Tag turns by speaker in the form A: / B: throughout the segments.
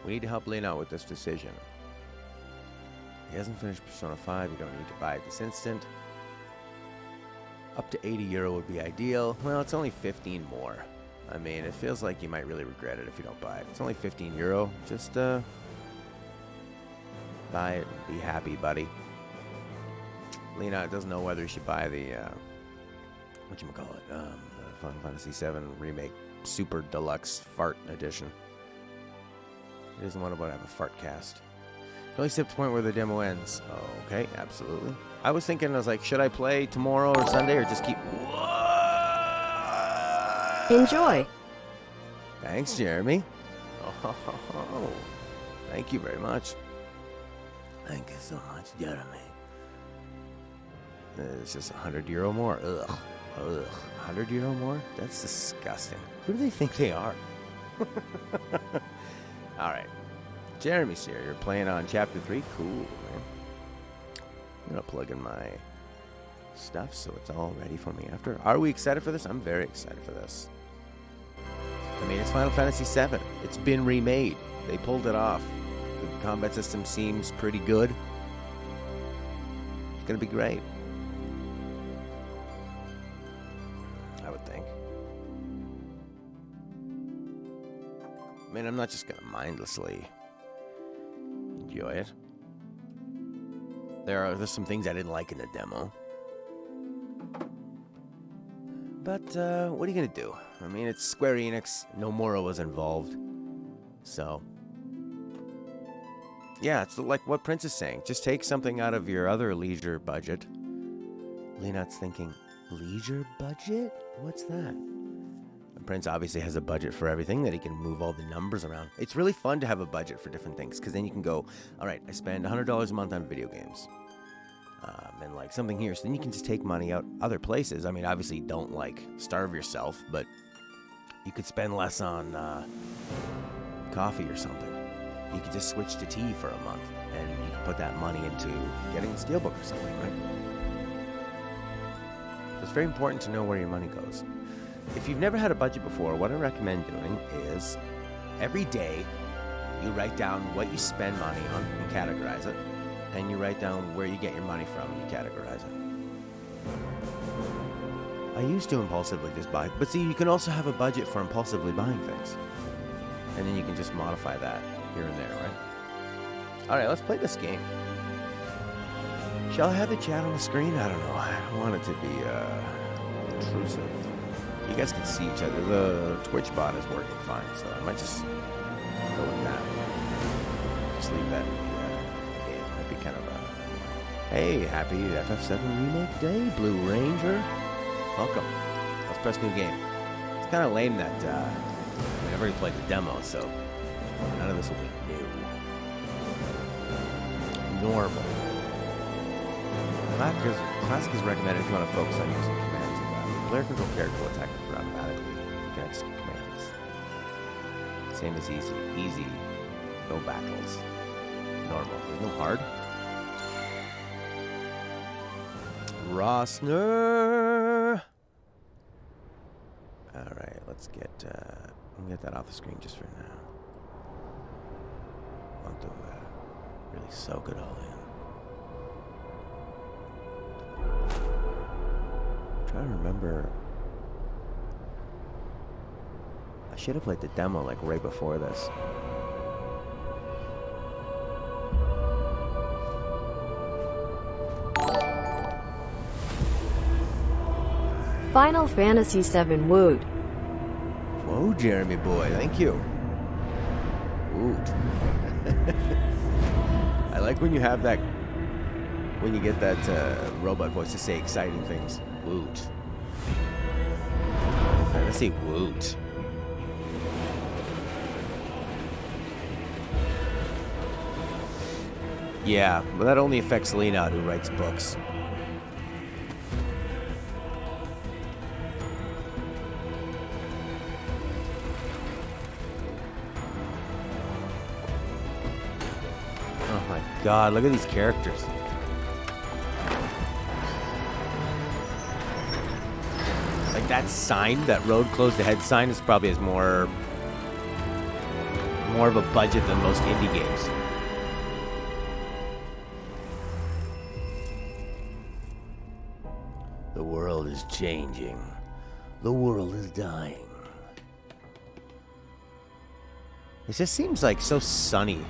A: We need to help Lane out with this decision. He hasn't finished Persona 5. You don't need to buy it this instant. Up to €80 would be ideal. Well, it's only 15 more. I mean, it feels like you might really regret it if you don't buy it. It's only €15. Just buy it and be happy, buddy. Lena doesn't know whether you should buy the whatchamacallit, the Final Fantasy VII Remake Super Deluxe Fart Edition. He doesn't want to have a fart cast. It only skip the point where the demo ends. Oh, okay, absolutely. I was like, should I play tomorrow or Sunday or just keep...
B: Enjoy.
A: Thanks, Jeremy. Oh, thank you very much. Thank you so much, Jeremy. It's just €100 more. Ugh. €100 more? That's disgusting. Who do they think they are? All right. Jeremy's here. You're playing on Chapter 3. Cool, man. I'm going to plug in my stuff so it's all ready for me after. Are we excited for this? I'm very excited for this. I mean, it's Final Fantasy VII. It's been remade. They pulled it off. The combat system seems pretty good. It's going to be great. I would think. I mean, I'm not just going to mindlessly enjoy it. There's some things I didn't like in the demo. But, what are you going to do? I mean, it's Square Enix. Nomura was involved. So, yeah, it's like what Prince is saying. Just take something out of your other leisure budget. Leonard's thinking, leisure budget? What's that? And Prince obviously has a budget for everything that he can move all the numbers around. It's really fun to have a budget for different things, because then you can go, all right, I spend $100 a month on video games. And like something here. So then you can just take money out other places. I mean, obviously don't like starve yourself, but you could spend less on coffee or something. You could just switch to tea for a month, and you can put that money into getting a steelbook or something, right? So it's very important to know where your money goes. If you've never had a budget before, what I recommend doing is every day you write down what you spend money on and categorize it, and you write down where you get your money from and you categorize it. I used to impulsively just buy, but see, you can also have a budget for impulsively buying things, and then you can just modify that here and there, right? All right, let's play this game. Shall I have the chat on the screen? I don't know. I don't want it to be intrusive. You guys can see each other. The Twitch bot is working fine, so I might just go with that. Just leave that in the game. Might be kind of a... Hey, happy FF7 Remake Day, Blue Ranger. Welcome. Let's press new game. It's kind of lame that... I mean, I've already played the demo, so none of this will be new. Normal. Classic is recommended if you want to focus on using commands. Player control character will attack automatically. You can execute commands. Same as easy. Easy. No battles. Normal. There's no hard. Rosner. All right, let's get that off the screen just for now. I want to really soak it all in. I'm trying to remember. I should have played the demo like right before this.
B: Final Fantasy VII Woot.
A: Whoa, Jeremy boy, thank you. Woot. I like when you have that, when you get that robot voice to say exciting things. Woot. Fantasy woot. Yeah, but that only affects Lena, who writes books. Oh my god, look at these characters. Like, that sign, that road closed ahead sign, is probably has more of a budget than most indie games. The world is changing. The world is dying. It just seems like so sunny.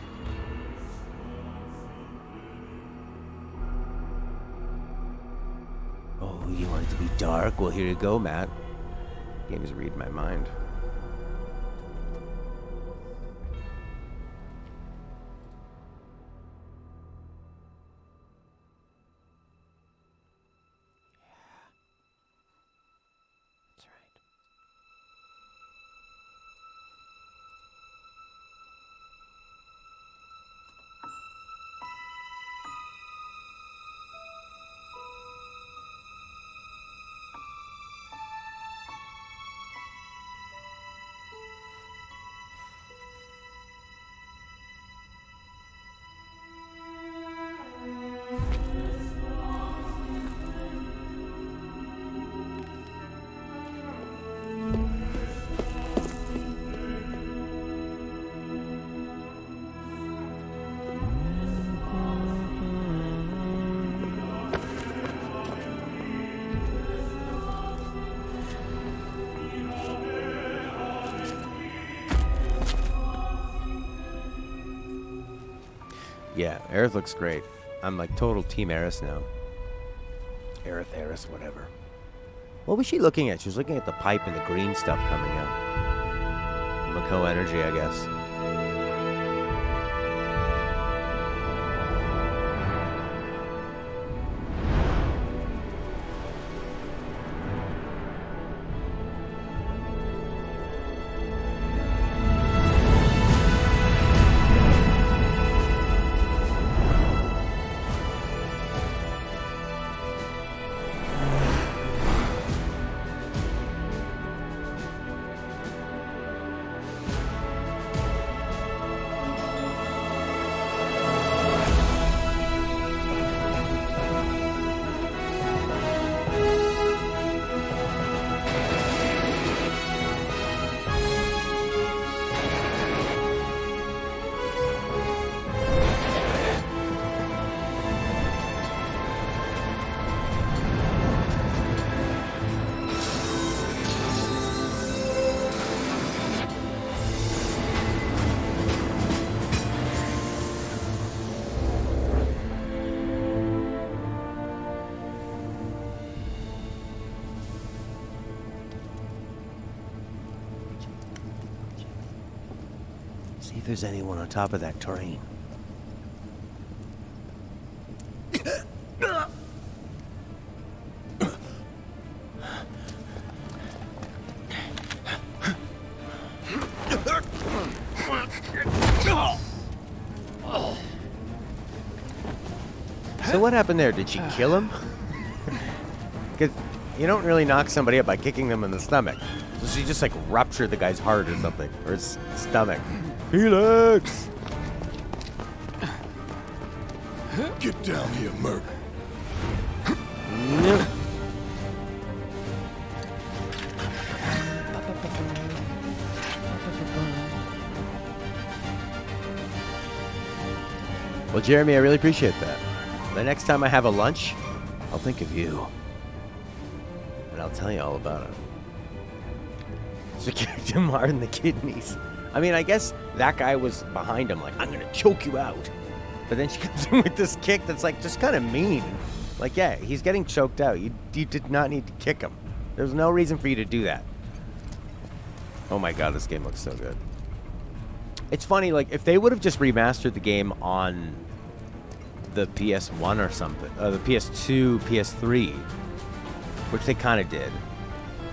A: Oh, you want it to be dark? Well, here you go, Matt. Games read my mind. That's right. Yeah, Aerith looks great. I'm like total team Aerith now. Aerith, whatever. What was she looking at? She was looking at the pipe and the green stuff coming out. Mako energy, I guess. See if there's anyone on top of that terrain. So what happened there? Did she kill him? Because you don't really knock somebody up by kicking them in the stomach. So she just like ruptured the guy's heart or something, or his stomach. Felix!
C: Get down here, Merc.
A: Nope. Well, Jeremy, I really appreciate that. The next time I have a lunch, I'll think of you. And I'll tell you all about it. She kicked him hard in the kidneys. I mean, I guess that guy was behind him, like, I'm going to choke you out. But then she comes in with this kick that's, like, just kind of mean. Like, yeah, he's getting choked out. You did not need to kick him. There's no reason for you to do that. Oh, my God, this game looks so good. It's funny, like, if they would have just remastered the game on the PS1 or something, the PS2, PS3, which they kind of did,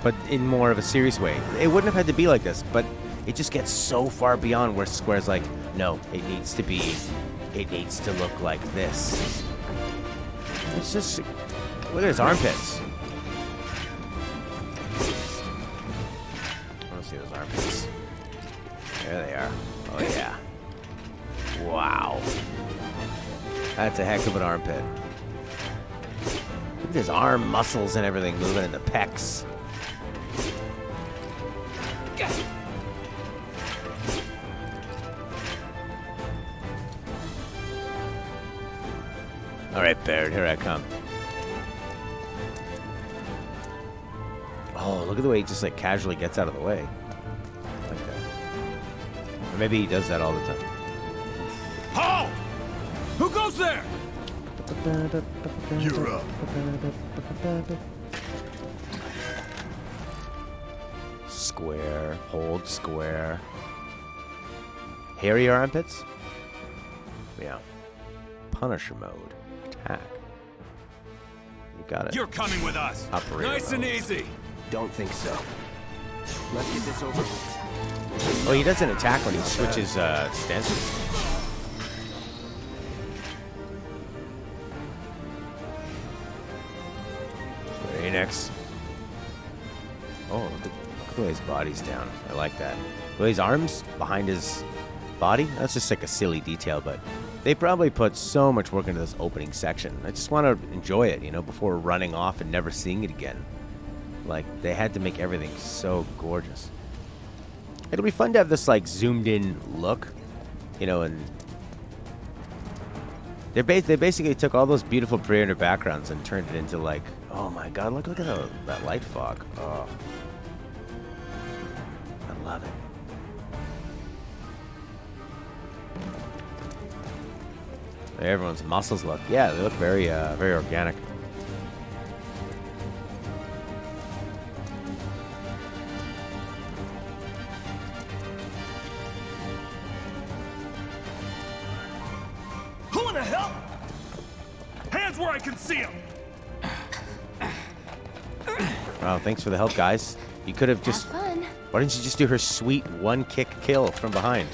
A: but in more of a serious way, it wouldn't have had to be like this, but it just gets so far beyond where Square's like, no, it needs to look like this. It's just, look at his armpits. I want to see those armpits. There they are. Oh yeah. Wow. That's a heck of an armpit. Look at his arm muscles and everything moving in the pecs. All right, Baird, here I come. Oh, look at the way he just like casually gets out of the way. Like that. Or maybe he does that all the time.
C: Halt! Who goes there? You're up.
A: Square, hold square. Hairy armpits? Yeah. Punisher mode. Attack. You got it.
C: You're coming with us.
A: Operator
C: Nice and
A: mode.
C: easy.
D: Don't think so. Let's get this over with.
A: Oh, he doesn't attack when he switches stances. Phoenix. Oh, look at the way his body's down. I like that. The way his arms behind his body. That's just like a silly detail, but they probably put so much work into this opening section. I just want to enjoy it, you know, before running off and never seeing it again. Like, they had to make everything so gorgeous. It'll be fun to have this, like, zoomed-in look, you know, and they basically took all those beautiful pre-render backgrounds and turned it into, like, oh my god, look at that light fog. Oh. I love it. There, everyone's muscles look. Yeah, they look very, very organic.
C: Who in the hell? Hands where I can see them.
A: Oh, thanks for the help, guys. You could have just...
E: Fun.
A: Why didn't you just do her sweet one-kick kill from behind?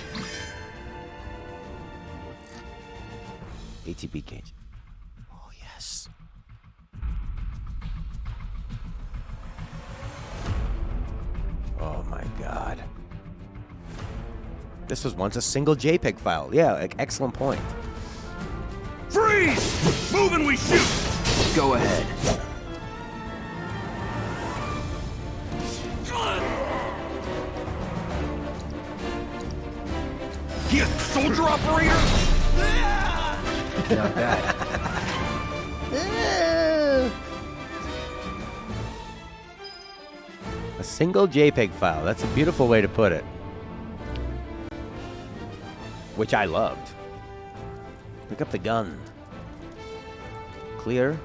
A: ATB cage. Oh, yes. Oh, my God. This was once a single JPEG file. Yeah, like, excellent point.
C: Freeze! Move and we shoot!
D: Go ahead.
C: He a soldier operator?
D: Not bad.
A: A single JPEG file. That's a beautiful way to put it. Which I loved. Pick up the gun. Clear.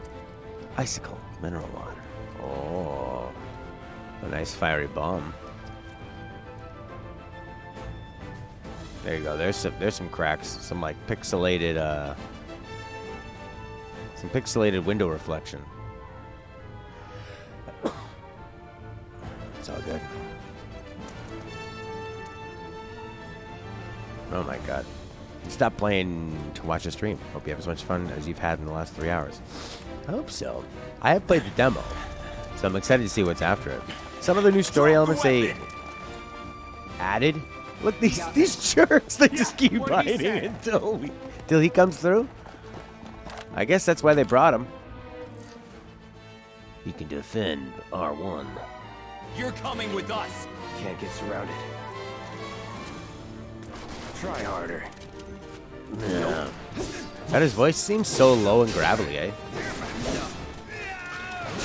A: Icicle. Mineral water. Oh. A nice fiery bomb. There you go. There's some cracks. Some like pixelated window reflection. It's all good. Oh my god. Stop playing to watch the stream. Hope you have as much fun as you've had in the last 3 hours. I hope so. I have played the demo, so I'm excited to see what's after it. Some of the new story elements they added. Look, these jerks, they just keep biting until he comes through. I guess that's why they brought him. You can defend R1.
C: You're coming with us.
D: Can't get surrounded. Try harder.
A: No. God, his voice seems so low and gravelly, eh?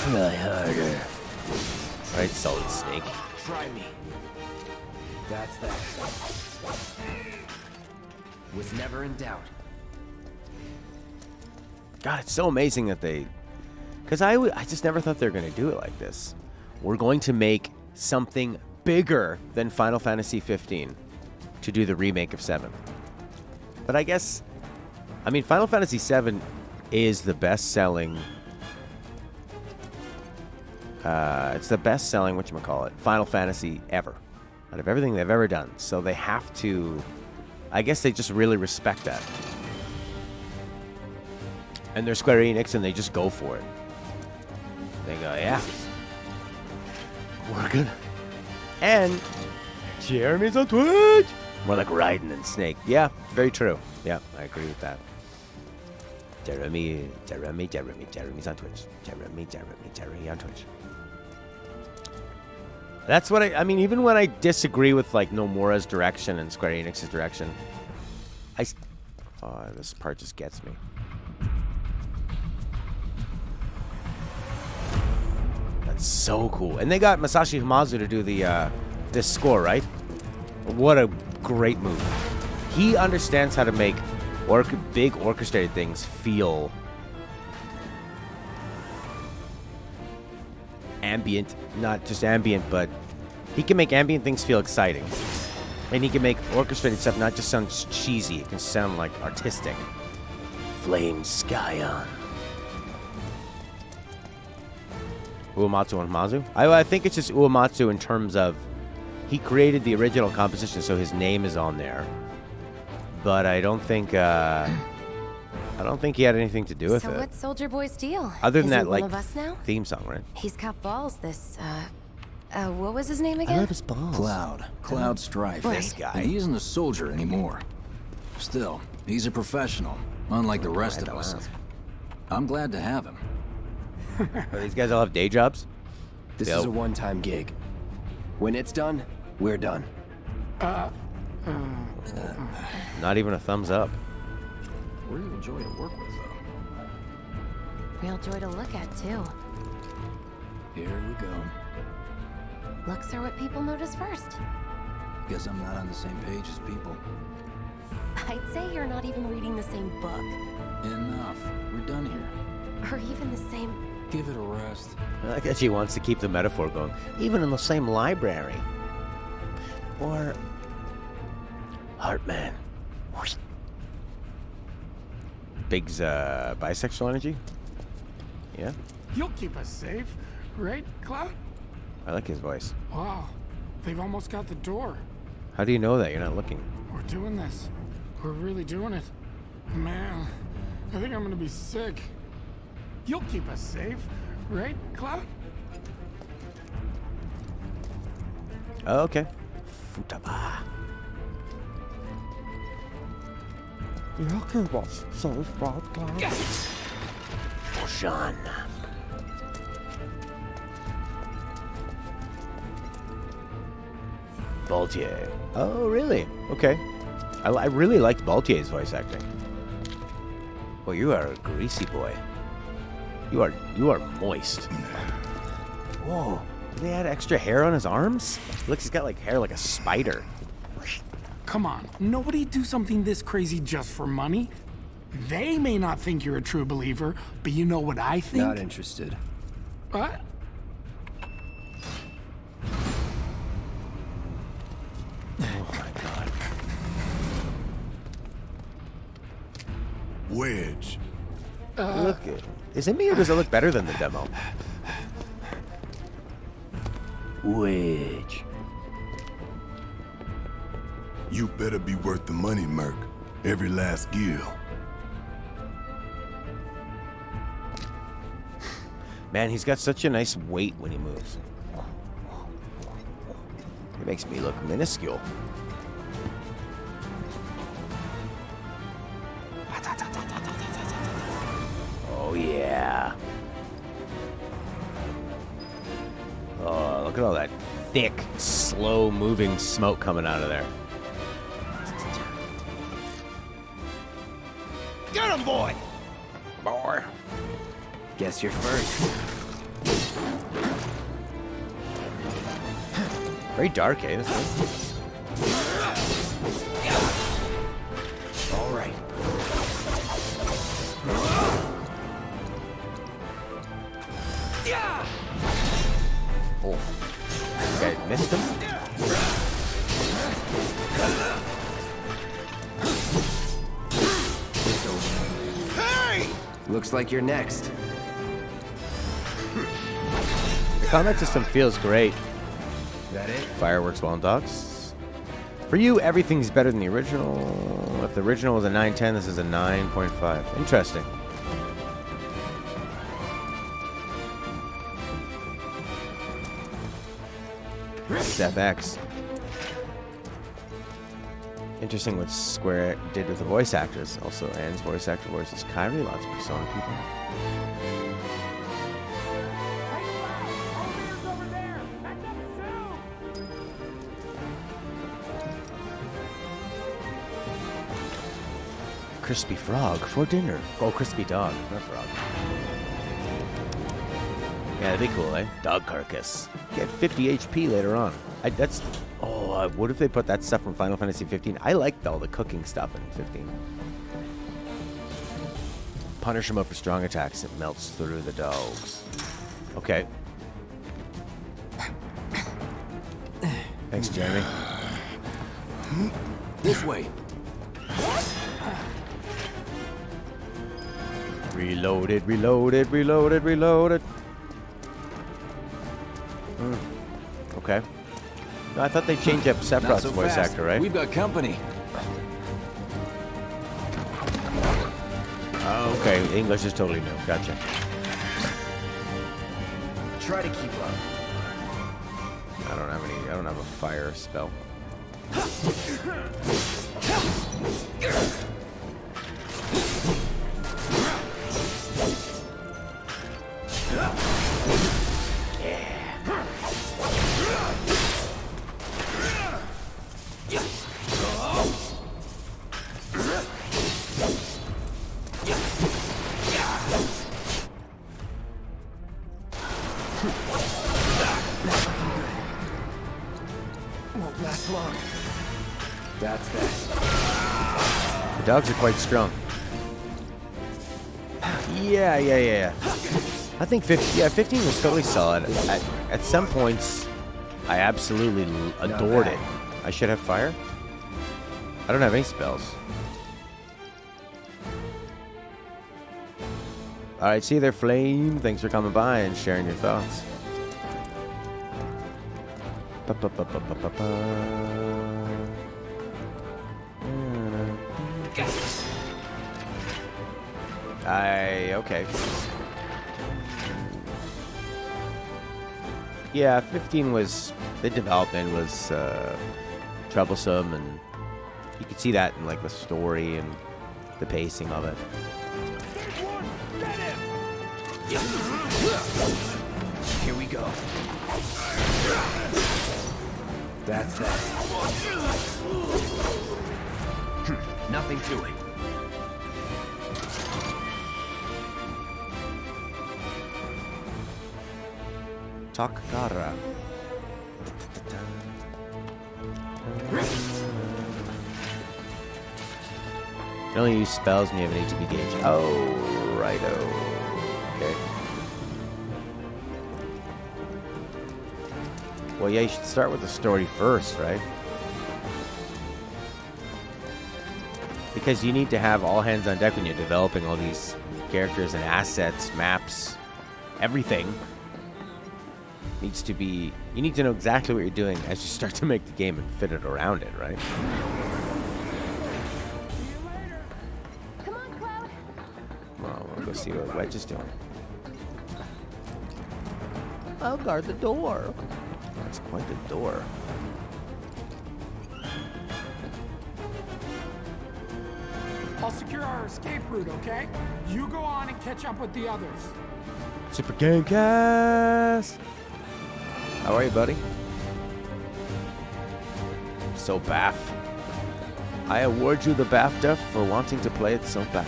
A: Try harder. Right, Solid Snake.
D: Try me. That's that. Was never in doubt.
A: God, it's so amazing that they... Because I just never thought they were going to do it like this. We're going to make something bigger than Final Fantasy 15 to do the remake of 7. But I guess... I mean, Final Fantasy 7 is the best-selling... it's the best-selling, whatchamacallit, Final Fantasy ever. Out of everything they've ever done. So they have to... I guess they just really respect that. And they're Square Enix, and they just go for it. They go, yeah. We're gonna... And Jeremy's on Twitch! More like Raiden and Snake. Yeah, very true. Yeah, I agree with that. Jeremy's on Twitch. Jeremy on Twitch. That's what I mean, even when I disagree with, like, Nomura's direction and Square Enix's direction, oh, this part just gets me. that's so cool. And they got Masashi Hamazu to do the this score, right? What a great move. He understands how to make big orchestrated things feel ambient. Not just ambient, but he can make ambient things feel exciting. And he can make orchestrated stuff not just sound cheesy. It can sound like artistic. Flame Skyon. Uematsu and Hamazu? I think it's just Uematsu in terms of he created the original composition, so his name is on there. But I don't think he had anything to do with it.
E: So what's Soldier Boy's deal?
A: Other than
E: Is
A: that,
E: he
A: like,
E: one of us now?
A: theme song, right?
E: He's got balls. This what was his name
A: I
E: again?
A: love his balls.
D: Cloud Strife.
A: This guy.
D: And he isn't a soldier anymore. Still, he's a professional, unlike the rest of us. I'm glad to have him.
A: These guys all have day jobs?
F: This
A: Yep.
F: is a one-time gig. When it's done, we're done.
A: Not even a thumbs up.
D: Real joy to work with, though.
E: Real joy to look at too.
D: Here we go.
E: Looks are what people notice first.
D: Guess I'm not on the same page as people.
E: I'd say you're not even reading the same book,
D: Enough. We're done here.
E: or even the same.
D: Give it a rest.
A: I guess he wants to keep the metaphor going. Even in the same library. Or Heartman. Big's bisexual energy? Yeah?
C: You'll keep us safe, right, Cloud?
A: I like his voice.
C: Wow, they've almost got the door.
A: How do you know that? You're not looking.
C: We're doing this. We're really doing it. Man, I think I'm gonna be sick. You'll keep us safe, right, Cloud?
A: Oh, okay. Futaba.
G: You'll keep us safe, right, Cloud?
A: Sean. Baltier. Oh, really? Okay. I really liked Baltier's voice acting. Well, you are a greasy boy. You are moist. Whoa. Did they add extra hair on his arms? Looks, he's got like hair like a spider.
C: Come on, nobody do something this crazy just for money. They may not think you're a true believer, but you know what I think?
F: Not interested.
C: What?
A: Oh my god.
H: Wedge.
A: Look, is it me or does it look better than the demo? Wedge.
H: You better be worth the money, Merc. Every last gill.
A: Man, he's got such a nice weight when he moves. It makes me look minuscule. Oh, yeah. Oh, look at all that thick, slow-moving smoke coming out of there.
H: Get him, boy!
A: Boy.
F: Guess you're first.
A: Very dark, eh? This one?
F: All right.
A: Oh. Okay, missed him.
F: Looks like you're next.
A: The combat system feels great.
F: That it?
A: Fireworks, Wild Dogs. For you, everything's better than the original. If the original was a 9.10, this is a 9.5. Interesting. Seth X. Interesting what Square did with the voice actors. Also, Anne's voice actor voices Kyrie, lots of Persona people. Crispy frog for dinner. Oh, crispy dog, not frog. Yeah, that'd be cool, eh? Dog carcass. Get 50 HP later on. What if they put that stuff from Final Fantasy 15? I liked all the cooking stuff in 15. Punish them up for strong attacks. It melts through the dogs. Okay. Thanks, Jeremy.
D: This way.
A: Reloaded, reloaded, reloaded, reloaded. Okay. No, I thought they changed up
D: Not
A: Sephiroth's
D: so
A: voice
D: fast.
A: actor, right?
D: We've got company.
A: Oh, okay. English is totally new. Gotcha.
F: Try to keep up.
A: I don't have a fire spell.
F: Won't last long. That's that.
A: The dogs are quite strong. Yeah. I think 15 was totally solid. At some points, I absolutely adored it. I should have fire? I don't have any spells. Alright, see you there, Flame. Thanks for coming by and sharing your thoughts. Okay. Yeah, 15 was, the development was troublesome, and you could see that in like the story and the pacing of it.
F: Here we go. That's that. Nothing to it.
A: Takara. You only use spells when you have an ATB gauge. Oh, righto. Okay. Well, yeah, you should start with the story first, right? Because you need to have all hands on deck when you're developing all these characters and assets, maps, everything. Needs to be, you need to know exactly what you're doing as you start to make the game and fit it around it, right?
E: Come on, Cloud.
A: Well, we'll go see what Wedge is doing. I'll guard the door. That's quite the door.
C: I'll secure our escape route, okay? You go on and catch up with the others.
A: Super Gamecast! How are you, buddy? So baff. I award you the BAFTA for wanting to play it so baff.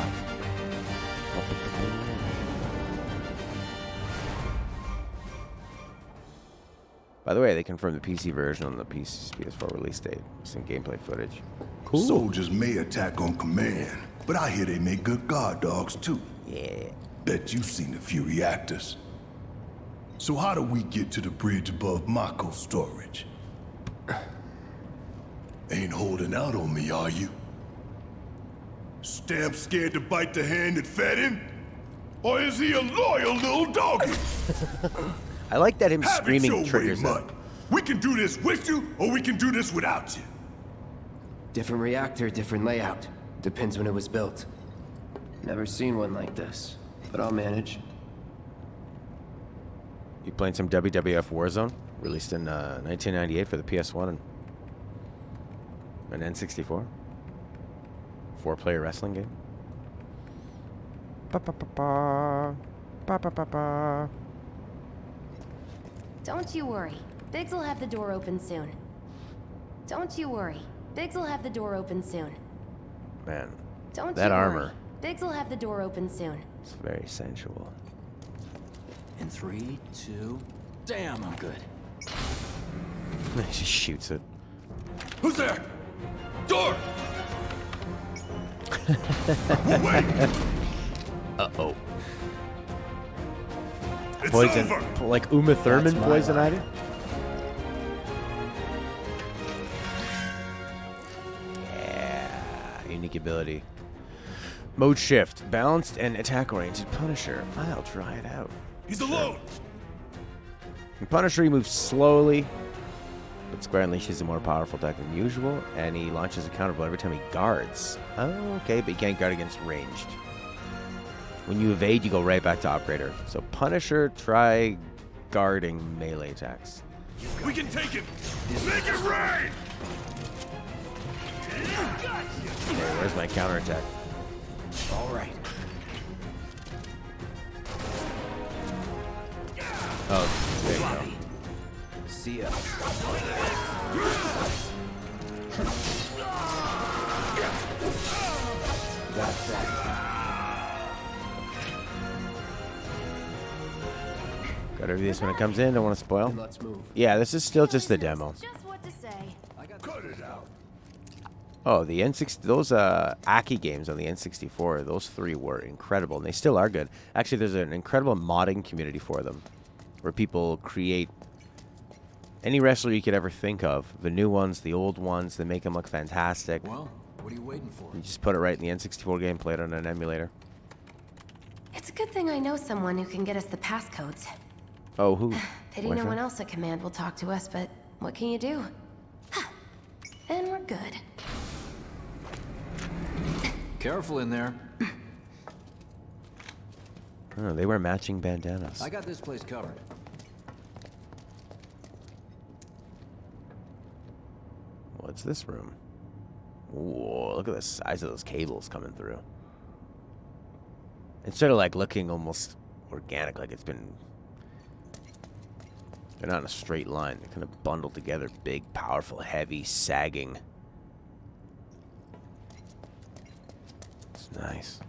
A: By the way, they confirmed the PC version on the PS4 release date. Some gameplay footage. Cool.
H: Soldiers may attack on command, but I hear they make good guard dogs too.
A: Yeah.
H: Bet you've seen a few reactors. So how do we get to the bridge above Mako storage? Ain't holding out on me, are you? Stamp scared to bite the hand that fed him? Or is he a loyal little doggy?
A: I like that him
H: Have it
A: screaming
H: your
A: triggers
H: way,
A: it.
H: Mutt. We can do this with you, or we can do this without you.
F: Different reactor, different layout. Depends when it was built. Never seen one like this, but I'll manage.
A: You playing some WWF Warzone? Released in 1998 for the PS1 and N64. 4-player wrestling game.
E: Don't you worry. Biggs will have the door open soon. Don't you worry. Biggs will have the door open soon.
A: Man,
E: Don't
A: that
E: you
A: armor.
E: worry. Biggs will have the door open soon.
A: It's very sensual.
D: In 3, 2... Damn, I'm good.
A: He just shoots it.
H: Who's there? Door! Wait!
A: Uh-oh.
H: It's
A: Poison,
H: over!
A: like Uma Thurman
F: That's my
A: poison
F: line.
A: ivy? Yeah, unique ability. Mode shift, balanced and attack-oriented Punisher. I'll try it out.
H: He's alone!
A: And Punisher, he moves slowly, but Square unleashes a more powerful attack than usual, and he launches a counterblow every time he guards. Oh, okay, but you can't guard against ranged. When you evade, you go right back to Operator. So Punisher, try guarding melee attacks.
H: We can take him! Make it rain!
A: Okay, where's my counterattack?
F: All right.
A: Oh, there you go.
F: See ya. That's that.
A: Gotta review this when it comes in. Don't want to spoil.
F: Then let's move.
A: Yeah, this is still just the demo.
E: Just what to say.
H: Cut it out.
A: Oh, the N60, those Aki games on the N64, those three were incredible, and they still are good. Actually, there's an incredible modding community for them, where people create any wrestler you could ever think of. The new ones, the old ones, they make them look fantastic.
D: Well, what are you waiting for?
A: You just put it right in the N64 game, play it on an emulator.
E: It's a good thing I know someone who can get us the passcodes.
A: Oh, who?
E: Pity no one else at command will talk to us, but what can you do? And we're good.
D: Careful in there.
A: Oh, they wear matching bandanas.
D: I got this place covered.
A: What's this room? Whoa, look at the size of those cables coming through. It's sort of like looking almost organic, like it's been... They're not in a straight line. They're kind of bundled together. Big, powerful, heavy, sagging. It's nice.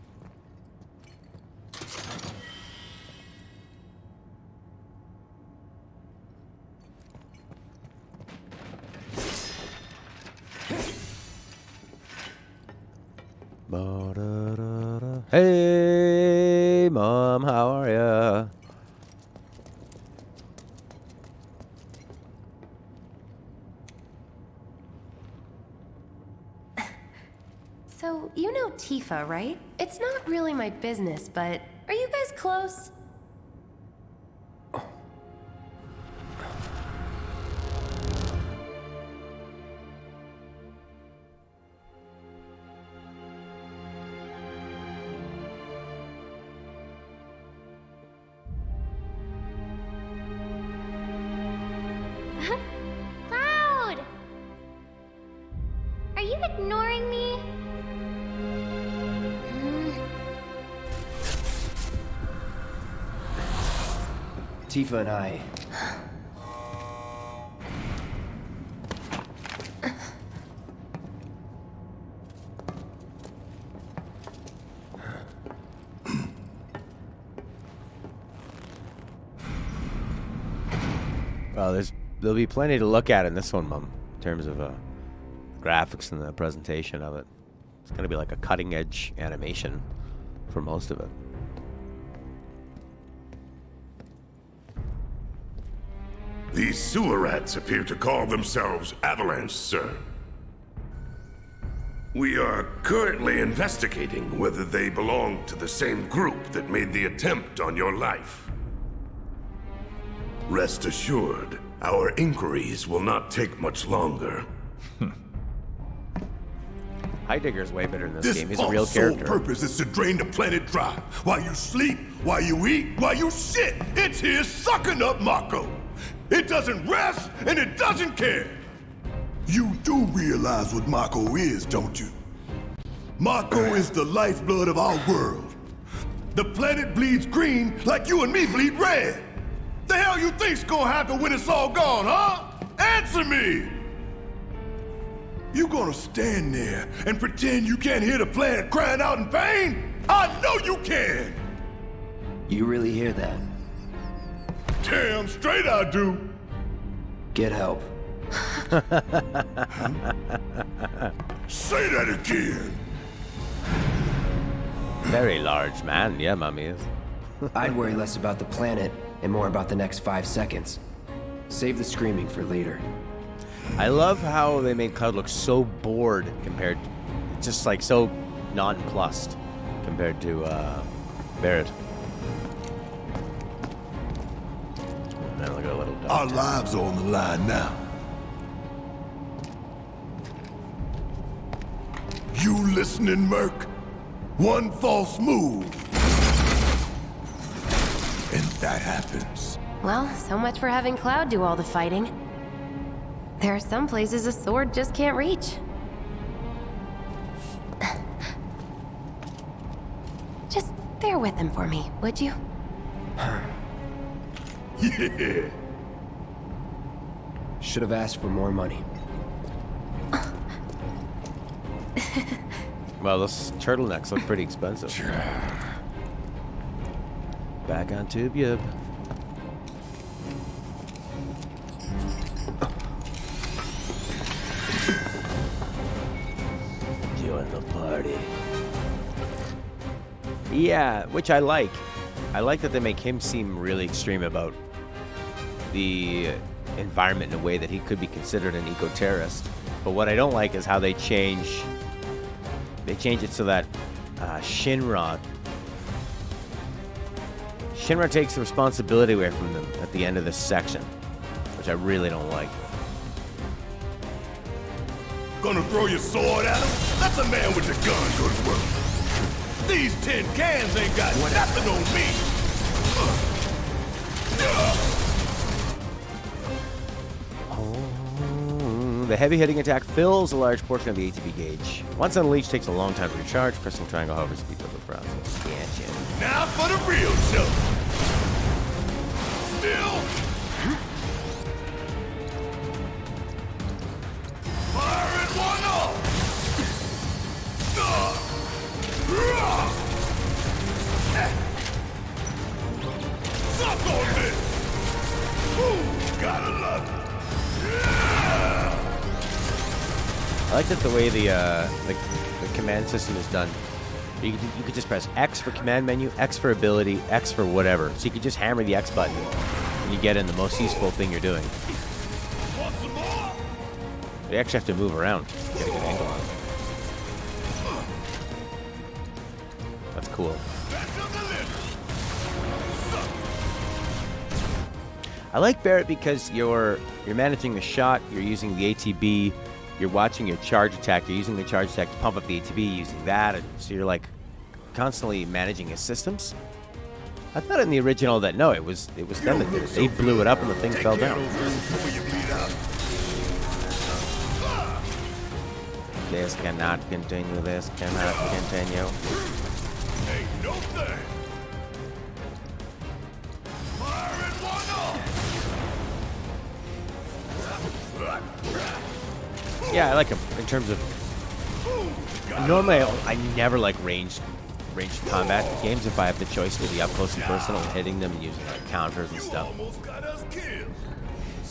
A: Ba-da-da-da. Hey, Mom, how are ya?
E: So, you know Tifa, right? It's not really my business, but are you guys close?
I: Cloud! Are you ignoring me?
F: Tifa and I.
A: Well, there'll be plenty to look at in this one, Mom, in terms of graphics and the presentation of it. It's going to be like a cutting-edge animation for most of it.
H: These sewer rats appear to call themselves Avalanche, sir. We are currently investigating whether they belong to the same group that made the attempt on your life. Rest assured, our inquiries will not take much longer.
A: Heidegger's way better in this
H: This
A: game. He's a real
H: punk's sole
A: character.
H: purpose is to drain the planet dry. While you sleep, while you eat, while you shit, it's here sucking up Mako. It doesn't rest, and it doesn't care. You do realize what Mako is, don't you? Mako is the lifeblood of our world. The planet bleeds green like you and me bleed red. The hell you think's gonna happen when it's all gone, huh? Answer me! You gonna stand there and pretend you can't hear the planet crying out in pain? I know you can!
F: You really hear that?
H: Damn straight I do.
F: Get help.
H: Say that again.
A: Very large man, yeah, mummy is.
F: I'd worry less about the planet and more about the next 5 seconds. Save the screaming for later.
A: I love how they made Cloud look so bored compared, just like so nonplussed compared to Barrett. Now look at a little dog.
H: Our lives are on the line now. You listening, Merc? One false move, and that happens.
E: Well, so much for having Cloud do all the fighting. There are some places a sword just can't reach. Just bear with him for me, would you?
H: Yeah.
F: Should have asked for more money.
A: Well, those turtlenecks look pretty expensive. Back on Tube Yub. Join the party. Yeah, which I like. I like that they make him seem really extreme about the environment in a way that he could be considered an eco-terrorist. But what I don't like is how they change it so that Shinra takes the responsibility away from them at the end of this section, which I really don't like.
H: Gonna throw your sword at him? Let the man with the gun go to work. These tin cans ain't got nothing on me.
A: The heavy-hitting attack fills a large portion of the ATB gauge. Once unleashed, takes a long time to recharge. Pressing triangle, however, speeds up the process. Gotcha.
H: Now for the real show. Still. Firing one off. Suck on this. Ooh, gotta love it. Yeah.
A: I like that the way the command system is done. You could just press X for command menu, X for ability, X for whatever. So you could just hammer the X button, and you get in the most useful thing you're doing.
H: Want some more?
A: You actually have to move around to get a good angle on it. That's cool. I like Barrett because you're managing the shot, you're using the ATB, you're watching your charge attack, you're using the charge attack to pump up the ATB, using that, and so you're like constantly managing his systems. I thought in the original that no, it was them that did it. They blew it up and the thing fell down. This cannot continue, this cannot continue.
H: Ain't no thing. Firing one off.
A: Yeah, I like him in terms of. Normally, I never like ranged combat games if I have the choice to be up close and personal and hitting them and using like counters and stuff.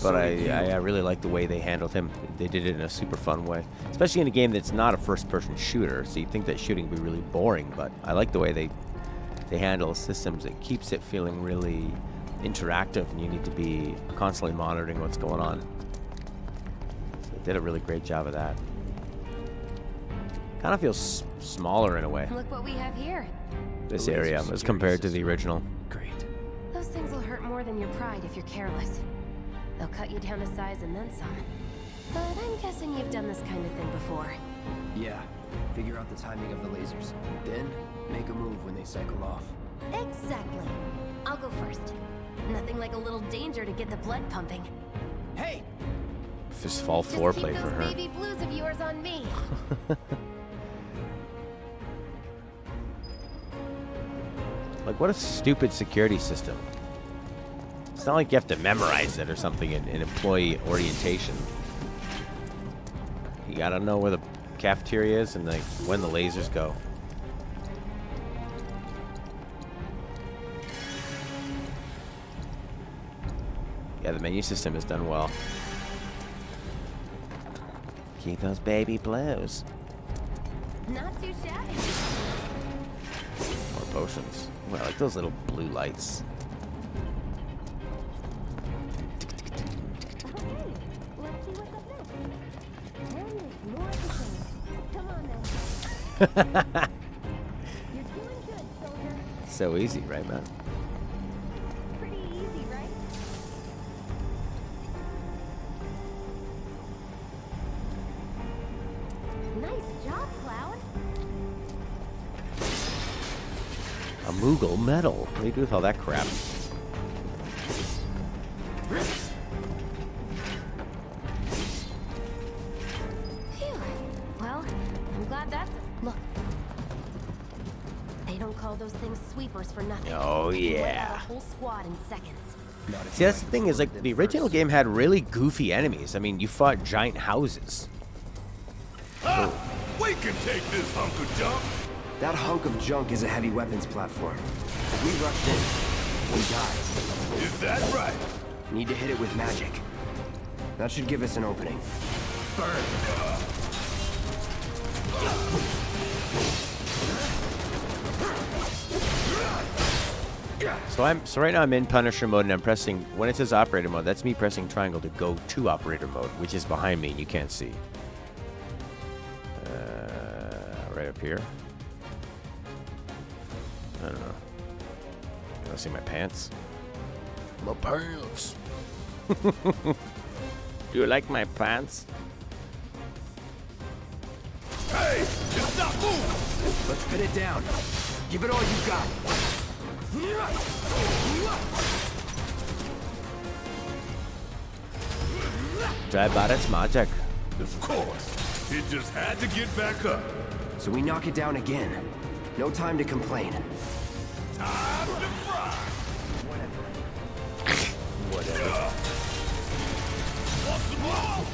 A: But I really like the way they handled him. They did it in a super fun way, especially in a game that's not a first-person shooter. So you'd think that shooting would be really boring, but I like the way they handle systems. It keeps it feeling really interactive, and you need to be constantly monitoring what's going on. So they did a really great job of that. Kind of feels smaller in a way,
E: Look what we have here.
A: this area, as compared to the original.
F: Great.
E: Those things will hurt more than your pride if you're careless. They'll cut you down to size and then some. But I'm guessing you've done this kind of thing before.
F: Yeah. Figure out the timing of the lasers. Then, make a move when they cycle off.
E: Exactly. I'll go first. Nothing like a little danger to get the blood pumping.
F: Hey!
A: Fist fall
E: Just
A: foreplay
E: keep
A: for
E: those
A: her.
E: baby blues of yours on me.
A: Like, what a stupid security system. It's not like you have to memorize it or something in employee orientation. You gotta know where the cafeteria is and like when the lasers go. Yeah, the menu system is done well. Keep those baby blues.
E: Not too shabby.
A: More potions. Well, I like those little blue lights.
E: Okay, let's see what's up next. And there's more to say. Come on then. You're doing good, soldier.
A: So easy, right, man?
E: Pretty easy, right? Nice job, Cloud.
A: A Moogle medal. What do you do with all that crap?
E: Phew. Well, I'm glad that's... Look. They don't call those things sweepers for nothing.
A: Oh,
E: You wipe out
A: yeah.
E: a whole squad in seconds.
A: See, that's the thing is, like, the original game had really goofy enemies. I mean, you fought giant houses.
H: Ah, we can take this hunk of junk.
F: That hunk of junk is a heavy weapons platform. We rushed in. We died.
H: Is that right?
F: Need to hit it with magic. That should give us an opening. Burn!
A: So right now I'm in Punisher mode and I'm pressing, when it says operator mode, that's me pressing triangle to go to operator mode, which is behind me and you can't see. Right up here. I don't know. You wanna see my pants? My pants. Do you like my pants?
H: Hey, just stop moving.
F: Let's pin it down. Give it all you got.
A: Dry Bot's magic.
H: Of course. It just had to get back up.
F: So we knock it down again. No time to complain.
H: Time to fry.
A: Whatever.
H: What's the ball?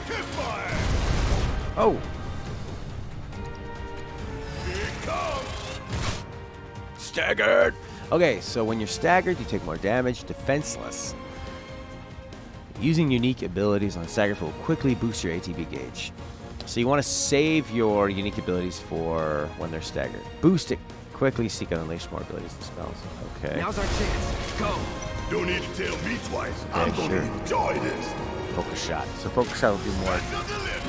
H: Hit fire.
A: Oh!
H: Here it comes.
A: Staggered! Okay, so when you're staggered, you take more damage. Defenseless. Using unique abilities on staggered will quickly boost your ATB gauge. So you want to save your unique abilities for when they're staggered. Boost it quickly so you can unleash more abilities and spells. Okay.
F: Now's our chance. Go!
H: Don't need to tell me twice.
A: Okay,
H: I'm gonna
A: sure.
H: enjoy this.
A: Focus shot. So focus shot will do more.
H: Another lift.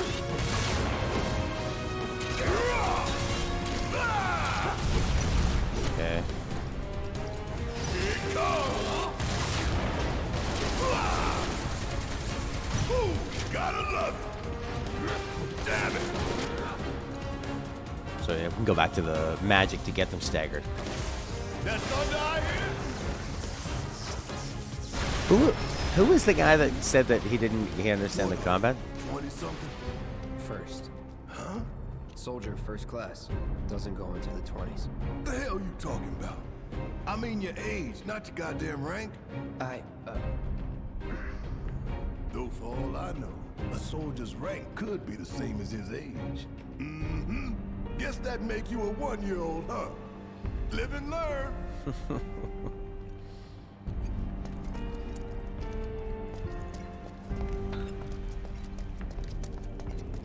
A: Okay.
H: Here it comes. Ooh, gotta love it. Damn it.
A: So yeah, we can go back to the magic to get them staggered.
H: That's thunder I hear.
A: Who was the guy that said that he understand the combat?
H: 20-something?
F: First.
H: Huh?
F: Soldier first class. Doesn't go into the 20s.
H: The hell you talking about? I mean your age, not your goddamn rank. Though for all I know, a soldier's rank could be the same as his age. Mm-hmm. Guess that'd make you a 1-year-old, huh? Live and learn.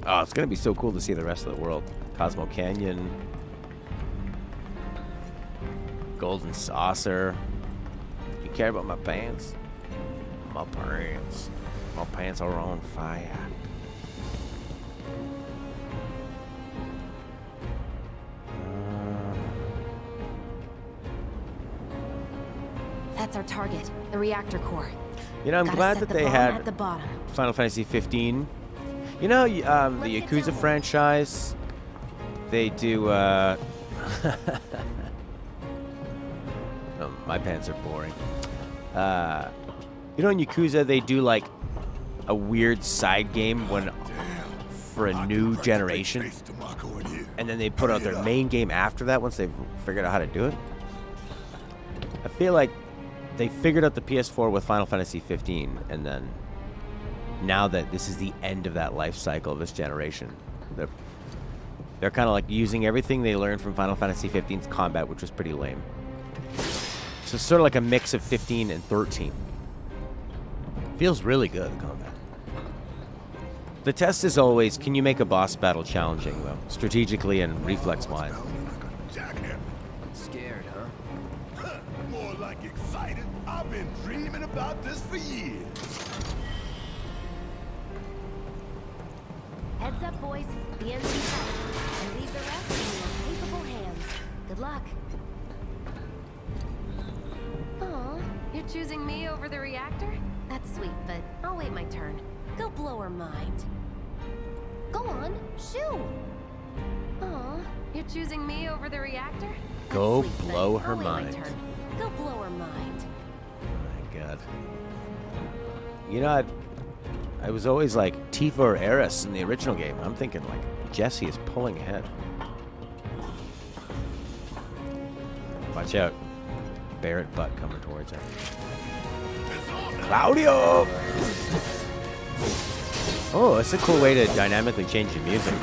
A: Oh, it's gonna be so cool to see the rest of the world. Cosmo Canyon, Golden Saucer. You care about my pants? My pants. My pants are on fire.
E: That's our target, the reactor core.
A: You know, I'm
E: Gotta
A: glad
E: set
A: that
E: the
A: they
E: bomb
A: had
E: at the bottom.
A: Final Fantasy 15. You know, the Yakuza franchise, they do, oh, my pants are boring. You know, in Yakuza, they do, like, a weird side game for a new generation, and then they put out their main game after that once they've figured out how to do it. I feel like they figured out the PS4 with Final Fantasy 15, and then now that this is the end of that life cycle of this generation, they're kind of like using everything they learned from Final Fantasy 15's combat, which was pretty lame. So it's sort of like a mix of 15 and 13. Feels really good, the combat. The test is always, can you make a boss battle challenging, though? Strategically and reflex-wise.
F: Scared, huh?
H: More like excited. I've been dreaming about this for years.
E: Heads up, boys. The end's in sight. And leave the rest in your capable hands. Good luck. Aw, you're choosing me over the reactor? That's sweet, but I'll wait my turn. Go blow her mind. Go on, shoo! Aw, you're choosing me over the reactor? That's
A: Go
E: sweet, but
A: blow her
E: I'll wait my
A: mind.
E: turn. Go blow her mind.
A: Oh my god. You know, I was always like Tifa or Eris in the original game. I'm thinking like Jesse is pulling ahead. Watch out. Barrett butt coming towards her. Claudio! Oh, that's a cool way to dynamically change the music.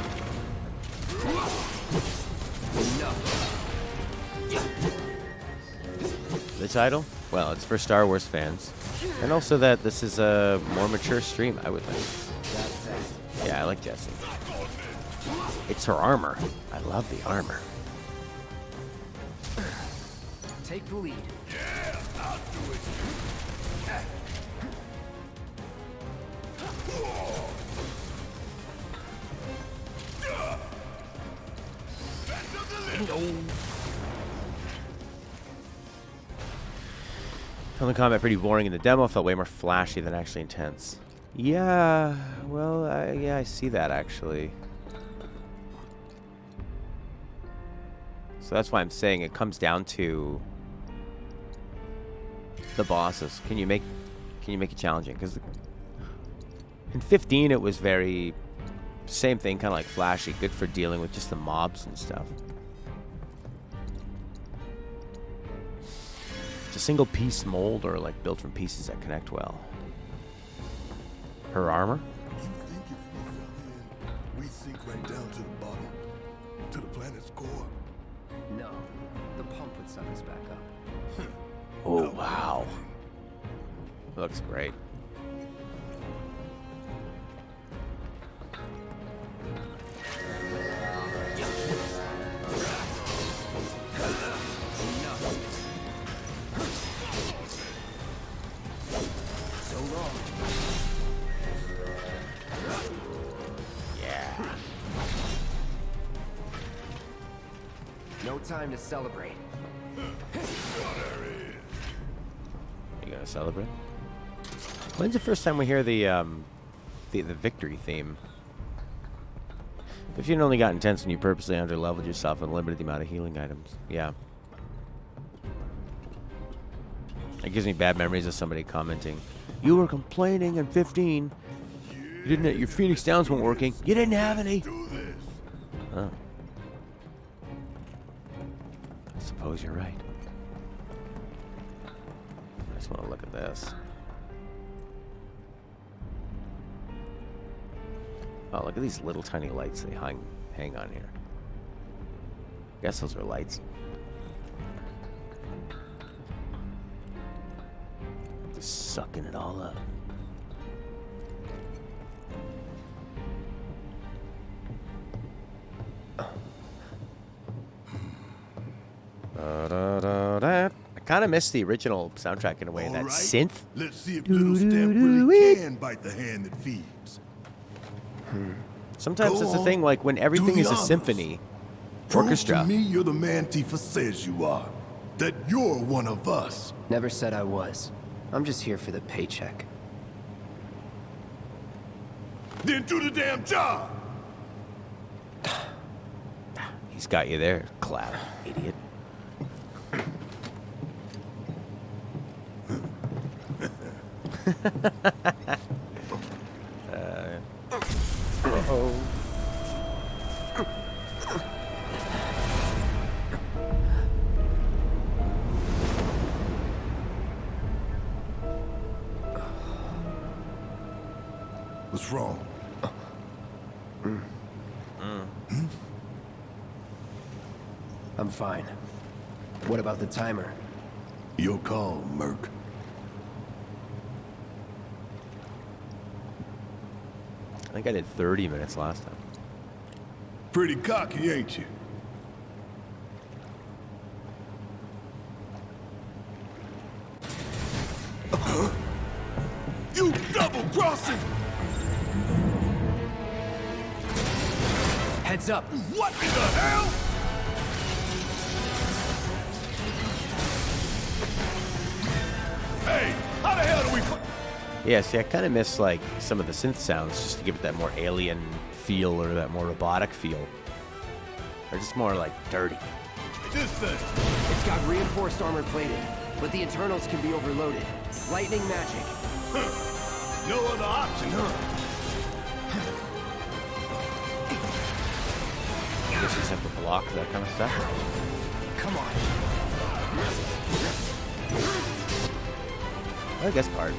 A: The title? Well, it's for Star Wars fans. And also that this is a more mature stream, I would think. Yeah, I like Jessie. It's her armor. I love the armor.
F: Take the lead.
H: Yeah, I'll do it.
A: Film combat pretty boring in the demo. Felt way more flashy than actually intense. Yeah, well, yeah, I see that actually. So that's why I'm saying it comes down to the bosses. Can you make it challenging? Because in 15 it was very same thing, kind of like flashy, good for dealing with just the mobs and stuff. It's a single piece mold or like built from pieces that connect well. Her armor?
H: You think if we fell in, we sink right down to the bottom? To the planet's core?
F: No, the pump would suck us back up.
A: Oh, wow. Looks great.
F: So long.
A: Yeah.
F: No time to celebrate.
A: You gonna celebrate? When's the first time we hear the victory theme? If you'd only got intense when you purposely underleveled yourself and limited the amount of healing items. Yeah. It gives me bad memories of somebody commenting, "You were complaining in 15. You didn't. Your Phoenix Downs weren't working. You didn't have any." Oh. I suppose you're right. I just want to look at this. Oh, look at these little tiny lights they hang on here. Guess those are lights. Just sucking it all up. I kind of miss the original soundtrack in a way.
H: All
A: That
H: right.
A: synth.
H: Let's see if little Steph really can bite the hand that feeds.
A: Sometimes
H: Go
A: it's a
H: on.
A: thing like when everything
H: Do
A: is
H: the
A: a
H: honors.
A: symphony.
H: Prove
A: Orchestra.
H: to me you're the man Tifa says you are. That you're one of us.
F: Never said I was. I'm just here for the paycheck.
H: Then do the damn job.
A: He's got you there, Cloud, idiot. Uh-oh.
H: What's wrong?
F: I'm fine. What about the timer?
H: Your call, Merc.
A: I think I did 30 minutes last time.
H: Pretty cocky, ain't you? You double-crossing!
F: Heads up.
H: What in the hell? Hey, how the hell do we put...
A: Yeah, see, I kind of miss, like, some of the synth sounds just to give it that more alien feel or that more robotic feel. Or just more, like, dirty.
H: this thing?
F: It's got reinforced armor plating, but the internals can be overloaded. Lightning magic.
H: No other option, huh?
A: I guess you just have to block that kind of stuff.
F: Come on.
A: I guess part.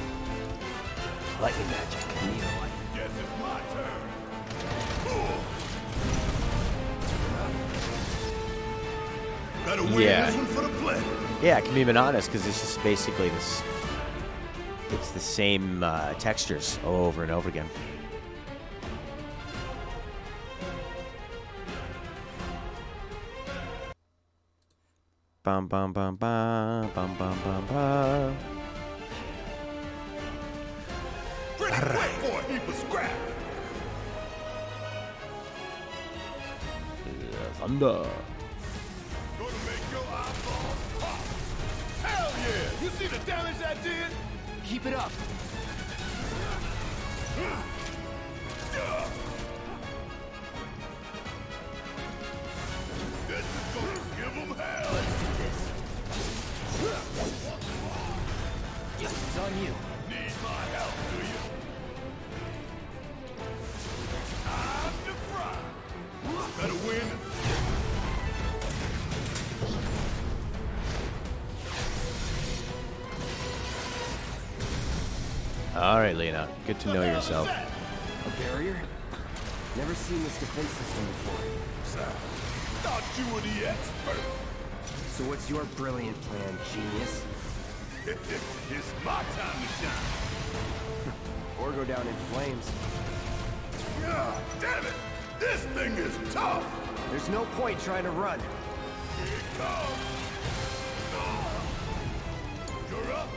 A: Lightning magic.
H: Guess it's my turn. Gotta win this one for the play.
A: Yeah, I can be even honest because it's just basically this. It's the same textures over and over again. Bum bum bum bum bum bum bum bum.
H: Pretty quick for a heap of scrap.
A: Thunder.
H: Gonna make your eyeballs pop. Hell yeah! You see the damage I did?
F: Keep it up.
H: This is gonna give them hell.
F: Let's do this. It's on you.
H: Need my help, do you? Time to fry. Better win.
A: All right, Lena. Good to know yourself.
F: A barrier? Never seen this defense system before.
H: Thought you were the expert.
F: So what's your brilliant plan, genius?
H: It's my time to shine.
F: Or go down in flames.
H: God damn it! This thing is tough.
F: There's no point trying to run.
H: Here it comes. You're up.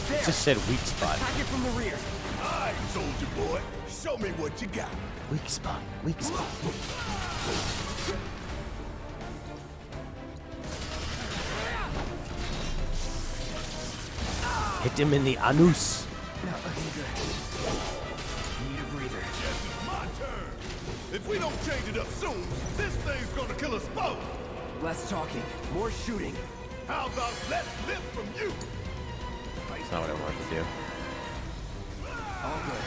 A: It just said weak spot.
F: Attack it from the rear.
H: Alright, soldier boy. Show me what you got.
A: Weak spot. Weak spot. Hit him in the anus.
F: No, okay, good. Need a breather.
H: Yes, it's my turn. If we don't change it up soon, this thing's gonna kill us both.
F: Less talking, more shooting.
H: How about less lift from you?
A: That's not what I wanted to do.
F: All good.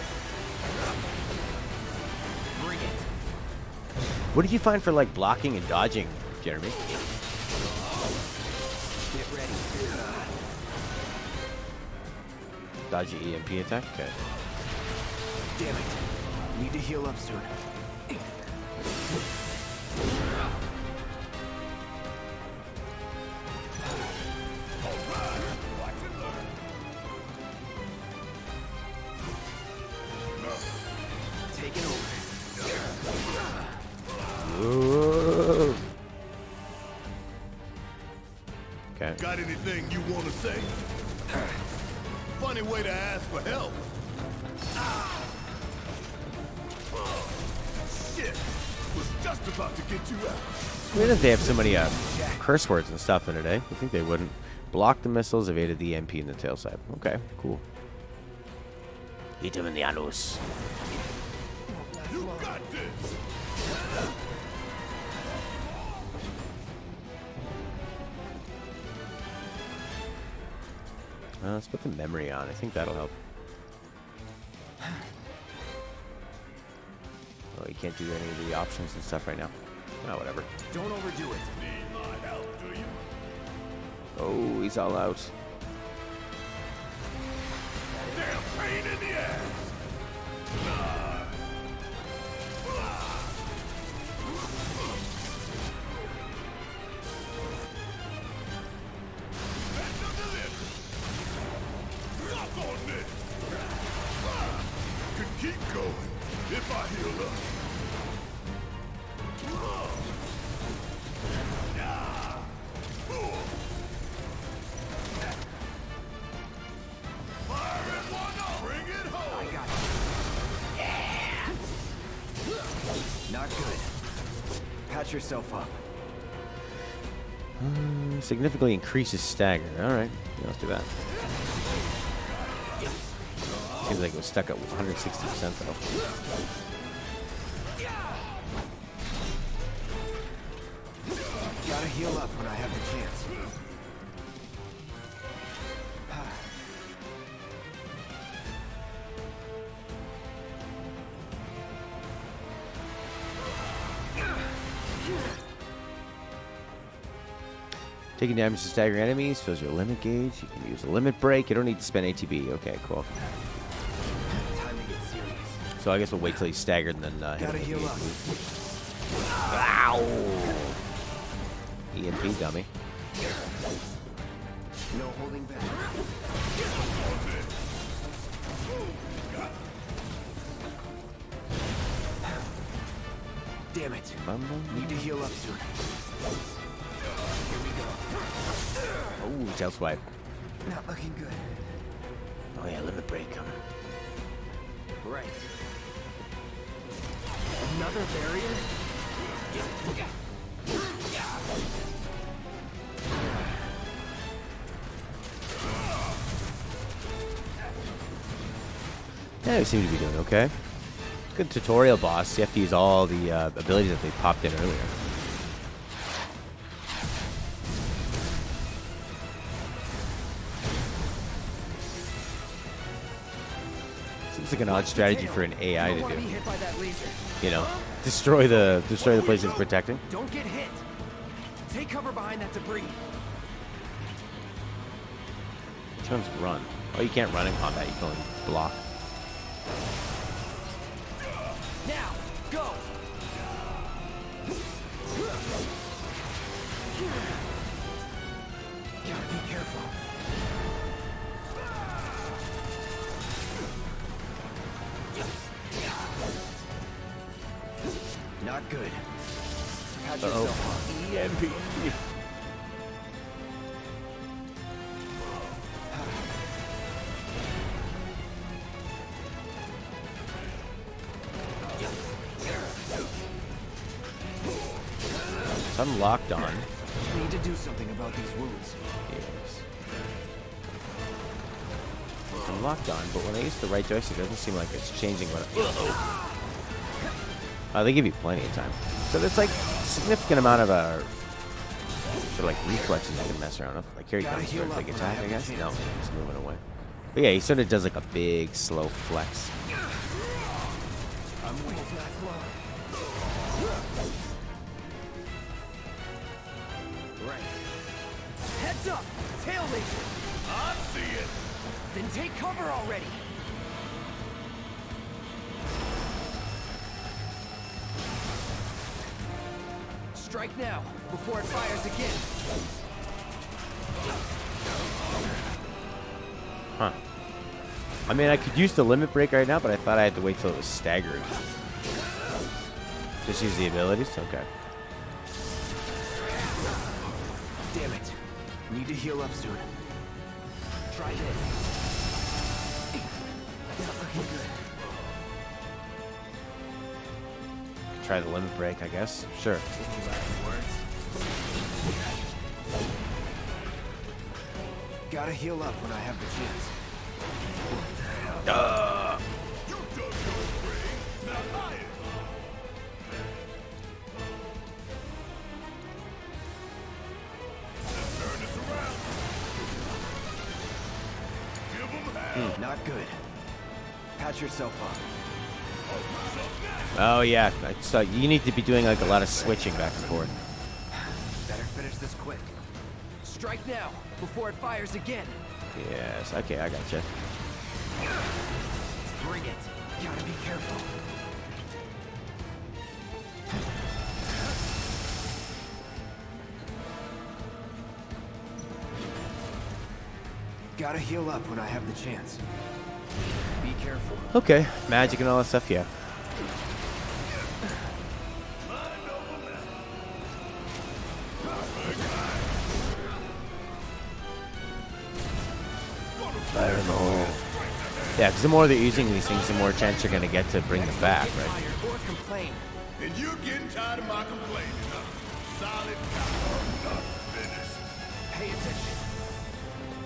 F: Bring it.
A: What did you find for like blocking and dodging, Jeremy?
F: Get ready.
A: Dodge the EMP attack? Okay.
F: Damn it. Need to heal up soon. Take it over.
A: Whoa. Okay.
H: Got anything you want to say? Funny way to ask for help. Shit. Was just about to get you out.
A: Weird that they have so many curse words and stuff in it, eh? I think they wouldn't. Block the missiles, evaded the EMP in the tail side. Okay, cool. Hit him in the anus.
H: You got this.
A: Let's put the memory on. I think that'll help. Oh, you can't do any of the options and stuff right now. Oh, whatever.
F: Don't overdo it.
H: Need my help, do you?
A: Oh, he's all out.
H: Damn pain in the ass.
F: Patch yourself up.
A: Significantly increases stagger. Alright, yeah, let's do that. Seems like it was stuck at 160% though.
F: Gotta heal up when I have the chance.
A: Taking damage to stagger enemies fills your limit gauge. You can use a limit break. You don't need to spend ATB. Okay, cool.
F: Time to get serious.
A: So I guess we'll wait till he's staggered and then hit
F: Gotta
A: him with
F: heal
A: the
F: up.
A: EMP. EMP dummy.
F: No holding back. Damn it. Need to heal up soon.
A: Oh, tail swipe.
F: Not looking good.
A: Oh yeah, limit break.
F: Right. Another barrier?
A: Yeah, we seem to be doing okay. Good tutorial boss. You have to use all the abilities that they popped in earlier. Seems like an odd strategy for an AI to do. You know, destroy the place it's protecting.
F: Don't get hit. Take cover behind that debris.
A: Which one's run? Oh, you can't run in combat. You can only block.
F: Now, go. Gotta be careful. Not good. Patch yourself up.
A: EMP. I'm locked on.
F: Need to do something about these wounds.
A: Yes. I'm locked on, but when I use the right joystick, it doesn't seem like it's changing what. Oh, they give you plenty of time. So there's like significant amount of sort of like reflexes you can mess around with. Like here he comes for a big attack, I guess. No, he's moving away. But yeah, he sort of does like a big slow flex.
F: I'm weak. Right. Heads up! Tail laser!
H: I see it.
F: Then take cover already! Strike now, before it fires again.
A: Huh. I mean, I could use the limit break right now, but I thought I had to wait till it was staggered. Just use the abilities? Okay.
F: Damn it. Need to heal up soon. Try this. Not looking good.
A: Try the limit break, I guess. Sure.
F: Any last words? Gotta heal up when I have the chance.
H: You done your brain. Now hide it. Let's turn this around. Give 'em hell.
F: Not good. Patch yourself up.
A: Oh yeah, so you need to be doing like a lot of switching back and forth.
F: Better finish this quick. Strike now, before it fires again.
A: Yes, okay, I gotcha.
F: Bring it. Gotta be careful. Gotta heal up when I have the chance. Be careful.
A: Okay, magic and all that stuff, yeah. Fire in the hole. Yeah, because the more they're using these things, the more chance you're going to get to bring them back, right?
F: Or complain.
H: And you're getting tired of my complaining, huh? Solid cop, not finished.
F: Pay attention.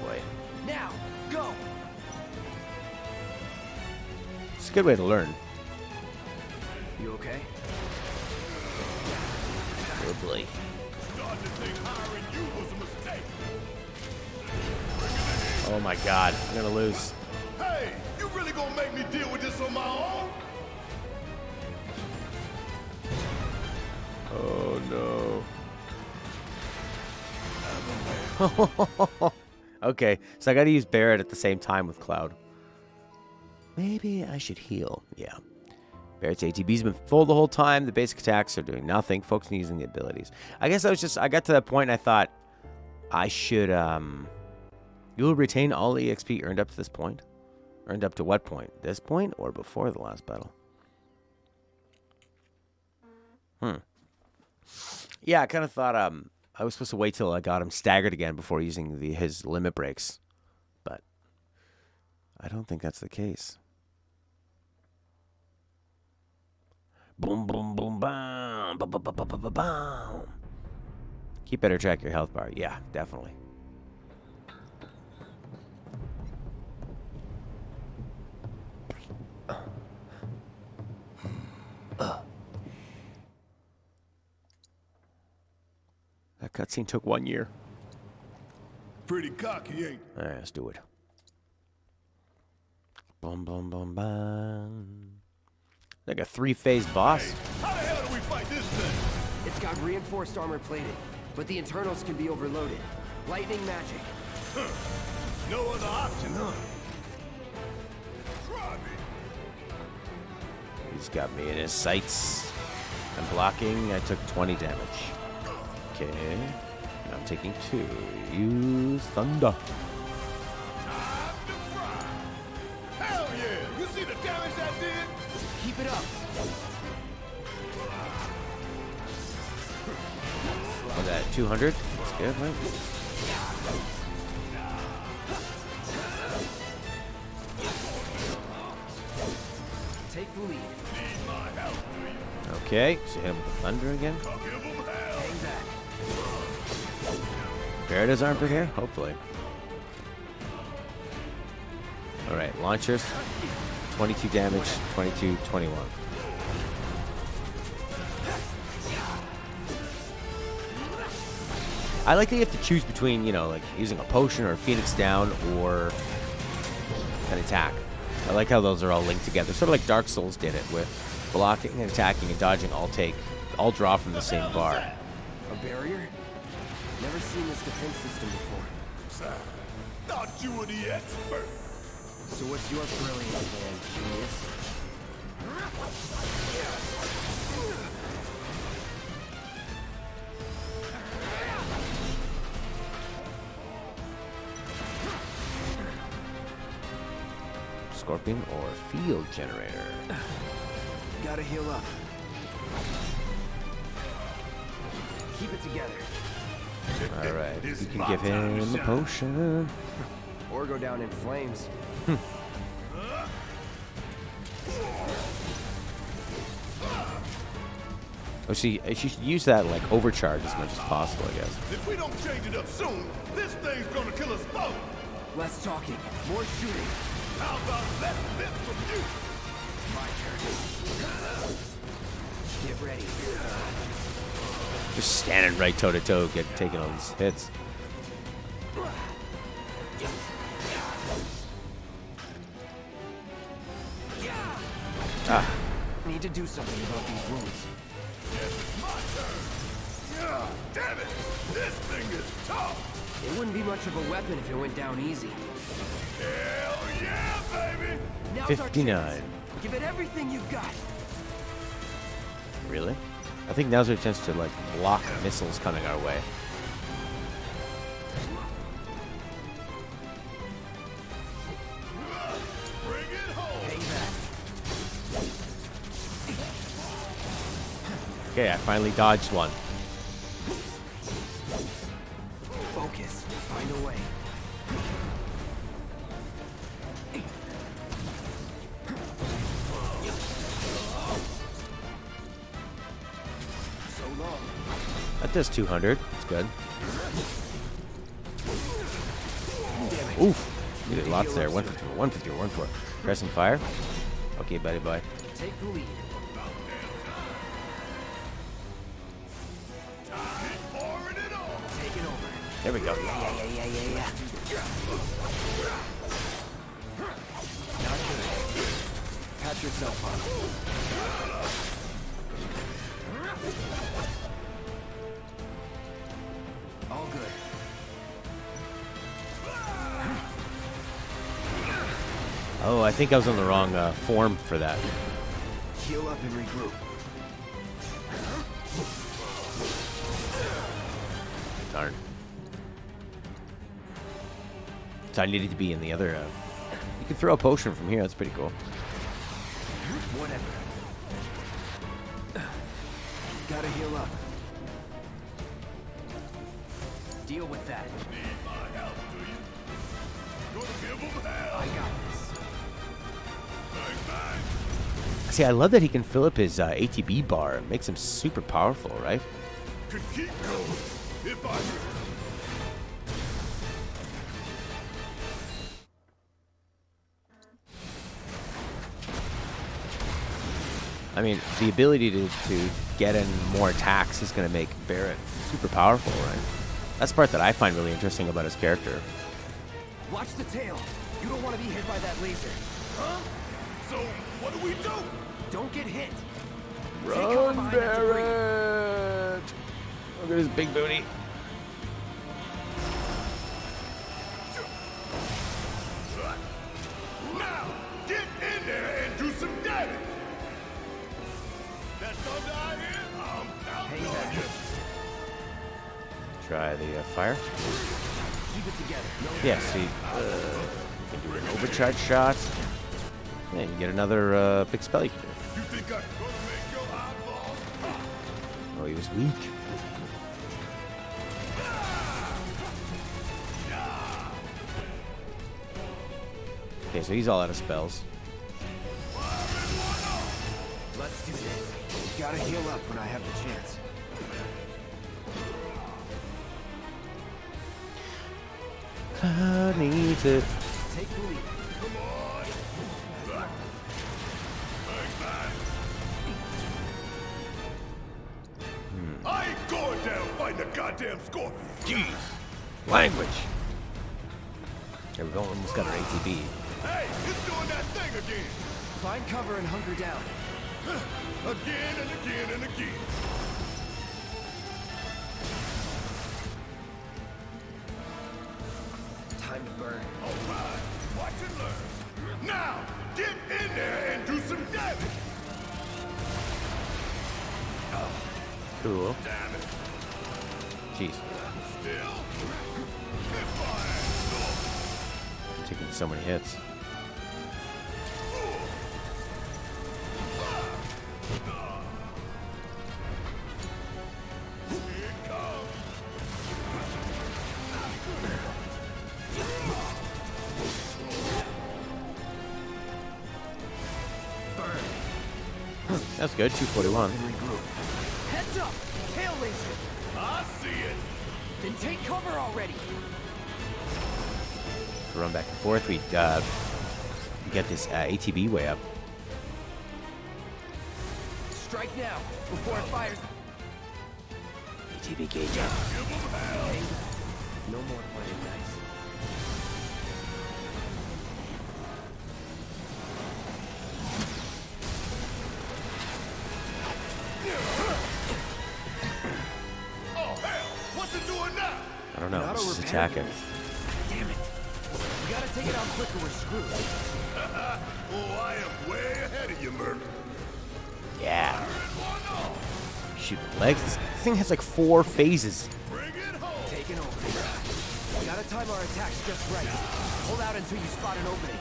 A: Boy,
F: Now, go!
A: it's a good way to learn.
F: You okay?
A: Oh boy.
H: Starting to think hiring you was a mistake.
A: Oh my God, I'm gonna lose.
H: Hey, you really gonna make me deal with this on my own?
A: Oh no. Okay, so I gotta use Barrett at the same time with Cloud. Maybe I should heal. Yeah. Barrett's ATB's been full the whole time. The basic attacks are doing nothing. Focusing on using the abilities. I guess I got to that point and I thought I should, you will retain all EXP earned up to this point. Earned up to what point? This point or before the last battle? Yeah, I kind of thought I was supposed to wait till I got him staggered again before using his limit breaks. But I don't think that's the case. Boom, boom, boom, bam. Ba, ba, ba, ba, ba, ba, bam. Keep better track of your health bar. Yeah, definitely. That cutscene took 1 year.
H: Pretty cocky, ain't
A: All right, let's do it. Boom, boom, boom, bam. Like a 3-phase boss.
H: How the hell do we fight this thing?
F: It's got reinforced armor plated, but the internals can be overloaded. Lightning magic.
H: No other option, huh? Try me.
A: He's got me in his sights. I'm blocking. I took 20 damage. Okay. And I'm taking 2. Use Thunder.
H: Time to fry. Hell yeah! You see the damage that did?
F: Keep it up.
A: What's that? 200? That's good, right?
F: Take the lead.
H: Need my help, do you?
A: Okay, so hit him with the Thunder again.
H: I'll give 'em hell.
F: Hang back.
A: Barrett has armor here? Hopefully. Alright, launchers. 22 damage, 22, 21. I like that you have to choose between, you know, like using a potion or a Phoenix down or an attack. I like how those are all linked together. Sort of like Dark Souls did it with blocking and attacking and dodging all draw from the same bar.
F: A barrier? Never seen this defense system before.
H: Thought you were the expert.
F: So what's your brilliant plan, genius?
A: Scorpion or field generator?
F: Gotta heal up. Keep it together.
A: Alright,
H: It's
A: you can
H: my
A: give
H: time to
A: him a
H: shine.
A: potion.
F: Or go down in flames.
A: Oh, see, she should use that like overcharge as much as possible, I guess.
H: If we don't change it up soon, this thing's gonna kill us both.
F: Less talking, more shooting.
H: How about less bits from you?
F: My turn. Get ready.
A: Just standing right toe to toe, taking all these hits. Ah,
F: Need to do something about these wounds.
H: My turn. Yeah, damn it! This thing is tough.
F: It wouldn't be much of a weapon if it went down easy.
H: Hell yeah, baby!
F: Now's our
A: 59.
F: chance. Give it everything you've got.
A: really? I think now's our chance to like block missiles coming our way.
H: Bring it home.
F: Hang back.
A: Okay, I finally dodged one.
F: Focus. Find a way.
A: That does 200. That's good. Oof. You did lots there. 150, 150, 140. Pressing fire. Okay, buddy, bye.
F: Take the lead. Taking over.
A: There we go.
F: Yeah. Not good. Patch yourself up. All good.
A: Oh, I think I was on the wrong form for that.
F: Heal up and regroup.
A: Darn. So I needed to be in the other. You can throw a potion from here. That's pretty cool.
F: Whatever. Gotta heal up. Deal with that. I got this.
A: See, I love that he can fill up his ATB bar. It makes him super powerful, right?
H: Could keep going if I could.
A: I mean, the ability to get in more attacks is going to make Barrett super powerful, right? That's the part that I find really interesting about his character.
F: Watch the tail. You don't want to be hit by that laser.
H: Huh? So, what do we do?
F: Don't get hit.
A: Run, Barrett! Look at his big booty.
H: Now, get in there and do some damage. That's thunder out here. I'm counting on you.
A: Try the fire.
F: Keep it together.
A: Yeah, see, you can do an overcharge shot. Yeah, you get another big spell you can do.
H: You think I'm gonna make your eyeballs pop?
A: Oh, he was weak. Okay, so he's all out of spells.
F: Let's do this. Gotta heal up when I have the chance.
A: I need to.
F: Take the lead.
H: Come on. I ain't going down fighting a goddamn scorpion.
A: Jeez. Language. There we go. Almost got our ATB.
H: Hey, it's doing that thing again.
F: Find cover and hunker down.
H: Again and again and again.
F: Time to burn.
H: All right, watch and learn. Now, get in there and do some damage.
A: Cool.
H: Damn it.
A: Jeez.
H: Still. Hit my ass.
A: Taking so many hits.
H: Here it comes.
A: That's good. 241.
F: Heads up! Tail laser!
H: I see it.
F: Then take cover already!
A: Run back and forth. We get this ATB way up.
F: Strike now, before it fires.
A: ATB gauge up.
F: No more playing nice.
H: Oh, hell. What's it doing now?
A: I don't know.
F: Not
A: Let's
F: a
A: just
F: repair
A: attack it.
F: unit. Damn it. We gotta take it out quick or we're screwed.
H: Oh, I am way ahead of you, Merc.
A: Yeah.
H: One off.
A: Shoot legs. This thing has like 4 phases.
H: Bring it home.
F: Taking over. We gotta time our attacks just right. Hold out until you spot an opening.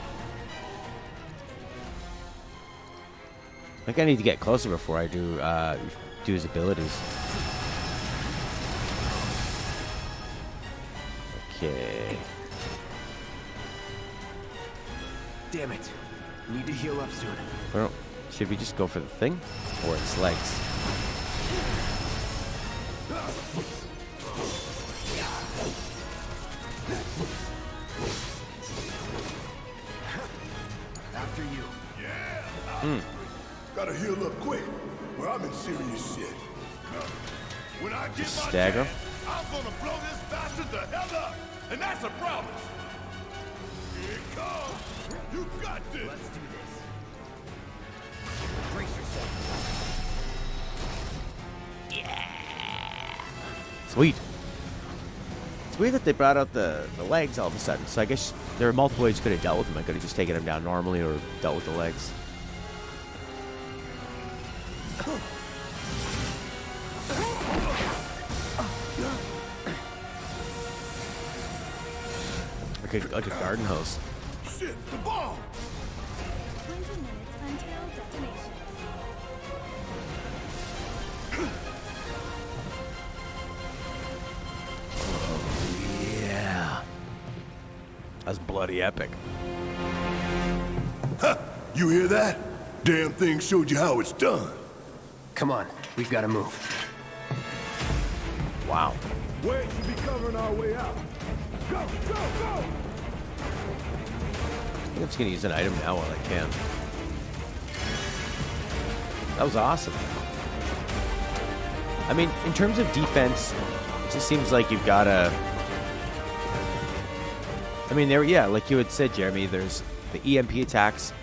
A: I think I need to get closer before I do his abilities. Okay.
F: Damn it. Need to heal up soon.
A: Well, should we just go for the thing? Or its legs?
F: After you.
H: Gotta heal up quick, or I'm in serious shit. When I get
A: Just
H: my
A: stagger.
H: chance, I'm gonna blow this bastard the hell up, and that's a promise. Here it comes. You got this.
F: Let's do this. Brace yourself.
A: Sweet. It's weird that they brought out the legs all of a sudden. So I guess there are multiple ways you could have dealt with them. I could have just taken them down normally or dealt with the legs. Like a garden hose.
H: Shit, the bomb.
I: 20 minutes until detonation.
A: Yeah. That's bloody epic.
H: Huh, you hear that? Damn thing showed you how it's done.
F: Come on, we've got to move.
A: Wow.
H: Wade should be covering our way out. Go, go, go!
A: I'm just gonna use an item now while I can. That was awesome. I mean, in terms of defense, it just seems like you've gotta... I mean, there, yeah, like you had said, Jeremy, there's the EMP attacks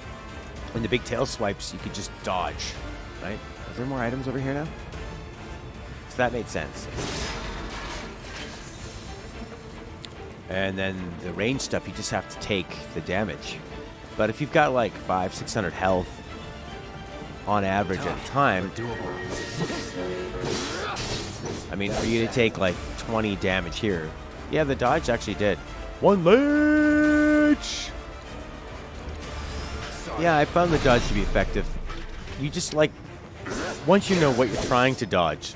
A: and the big tail swipes you could just dodge, right? Is there more items over here now? So that made sense. And then the range stuff, you just have to take the damage. But if you've got like 500-600 health on average at a time, I mean, for you to take like 20 damage here, yeah, the dodge actually did. One leech! Yeah, I found the dodge to be effective. You just like, once you know what you're trying to dodge,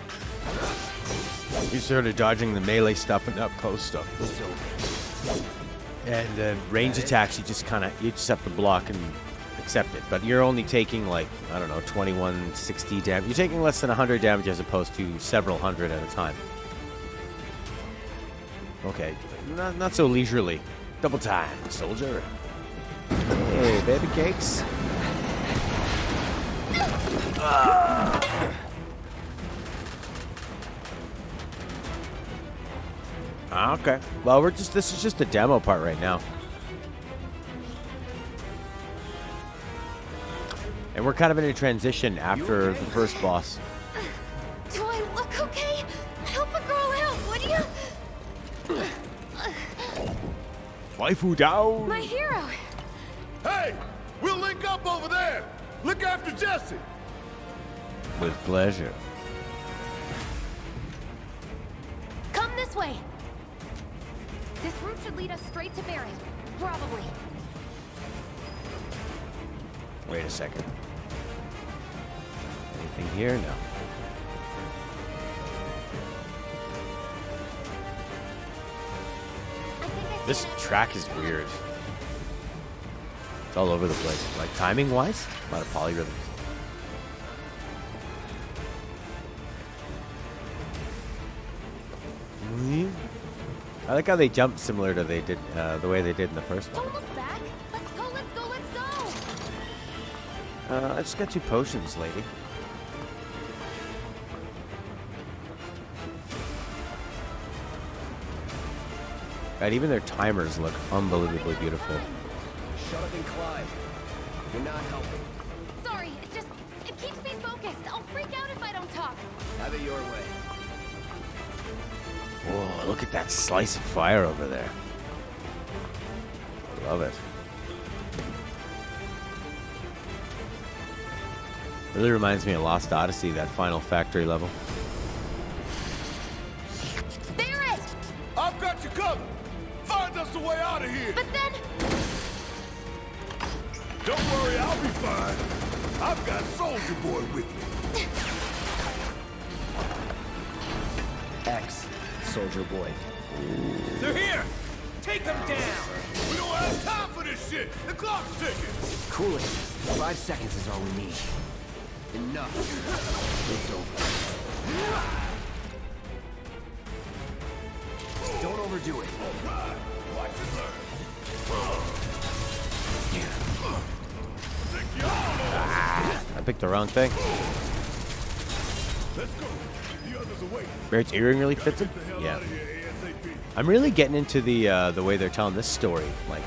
A: you sort of dodging the melee stuff and up close stuff. And the range attacks, you just have to block and accept it. But you're only taking like, I don't know, 2160 damage. You're taking less than 100 damage as opposed to several hundred at a time. Okay, not so leisurely. Double time, soldier. Hey, baby cakes. Okay. Well, this is just the demo part right now. And we're kind of in a transition after the first boss.
E: Do I look okay? Help a girl out, would you?
A: Waifu down.
E: My hero.
H: Hey, we'll link up over there. Look after Jesse.
A: With pleasure.
E: Come this way. This route should lead us straight to Barret. Probably.
A: Wait a second. Anything here? No. This track is weird. It's all over the place. Like timing-wise, a lot of polyrhythms. I like how they jump similar to the way they did in the first one.
E: Don't look back. Let's go, let's go, let's go.
A: I just got 2 potions, lady. God, even their timers look unbelievably beautiful.
F: Shut up and climb. You're not helping.
E: Sorry, it keeps me focused. I'll freak out if I don't talk.
F: Have it your way.
A: Whoa, look at that slice of fire over there. Love it. Really reminds me of Lost Odyssey, that final factory level.
E: Barret!
H: I've got you covered. Find us a way out of here.
E: But then...
H: Don't worry, I'll be fine. I've got Soldier Boy with me.
F: X, Soldier Boy.
H: They're here. Take them down. We don't have time for this shit. The clock's ticking.
F: Cool it. 5 seconds is all we need. Enough. It's over. overdo it.
A: I picked the wrong thing. Barrett's earring really fits him? Yeah. I'm really getting into the way they're telling this story. Like,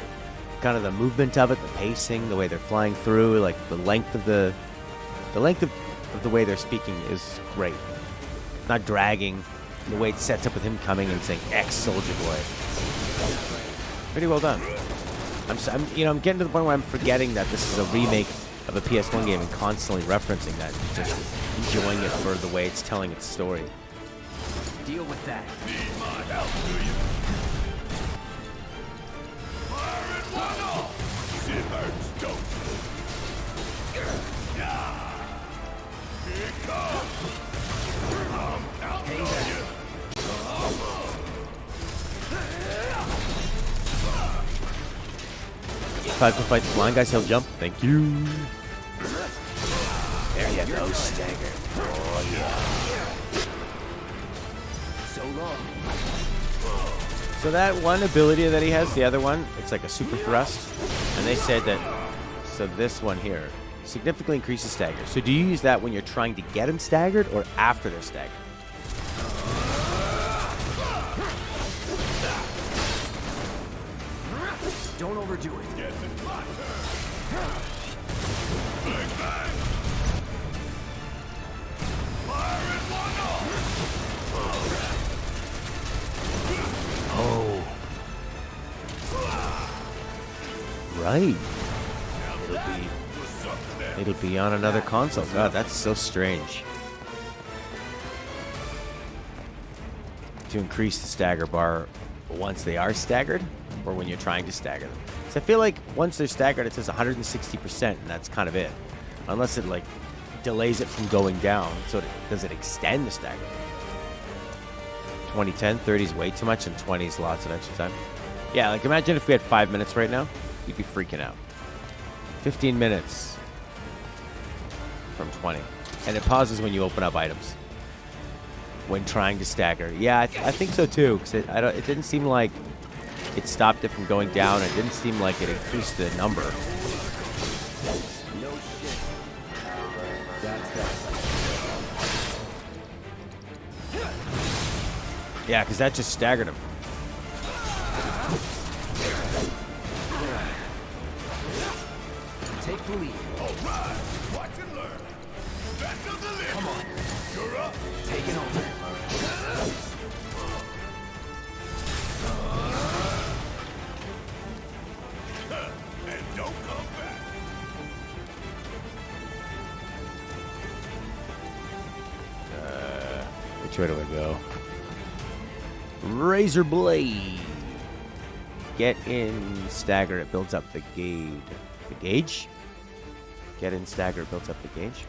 A: kind of the movement of it, the pacing, the way they're flying through, like the length of the way they're speaking is great. Not dragging. The way it sets up with him coming and saying "ex-Soldier Boy." Pretty well done. I'm getting to the point where I'm forgetting that this is a remake of a PS1 game and constantly referencing that, just enjoying it for the way it's telling its story.
F: Deal with that.
H: Need my help, do you? Fire it one off! It hurts, don't it? Yeah! Here it comes! I'm counting on you!
A: If I can fight the blind guys, he'll jump. Thank you. There you go, stagger. Oh, yeah.
F: So long.
A: So that one ability that he has, the other one, it's like a super thrust. And they said that, so this one here, significantly increases stagger. So do you use that when you're trying to get them staggered or after they're staggered?
F: Don't overdo it.
H: Yes, it's my turn! Bang, bang! Fire it one off!
A: Oh. Right. It'll be on another console. God, that's so strange. To increase the stagger bar once they are staggered, or when you're trying to stagger them. So I feel like once they're staggered, it says 160%, and that's kind of it. Unless it like delays it from going down. So does it extend the stagger? 2010, 30 is way too much, and 20 is lots of extra time. Yeah, like imagine if we had 5 minutes right now, you'd be freaking out. 15 minutes from 20. And it pauses when you open up items. When trying to stagger. Yeah, I think so too, because it didn't seem like it stopped it from going down. It didn't seem like it increased the number.
F: No shit. That's that.
A: Yeah, because that just staggered him.
F: Take the lead.
H: All right, watch and learn. Back to the limit.
F: Come on.
H: You're up.
F: Taking over.
H: And don't come back.
A: Which way do I go? Razor blade. Get in, stagger. It builds up the gauge. The gauge? Get in, stagger. It builds up the gauge.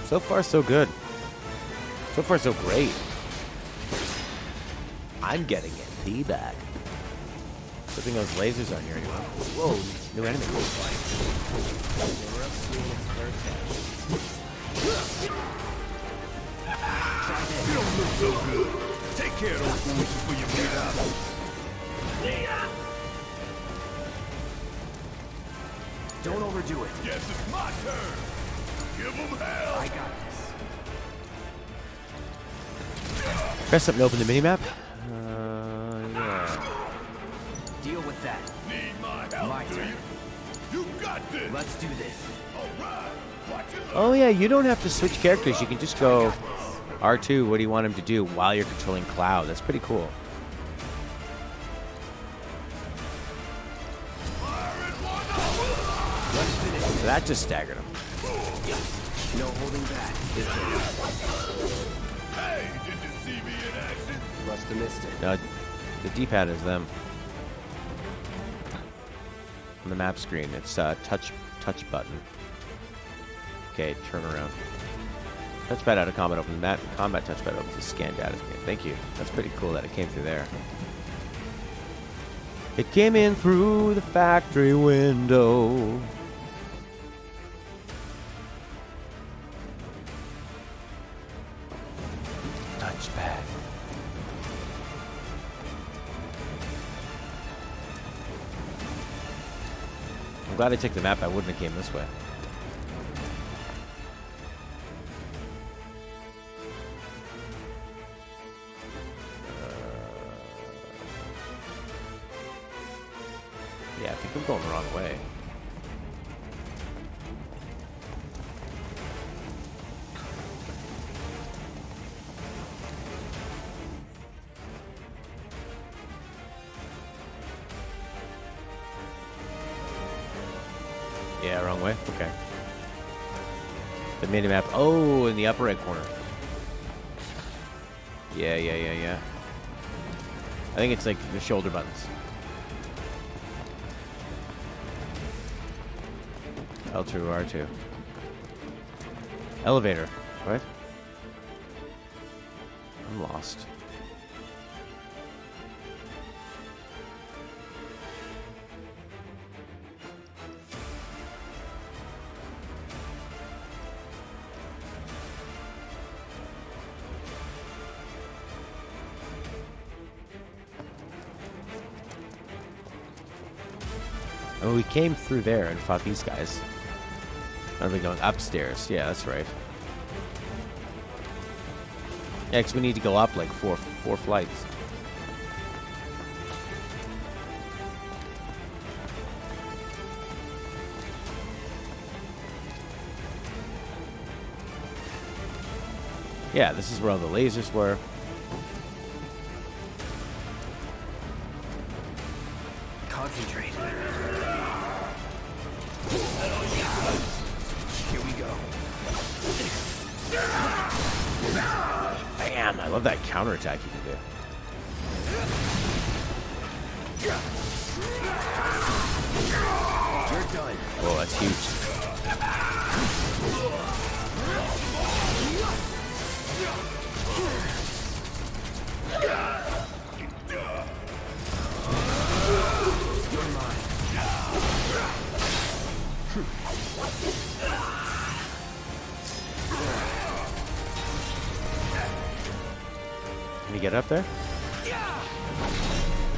A: So far, so good. So far, so great. I'm getting it. Payback. Putting those lasers on here anyway. Whoa, new enemy.
H: You don't look so good. Take care of those fools before you bleed out.
F: Don't overdo it.
H: Yes, it's my turn. Give them hell.
F: I got this.
A: Press up to open the minimap. Yeah.
F: Deal with that.
H: Need my help,
F: My
H: do
F: turn.
H: you? You got this.
F: Let's do this.
H: All right. Watch it.
A: Oh yeah, you don't have to switch characters. You can just go R2. What do you want him to do while you're controlling Cloud? That's pretty cool. So that just staggered him.
F: No holding back.
H: Hey, did you see me in action?
F: Must have missed it.
A: No, the D-pad is them. On the map screen, it's touch button. Okay, turn around. Touchpad out of combat opens the map. Combat touchpad opens the scan data scan. Thank you. That's pretty cool that it came through there. It came in through the factory window. Touchpad. I'm glad I took the map. I wouldn't have came this way. Yeah, I think I'm going the wrong way. Yeah, wrong way? Okay. The mini-map. Oh, in the upper right corner. Yeah. I think it's like the shoulder buttons. L2, R2. Elevator. What? I'm lost. Oh, we came through there and fought these guys. Are we going upstairs? Yeah, that's right. Yeah, because we need to go up like four flights. Yeah, this is where all the lasers were.
F: Concentrate. Here we go.
A: Bam! I love that counterattack you can do.
F: You're done.
A: Whoa, that's huge. Can you get up there?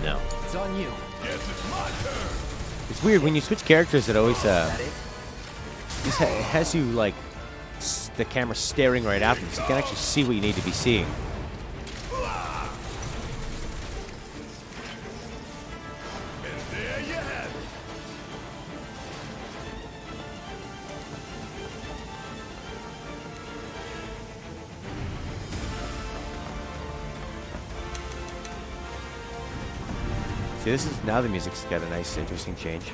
A: No.
F: It's on you.
A: It's weird when you switch characters. It always it has you like the camera staring right at you, so you can actually see what you need to be seeing. See, this is now the music's got a nice, interesting change.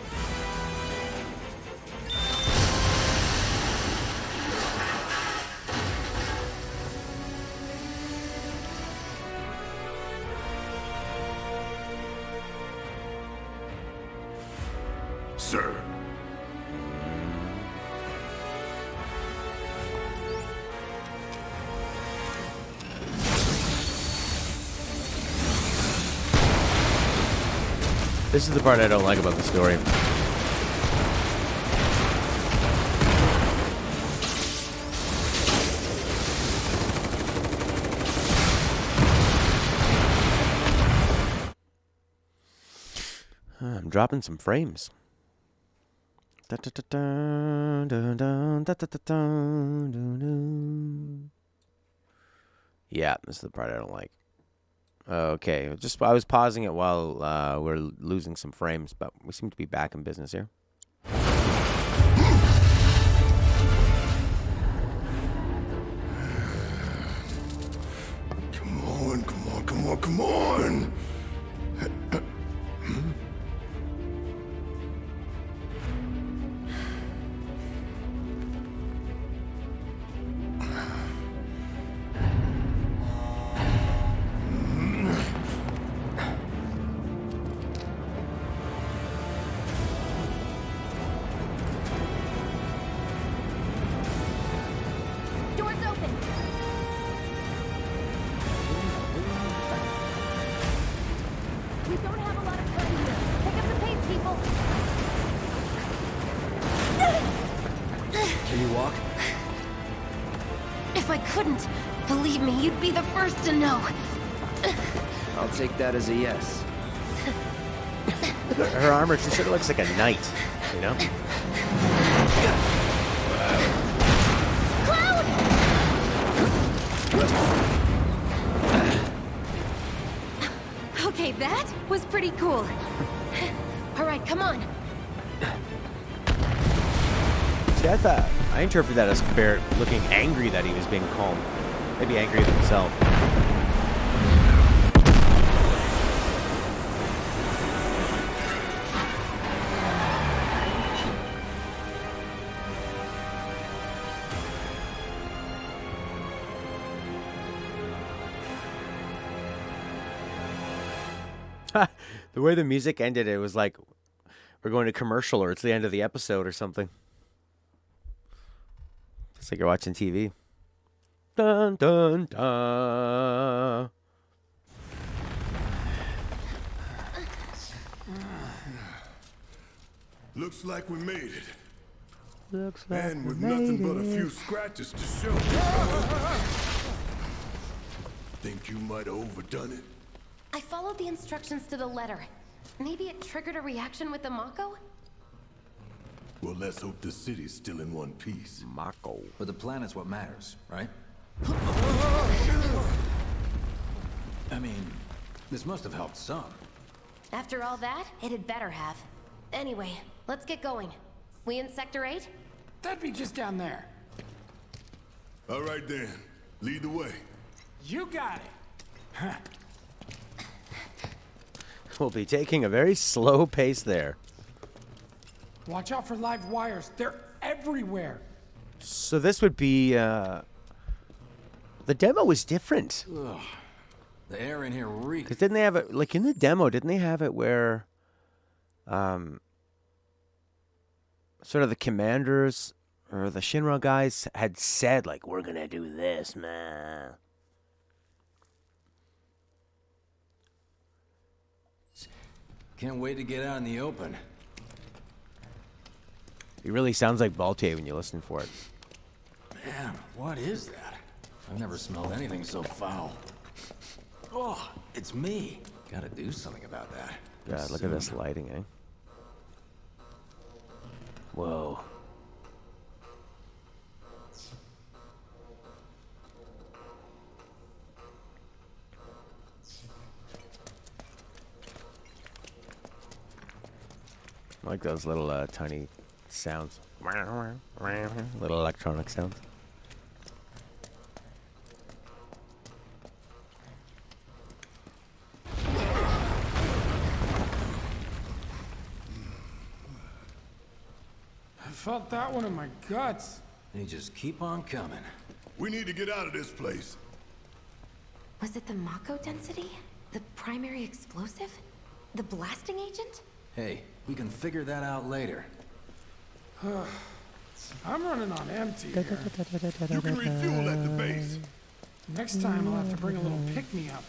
H: Sir.
A: This is the part I don't like about the story. I'm dropping some frames. Yeah, this is the part I don't like. Okay, I was pausing it while we're losing some frames, but we seem to be back in business here.
H: Come on.
F: Can you walk?
E: If I couldn't, believe me, you'd be the first to know.
F: I'll take that as a yes.
A: Look at her armor. She sort of looks like a knight, you know?
E: Cloud! Okay, that was pretty cool. All right, come on.
A: See, I interpreted that as Barrett looking angry that he was being calm. Maybe angry with himself. The way the music ended, it was like we're going to commercial or it's the end of the episode or something. It's like you're watching TV. Dun dun dun.
H: Looks like we made it.
A: Looks like
H: And
A: we
H: with
A: made
H: nothing but a
A: it.
H: few scratches to show. Think you might have overdone it?
E: I followed the instructions to the letter. Maybe it triggered a reaction with the Mako?
H: Well, let's hope the city's still in one piece.
A: Mako.
D: But the planet's what matters, right? I mean, this must have helped some.
E: After all that, it had better have. Anyway, let's get going. We in Sector 8?
C: That'd be just down there.
H: All right then, lead the way.
C: You got it. Huh.
A: We'll be taking a very slow pace there.
C: Watch out for live wires. They're everywhere.
A: So this would be, the demo was different.
D: Ugh. The air in here reeks.
A: Because didn't they have it, like in the demo, didn't they have it where, sort of the commanders or the Shinra guys had said, like, we're gonna do this, man.
D: Can't wait to get out in the open.
A: It really sounds like Baltier when you listen for it.
D: Man, what is that? I've never smelled anything so foul. Oh, it's me. Gotta do something about that.
A: God, look at this lighting, eh? Whoa. I like those little tiny sounds. Little electronic sounds.
C: I felt that one in my guts.
D: They just keep on coming.
H: We need to get out of this place.
E: Was it the Mako density? The primary explosive? The blasting agent?
D: Hey, we can figure that out later.
C: I'm running on empty here.
H: You can refuel at the base.
C: Next time I'll have to bring a little pick-me-up.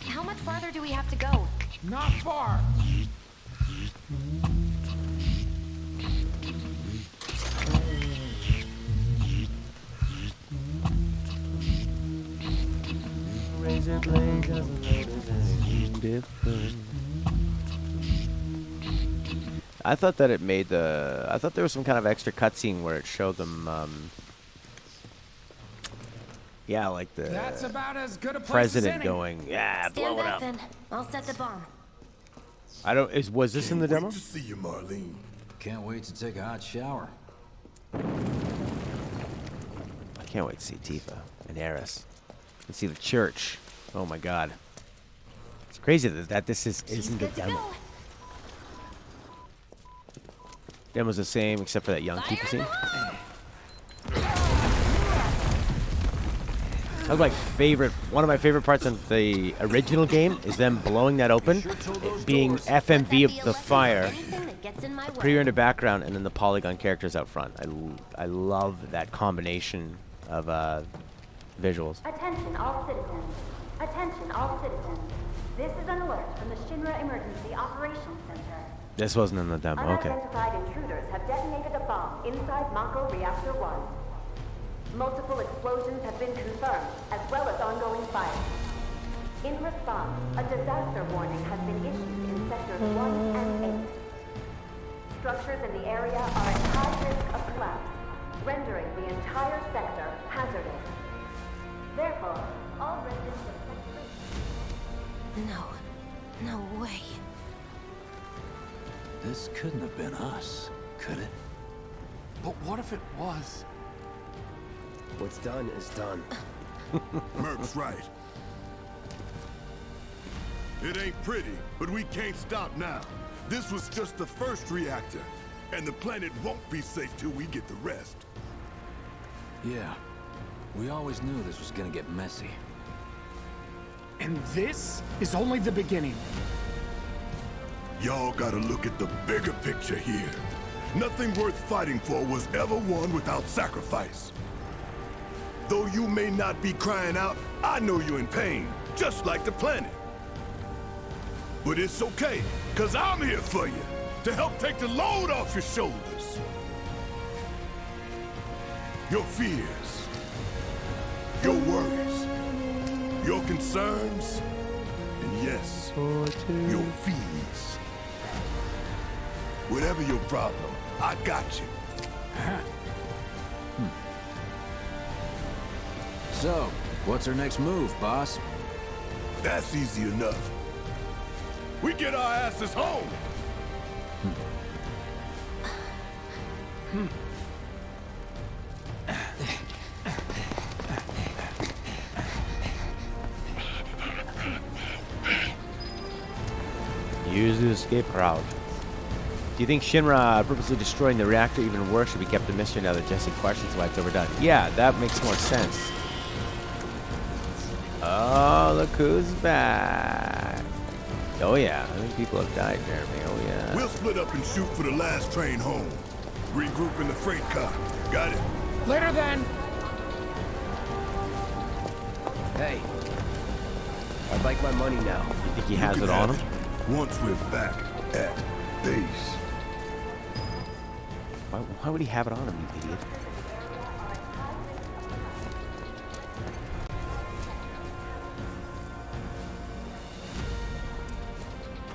E: How much farther do we have to go?
C: Not far.
A: Razor blade doesn't notice anything different. I thought that it made the. I thought there was some kind of extra cutscene where it showed them. Yeah, like the
C: That's about as good a place
A: president
C: as any.
A: going, yeah,
E: Stand
A: blow it
E: back
A: up.
E: then. I'll set the bomb.
A: I don't. Was this in the
H: Can't
A: demo?
H: wait to see you, Marlene.
D: Can't wait to take a hot shower.
A: I can't wait to see Tifa and Eris and see the church. Oh my God, it's crazy that this isn't the
E: Good to
A: demo.
E: go.
A: Demo's the same except for that young
E: Fire
A: Tifa
E: in
A: scene.
E: the hole!
A: That was my favorite. One of my favorite parts of the original game is them blowing that open, it being FMV of the fire, a pre-rendered background, and then the polygon characters out front. I love that combination of visuals.
J: Attention all citizens. Attention all citizens. This is an alert from the Shinra Emergency Operations Center.
A: This wasn't in the demo. Okay.
J: Unidentified intruders have detonated a bomb inside Mako Reactor 1. Multiple explosions have been confirmed, as well as ongoing fire. In response, a disaster warning has been issued in sectors 1 and 8. Structures in the area are at high risk of collapse, rendering the entire sector hazardous. Therefore, all residents of Sector
E: No way.
D: This couldn't have been us, could it?
C: But what if it was?
F: What's done is done.
H: Merc's right. It ain't pretty, but we can't stop now. This was just the first reactor, and the planet won't be safe till we get the rest.
D: Yeah. We always knew this was gonna get messy.
C: And this is only the beginning.
H: Y'all gotta look at the bigger picture here. Nothing worth fighting for was ever won without sacrifice. Though you may not be crying out, I know you're in pain, just like the planet. But it's okay, cause I'm here for you, to help take the load off your shoulders. Your fears, your worries, your concerns, and yes, your fees. Whatever your problem, I got you.
D: So, what's our next move, boss?
H: That's easy enough. We get our asses home.
A: Use the escape route. Do you think Shinra purposely destroying the reactor even worse should be kept a mystery now that Jesse questions why it's overdone? Yeah, that makes more sense. Oh, look who's back. Oh yeah, I think people have died, Jeremy. Oh yeah.
H: We'll split up and shoot for the last train home. Regroup in the freight car. Got it?
C: Later then.
F: Hey, I'd like my money now.
A: You think he has
H: You
A: it
H: can
A: on
H: have
A: him?
H: it once we're back at base.
A: Why would he have it on him, you idiot?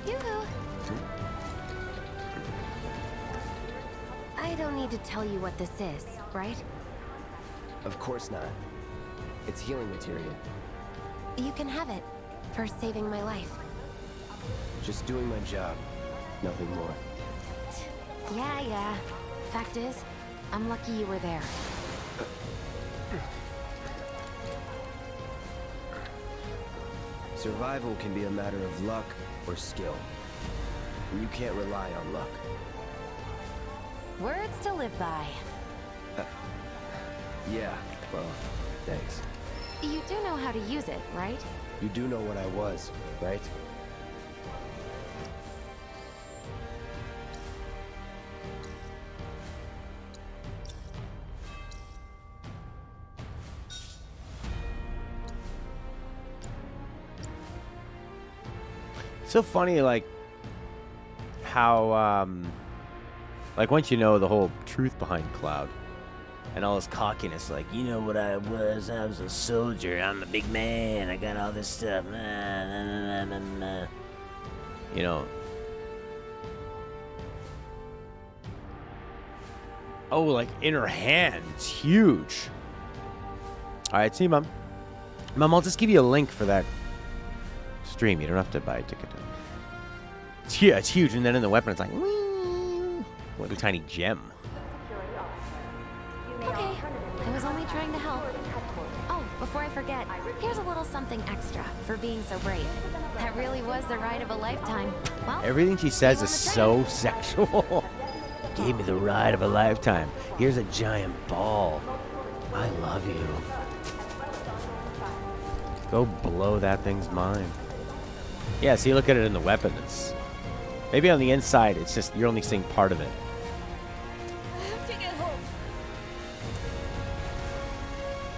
E: Yoo-hoo. I don't need to tell you what this is, right?
F: Of course not. It's healing material.
E: You can have it for saving my life.
F: Just doing my job. Nothing more.
E: Yeah. Fact is, I'm lucky you were there.
F: Survival can be a matter of luck or skill. And you can't rely on luck.
E: Words to live by.
F: Yeah, well, thanks.
E: You do know how to use it, right?
F: You do know what I was, right?
A: It's so funny, like, how, like, once you know the whole truth behind Cloud, and all his cockiness, like, you know what I was a soldier, I'm a big man, I got all this stuff, you know. Oh, like, in her hand, it's huge. Alright, see, Mom. Mom, I'll just give you a link for that stream. You don't have to buy a ticket. It's huge, and then in the weapon, it's like, whee! What a tiny gem.
E: Okay, I was only trying to help. Oh, before I forget, here's a little something extra for being so brave. That really was the ride of a lifetime. Well,
A: Everything she says
E: see
A: is
E: you on the
A: so sexual. Gave me the ride of a lifetime. Here's a giant ball. I love you. Go blow that thing's mind. Yeah, see, look at it in the weapon. It's maybe on the inside. It's just you're only seeing part of it.
I: I have to get home.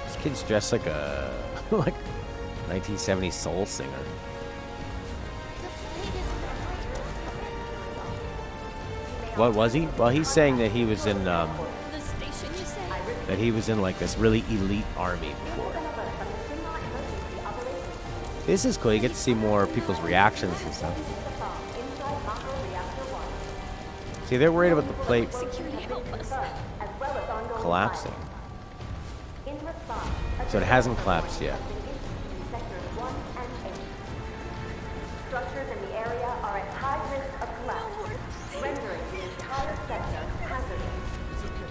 A: This kid's dressed like a like 1970s soul singer. What was he? Well, he's saying that he was in
I: The station, you say?
A: that he was in like this really elite army before. This is cool. You get to see more people's reactions and stuff. See, they're worried about the plate
I: Security, help us.
A: collapsing. So it hasn't collapsed yet.
J: Structures in the area are at high risk of collapse, rendering the entire sector hazardous.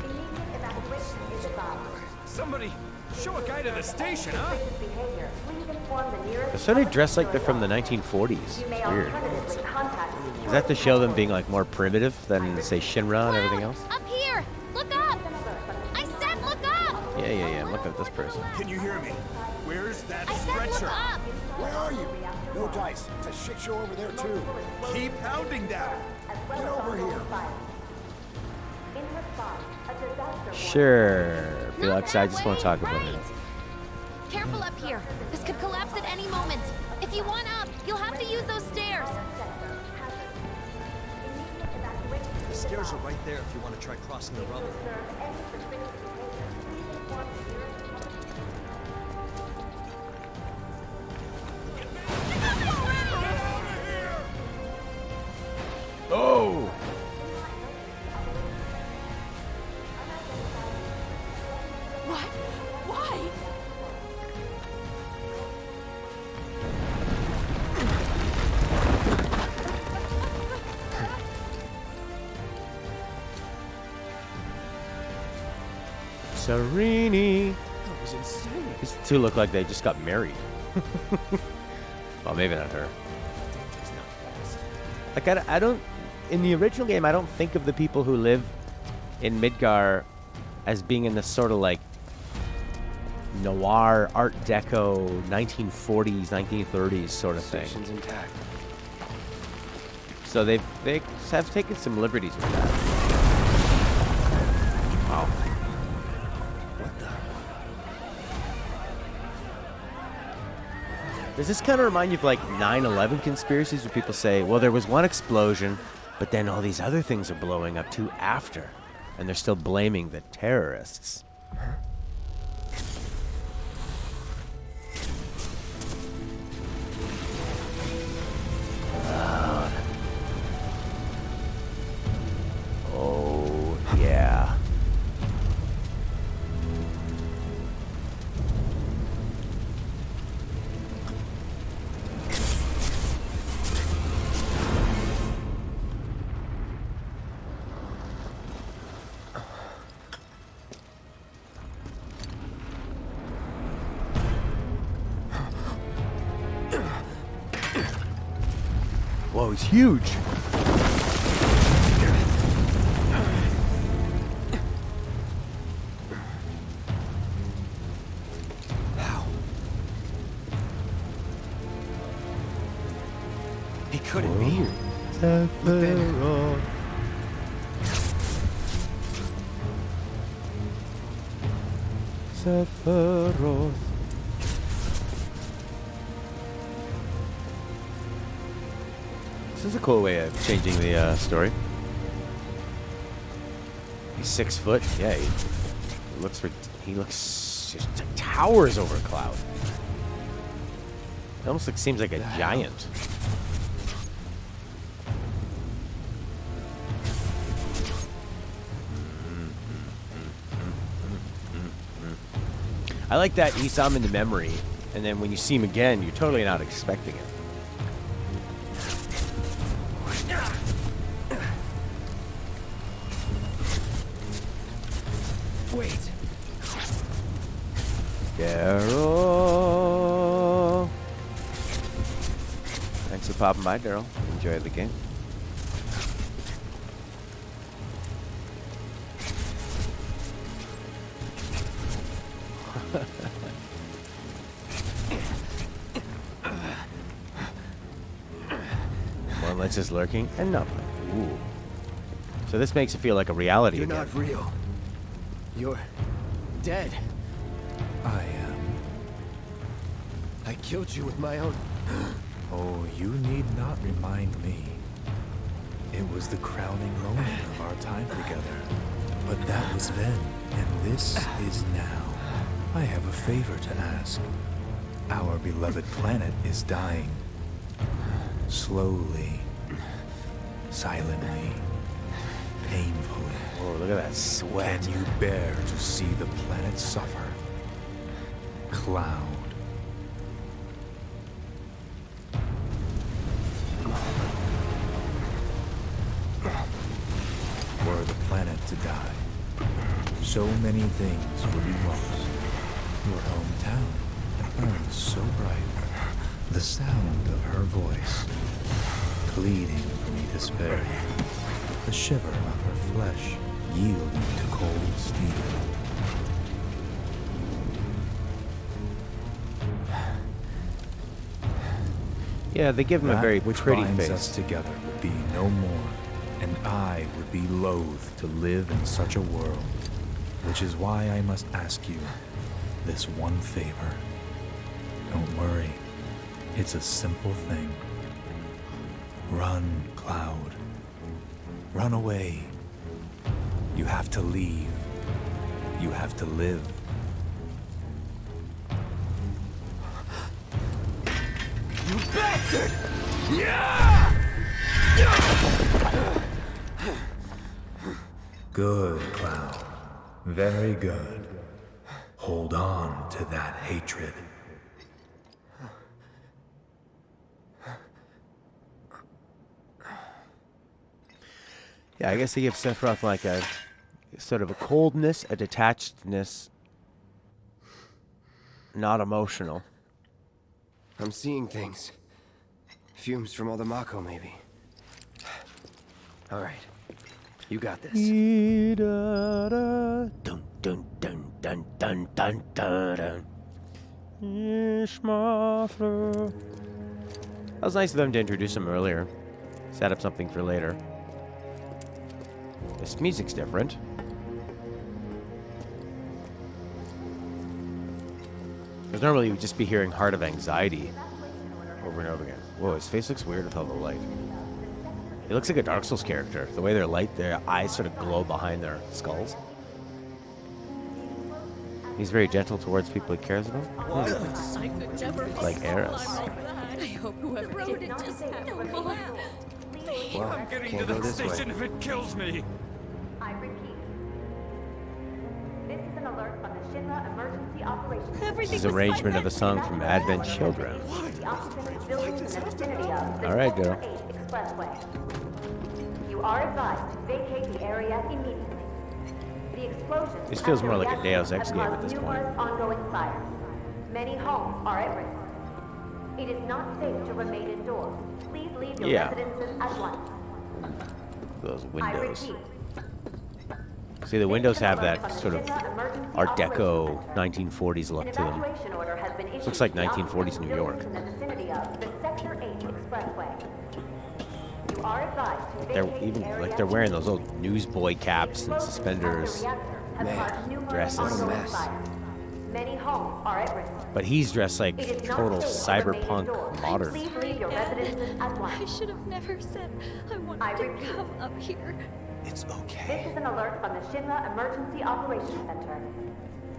J: Immediate evacuation is advised.
K: Somebody, show a guy to the station, huh?
J: Behavior. Please inform the nearest.
A: They're sort of dressed like they're from the 1940s.
J: You may
A: It's weird.
J: alternatively contact
A: Is that to show them being like more primitive than, say, Shinra and everything else?
E: Up here! Look up! I said look up!
A: Yeah. Look at this person.
K: Can you hear me? Where's that
E: I said look
K: stretcher?
E: up!
L: Where are you? No dice. It's a shit show over there, too.
K: Keep pounding down.
L: Get over here.
J: In response, a disaster
A: Sure, Felix,
E: Not
A: I
E: that
A: just want
E: way,
A: to talk about
E: right.
A: it.
E: Careful up here. This could collapse at any moment. If you want up, you'll have to use those stairs.
K: The stairs are right there if you want to try crossing the rubble.
A: Oh!
I: What? Why?
A: Serini!
K: That was insane.
A: These two look like they just got married. Well, maybe not her. Like, I don't... In the original game, I don't think of the people who live in Midgar as being in this sort of, like, noir, Art Deco, 1940s, 1930s sort of thing.
F: Station's intact.
A: So they have taken some liberties with that. Wow.
F: What the?
A: Does this kind of remind you of like 9/11 conspiracies where people say, well, there was one explosion, but then all these other things are blowing up too after, and they're still blaming the terrorists? Oh, yeah. Whoa, he's huge.
K: How? He couldn't be here.
A: Sephiroth. Sephiroth. This is a cool way of changing the story. He's 6 foot. Yeah, he looks just towers over Cloud. It almost seems like a giant. I like that you saw him in the memory, and then when you see him again, you're totally not expecting it.
K: Wait.
A: Daryl. Thanks for popping by, Daryl. Enjoy the game. Silence is lurking and nothing. Ooh. So this makes it feel like a reality
F: You're
A: again.
F: not real. You're dead.
M: I am.
F: I killed you with my own...
M: Oh, you need not remind me. It was the crowning moment of our time together. But that was then, and this is now. I have a favor to ask. Our beloved planet is dying. Slowly. Silently. Painfully.
A: Oh, look at that sweat.
M: Can you bear to see the planet suffer? Cloud. Were the planet to die, so many things would be lost. Your hometown that burned so bright. The sound of her voice, pleading for me to spare you. The shiver of her flesh yielding to cold steel.
A: Yeah, they give him a very
M: which
A: pretty
M: binds
A: face.
M: us together would be no more, and I would be loath to live in such a world, which is why I must ask you this one favor. Don't worry, it's a simple thing. Run, Cloud. Run away. You have to leave. You have to live.
F: You bastard! Yeah!
M: Good, Cloud. Very good. Hold on to that hatred.
A: Yeah, I guess they give Sephiroth like a sort of a coldness, a detachedness, not emotional.
F: I'm seeing things. Fumes from all the Mako, maybe. All right. You got this.
A: Dun, dun, dun, dun, dun, dun, dun, dun. Ishmafra. That was nice of them to introduce him earlier. Set up something for later. This music's different. Because normally you would just be hearing Heart of Anxiety over and over again. Whoa, his face looks weird with all the light. He looks like a Dark Souls character. The way they're light, their eyes sort of glow behind their skulls. He's very gentle towards people he cares about.
I: I could never
A: Like Eris.
I: I hope whoever did it just no more.
F: Well,
K: I'm getting
F: can't
K: to
F: go
K: that
F: this
K: station
F: way.
K: if it kills me.
J: I repeat. This is an alert from the Shinra Emergency Operations Center.
A: This is arrangement of a song from Advent Children.
J: The occupants of buildings in the vicinity of the
A: All right, girl.
J: Sector 8 Expressway. You are advised to vacate the area immediately. The explosions
A: This feels
J: at the
A: more like a
J: reactor
A: Deus Ex
J: have
A: game at
J: caused
A: this point.
J: numerous ongoing fires. Many homes are at risk. It is not safe to remain indoors. Please leave your
A: Yeah.
J: residences at once.
A: Those
J: I
A: windows.
J: repeat.
A: See, the windows have that sort of Art Deco 1940s look to them.
J: Evacuation order has been issued
A: Looks like
J: to the
A: 1940s New York.
J: occupants in the vicinity of the Sector 8 Expressway. You are advised to
A: They're
J: vacate
A: even
J: the area
A: like they're wearing those old newsboy caps and suspenders.
F: Man,
A: dresses.
F: what a mess.
J: Many homes are at risk.
A: But he's dressed like
J: It is not
A: total
J: safe to remain
A: cyberpunk
J: indoors.
A: modern.
J: Please leave your residences at once.
I: I should have never said I wanted
J: I
I: to
J: repeat.
I: come up here.
F: It's
J: This
F: okay.
J: is an alert from the Shinra Emergency Operations Center.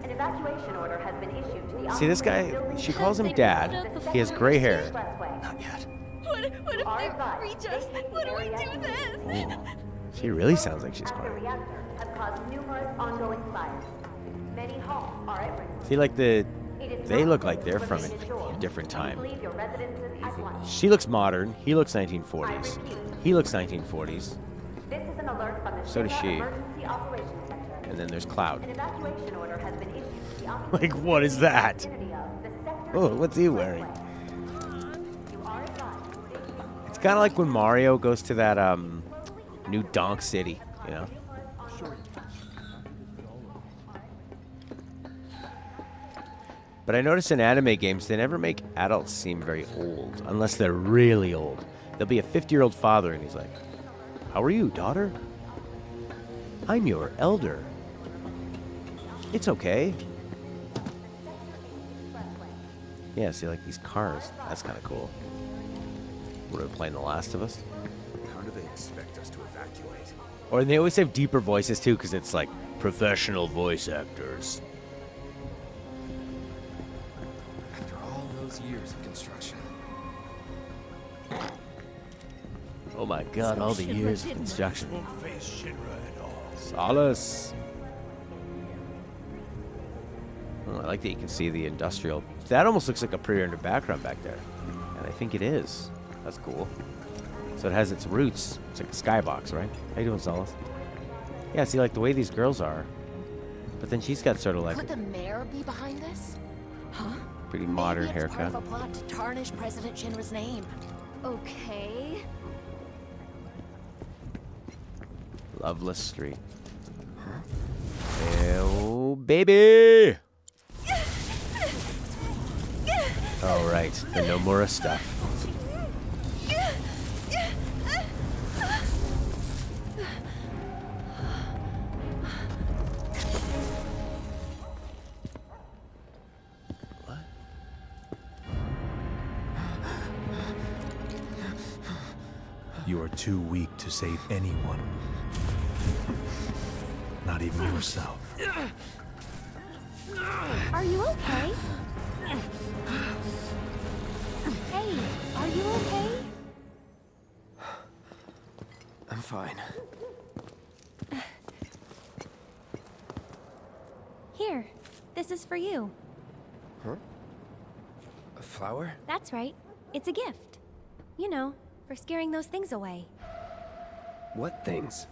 J: An evacuation order has been issued to the
A: See this guy?
J: occupants
A: She
J: of
A: calls him
J: buildings
A: Dad.
J: in the
A: He has
J: Sector
A: gray
J: 8
A: hair.
J: Expressway.
F: Not yet.
I: What if
J: You are
I: they
J: advised
I: reach
J: to
I: us?
J: vacate
I: What
J: the
I: do we
J: area
I: do
J: immediately.
I: then?
A: She really sounds like she's
J: At the
A: crying.
J: reactor have caused numerous ongoing fires. Many homes are at risk.
A: See, like
J: It is
A: they
J: not
A: look
J: safe
A: like
J: to
A: they're from
J: remain
A: a
J: indoors.
A: different
J: Please
A: time.
J: leave your residences at once.
A: She looks modern. He looks 1940s.
J: I repeat.
A: He looks 1940s.
J: This is an alert from the
A: So does
J: Shinra
A: she.
J: Emergency Operations Center.
A: And then there's Cloud.
J: An evacuation order has been issued to the occupants
A: Like, what is that?
J: vicinity of the Sector
A: Oh,
J: 8
A: what's he wearing?
J: Expressway. You are advised to vacate
A: It's kind of like when Mario goes to that new Donk City, you know? But I noticed in anime games, they never make adults seem very old, unless they're really old. There'll be a 50-year-old father, and he's like, "How are you, daughter? I'm your elder. It's okay." Yeah, see, like these cars. That's kind of cool. What are we playing, The Last of Us?
L: How do they expect us to evacuate?
A: Or they always have deeper voices too, because it's like professional voice actors.
K: After all those years of construction.
A: Oh my god, all the years of construction.
H: Won't face Shinra at all.
A: Solace. Oh, I like that you can see the industrial. That almost looks like a pre-rendered background back there. And I think it is. That's cool. So it has its roots. It's like a skybox, right? How you doing, Solace? Yeah, see, like the way these girls are. But then she's got sort of like
N: Could the mayor be behind this? Huh?
A: pretty modern
N: Maybe it's
A: haircut.
N: part of a plot to tarnish President Shinra's name.
E: Okay.
A: Loveless Street. Oh, baby! Oh, right. The Nomura stuff.
M: You are too weak to save anyone. Not even yourself.
E: Are you okay? Hey, are you okay?
F: I'm fine.
E: Here, this is for you.
F: Huh? A flower?
E: That's right. It's a gift. You know, for scaring those things away.
F: What things?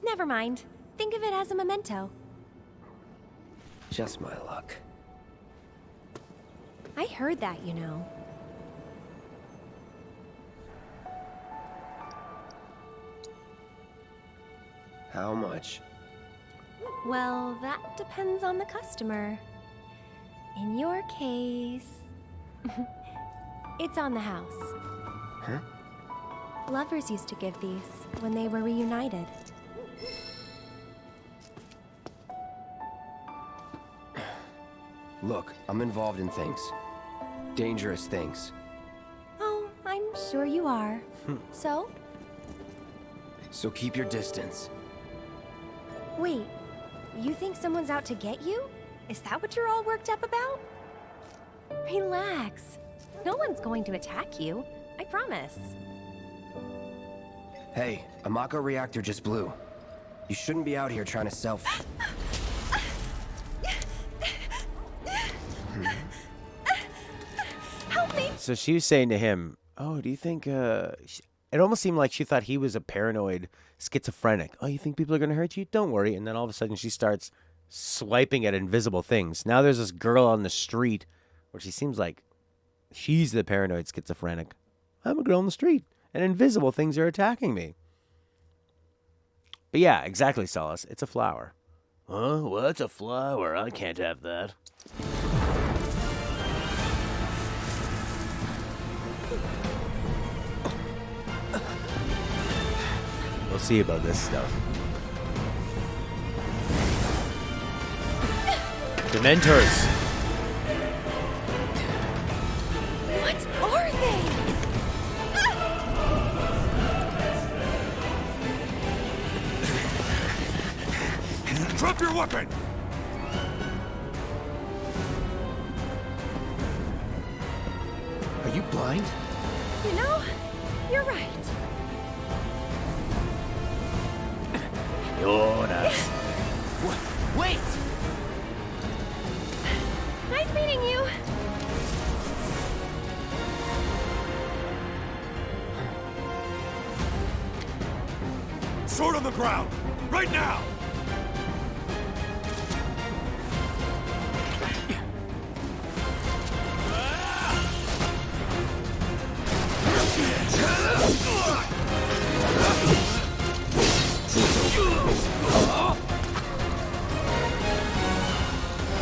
E: Never mind. Think of it as a memento.
F: Just my luck.
E: I heard that, you know.
F: How much?
E: Well, that depends on the customer. In your case, it's on the house.
F: Huh?
E: Lovers used to give these when they were reunited.
F: Look, I'm involved in things. Dangerous things.
E: Oh, I'm sure you are. So?
F: So keep your distance.
E: Wait, you think someone's out to get you? Is that what you're all worked up about? Relax. No one's going to attack you. I promise.
F: Hey, a Mako reactor just blew. You shouldn't be out here trying to self...
E: Help me!
A: So she was saying to him, "Oh, do you think?" It almost seemed like she thought he was a paranoid schizophrenic. "Oh, you think people are gonna hurt you? Don't worry." And then all of a sudden, she starts swiping at invisible things. Now there's this girl on the street where she seems like she's the paranoid schizophrenic. I'm a girl on the street, and invisible things are attacking me. But yeah, exactly, Solace. It's a flower. Huh? What's a flower? I can't have that. We'll see about this stuff. Dementors.
E: What are they?
H: Drop your weapon!
F: Are you blind?
E: You know, you're right.
A: Jonas.
F: Wait!
E: Nice meeting you.
H: Sword on the ground! Right now!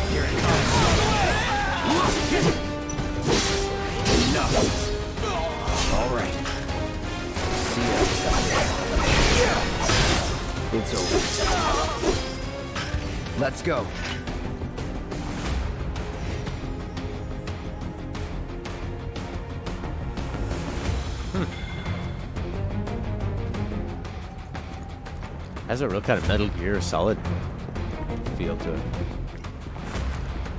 F: Here it comes. Enough. All right. Let's go.
A: Has a real kind of Metal Gear Solid feel to it.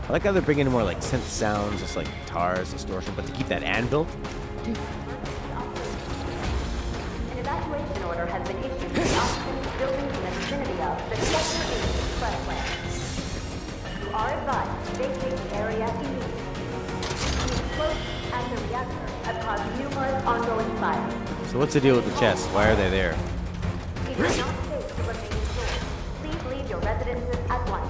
A: I like how they're bringing in more like synth sounds, just like guitars, distortion, but to keep that anvil.
J: An evacuation order has been issued to the occupants buildings in the vicinity of the Sector 8 Expressway. You are advised to vacate the area immediately. The explosions at the reactor have caused numerous ongoing fires.
A: So what's the deal with the chests? Why are they there?
J: It is not safe to remain indoors. Please leave your residences at once.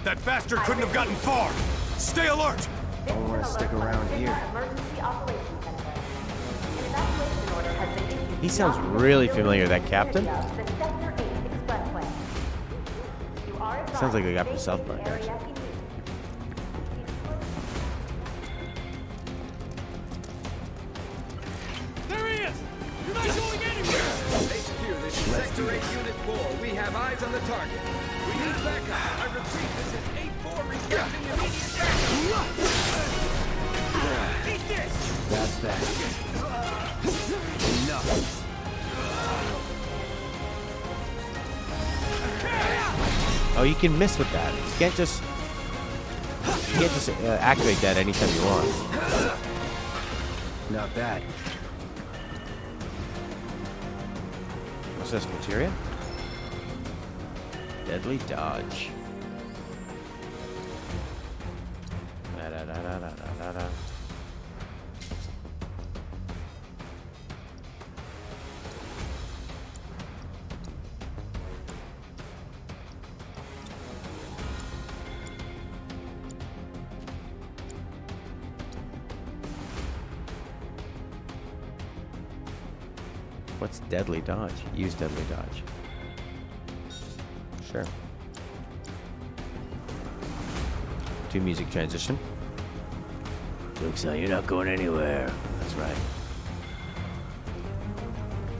H: That bastard couldn't have gotten far. Stay alert.
F: Don't want to stick around here.
J: Emergency Operations Center. An evacuation order has been issued.
A: He sounds really familiar, that captain.
J: The Sector 8 Expressway. You are advised
A: Sounds like a guy from
J: to
A: South
J: vacate
A: Park,
J: the area
A: actually.
J: immediately.
C: There he is! You're not going anywhere!
K: Let's do this. Unit 4. We have eyes on the target. We need backup. I repeat, this is 8-4 requesting immediate action. Eat this!
F: That's that. Enough.
A: Oh, you can miss with that. You can't just activate that anytime you want.
F: Not bad.
A: What's this materia? Deadly dodge. Da, da, da, da, da, da, da. What's deadly dodge? Use deadly dodge. Sure. To music transition. Joke's on, you're not going anywhere. That's right.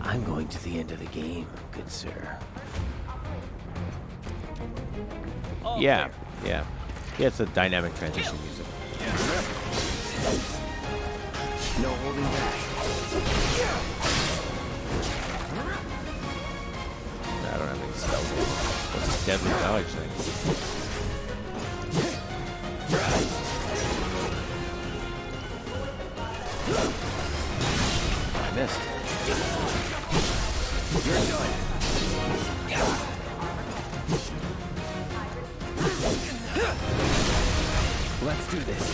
A: I'm going to the end of the game, good sir. Yeah. Yeah, it's a dynamic transition music.
F: No holding back.
A: I don't have any spells. What's this deadly dodge thing? I missed.
F: You're done. Let's do this.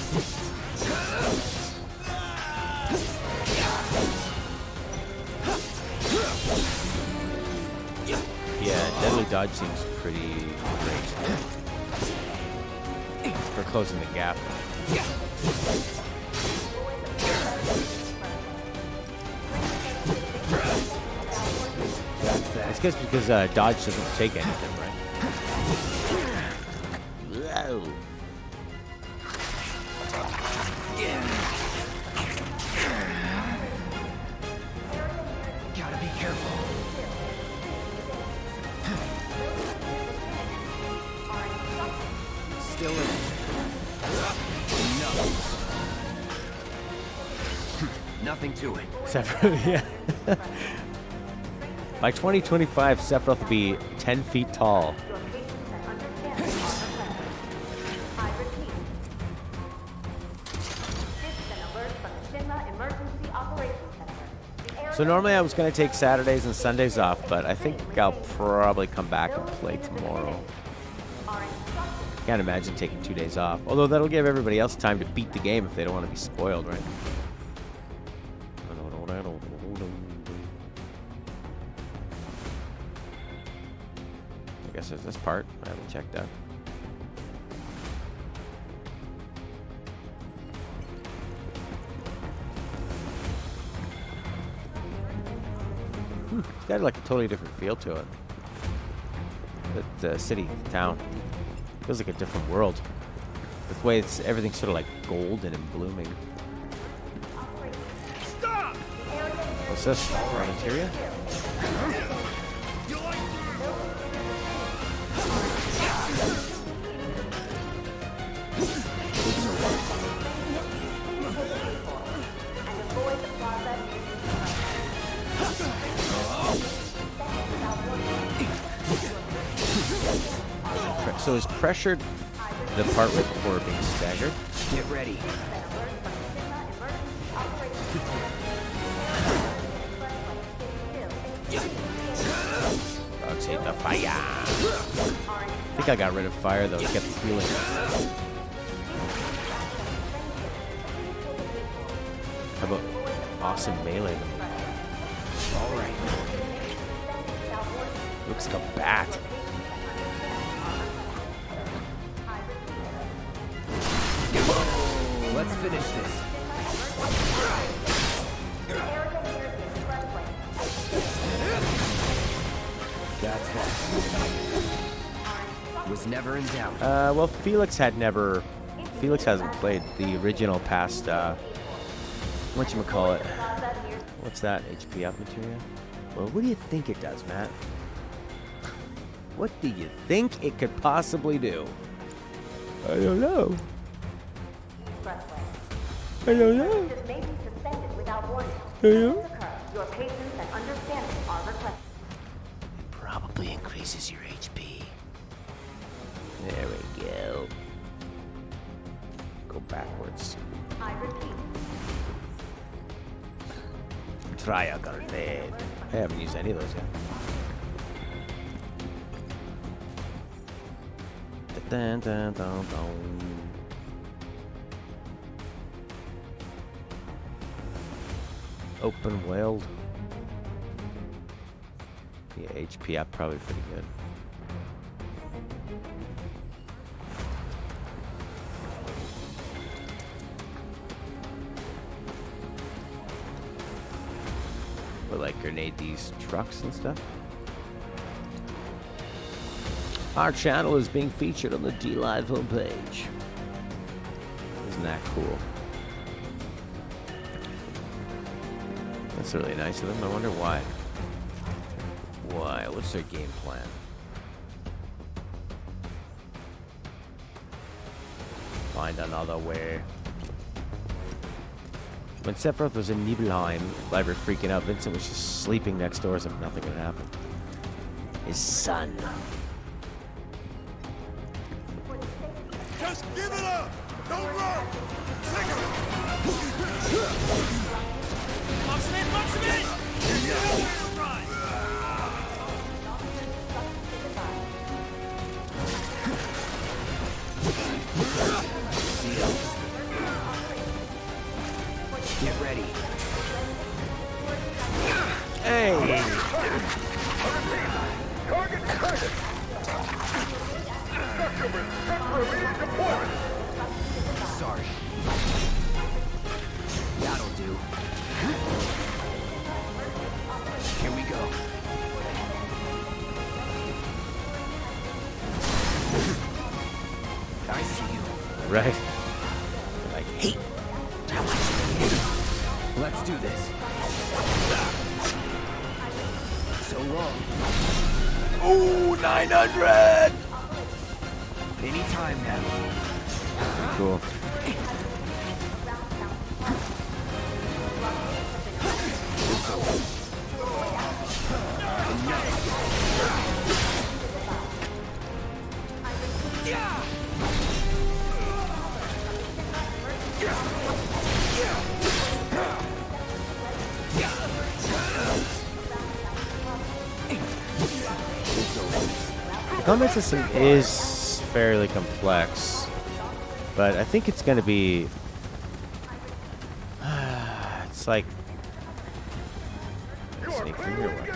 A: Yeah, deadly dodge seems pretty great for closing the gap. It's just because dodge doesn't take anything, right? Whoa.
F: Gotta be careful. Still in it. Enough. Nothing to it.
A: Sephiroth, yeah. By 2025, Sephiroth will be 10 feet tall.
J: I repeat. This is an alert from the Shinra Emergency Operations Center. The area
A: So normally I was going to take Saturdays and Sundays off, but I think I'll probably come back and play tomorrow. Can't imagine taking 2 days off. Although that'll give everybody else time to beat the game if they don't want to be spoiled, right? I guess there's this part I haven't checked out. It's got like a totally different feel to it. The city, the town. Feels like a different world. The way it's everything's sort of like golden and blooming.
C: Stop!
A: What's this? Raw materia? So is pressured the part right before being staggered?
F: Get ready.
A: Dogs hate the fire. I think I got rid of fire though. It kept healing. How about awesome melee?
F: All right.
A: Looks like a bat.
F: Let's finish this. That's that. Was never in doubt.
A: Well, Felix hasn't played the original past, whatchamacallit. What's that? HP up material? Well, what do you think it does, Matt? What do you think it could possibly do? I don't know. I don't know.
J: This may be suspended without warning.
A: Yeah.
J: Your patience and understanding are requested.
A: Probably increases your HP. There we go. Go backwards.
J: I repeat.
A: Try a grenade. I haven't used any of those yet. Dun, dun, dun, dun. Open world. Yeah, HP up probably pretty good. But like grenade these trucks and stuff. Our channel is being featured on the D-Live homepage. Isn't that cool? That's really nice of them. I wonder why. Why? What's their game plan? Find another way. When Sephiroth was in Nibelheim, like we're freaking out, Vincent was just sleeping next door as if nothing had happened. His son.
H: Just give it up! Don't run! Take it!
K: Box him in! Box him in!
F: Get ready.
A: Hey!
H: Target target!
F: Sorry. That'll do. Here we go. I see you.
A: Right? Like, hey!
F: Let's do this. So long.
A: Ooh, 900!
F: Anytime now.
A: Cool. The combat system is fairly complex, but I think it's going to be... it's like... Sneak through here, what?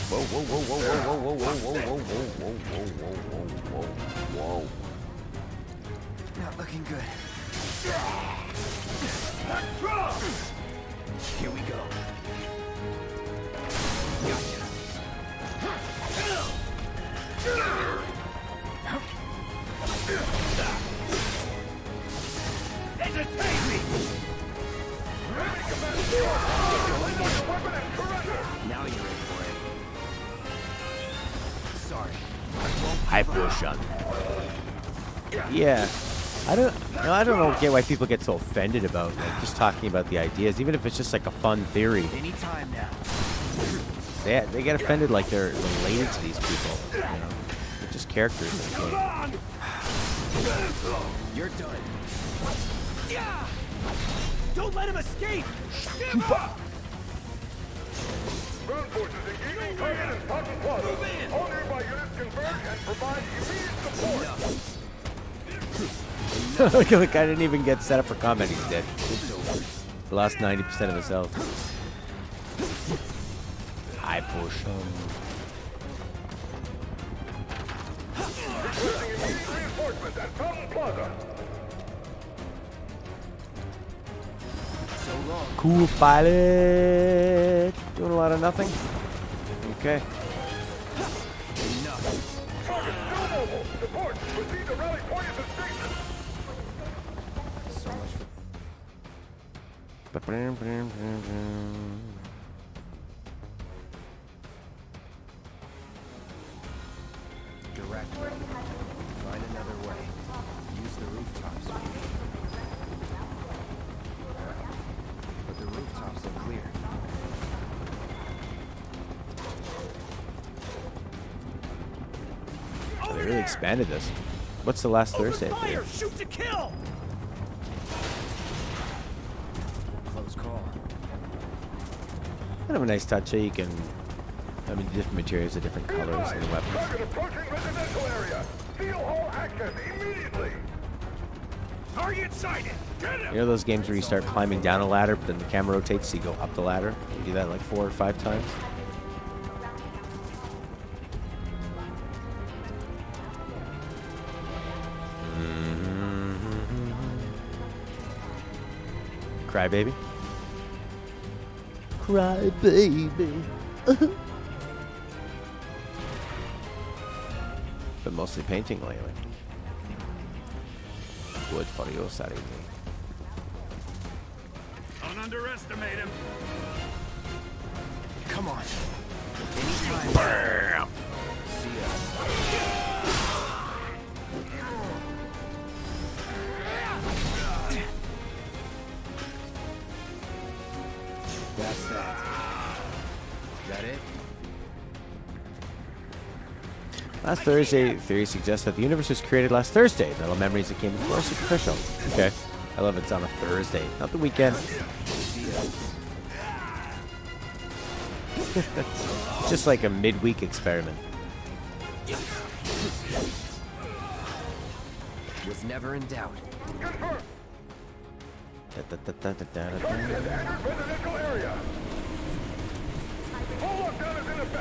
A: Whoa, whoa, whoa, whoa, whoa, whoa, whoa, whoa, whoa, whoa, whoa, whoa, whoa, whoa.
F: Not looking good. Here we go. Gotcha.
H: Entertain me!
F: Now you're in for it.
A: I push on. Yeah. I don't get why people get so offended about like just talking about the ideas, even if it's just like a fun theory.
F: Anytime now.
A: They get offended like they're related to these people. You know? They're just characters in the game.
F: You're done.
K: Don't let him escape!
H: Ground forces engaging target and Cotton Plaza. All nearby units converge and provide immediate support.
A: Look at the guy didn't even get set up for combat. He's dead. He lost 90% of his health. I push him.
H: Requesting immediate reinforcements at Cotton Plaza.
F: So long.
A: Cool pilot. Doing a lot of nothing. Okay.
H: Target still mobile. Support. Proceed to rally point at the station.
F: So much for... Direct. Find another way. Use the rooftops. But the rooftops are clear.
A: They really expanded this. What's the last Thursday?
K: Fire! Shoot to kill!
F: Close call.
A: Kind of a nice touch. You can, I mean, different materials are different colors and weapons.
H: Target approaching residential area. Steel Hall action immediately.
K: Target sighted! Get him!
A: You know those games where you start climbing down a ladder, but then the camera rotates, so you go up the ladder? You do that like 4 or 5 times. Crybaby. Crybaby. Been mostly painting lately. Wood for your side.
K: Don't underestimate him.
F: Come on. Anytime.
A: Bam.
F: See ya. That's that. Is that it?
A: Last Thursday, theory suggests that the universe was created last Thursday. Metal memories that came before superficial. Okay. I love it's on a Thursday, not the weekend. Just like a midweek experiment.
F: Was never in doubt.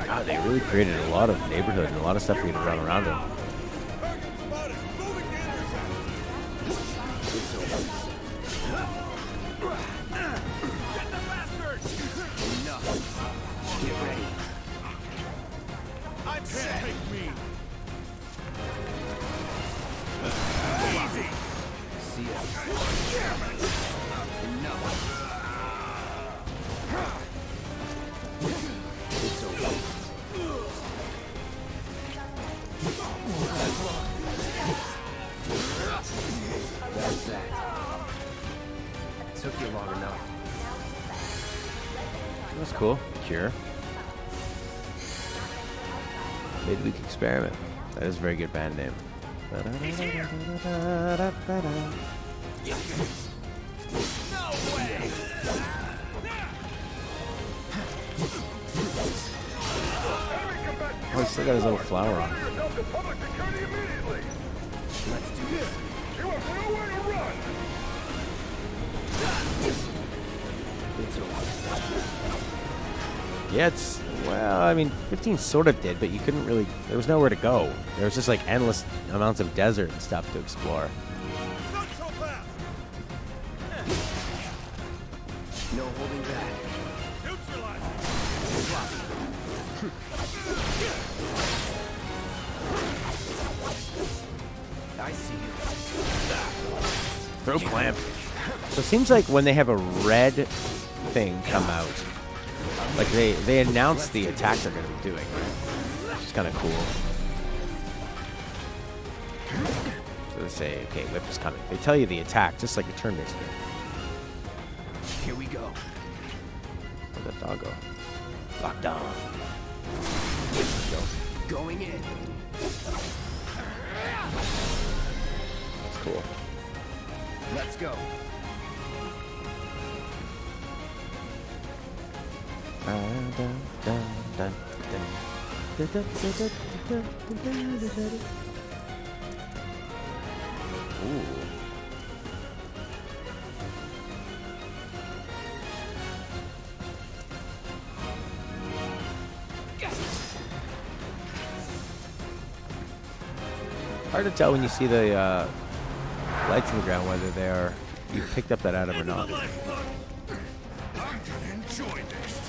A: God, they really created a lot of neighborhood and a lot of stuff for you to run around in.
F: Get ready.
K: I can't take me. Easy.
F: See ya. Enough. It's over. That's that. Took you long enough.
A: That's cool. Cure. Midweek experiment. That is a very good band name.
K: He's here. No way.
A: Oh, he's still got his little flower on.
F: Let's do this.
H: You have nowhere to run.
F: It's over.
A: Yeah, it's, well, I mean, 15 sort of did, but you couldn't really, there was nowhere to go. There was just like endless amounts of desert and stuff to explore.
K: Not so fast.
F: No holding back.
K: Neutralize.
F: I see you.
A: Throw clamp. So it seems like when they have a red thing come out, like they announce the attack they're going to be doing, right? Which is kind of cool. So they say, okay, whip is coming. They tell you the attack, just like a turn-based game.
F: Here we go.
A: Where'd that dog go? Lockdown.
F: Going in.
A: That's cool.
F: Let's go.
A: Ooh. Hard to tell when you see the lights in the ground whether they are you picked up that item or not.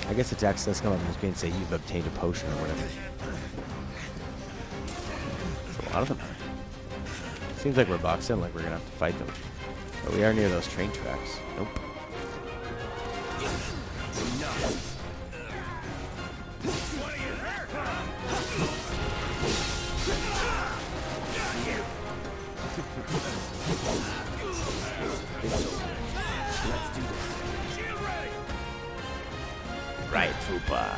A: I guess the text does come up and being say you've obtained a potion or whatever. There's a lot of them. Seems like we're boxed in, like we're gonna have to fight them. But we are near those train tracks. Nope.
F: Let's do this.
A: Right, Trooper.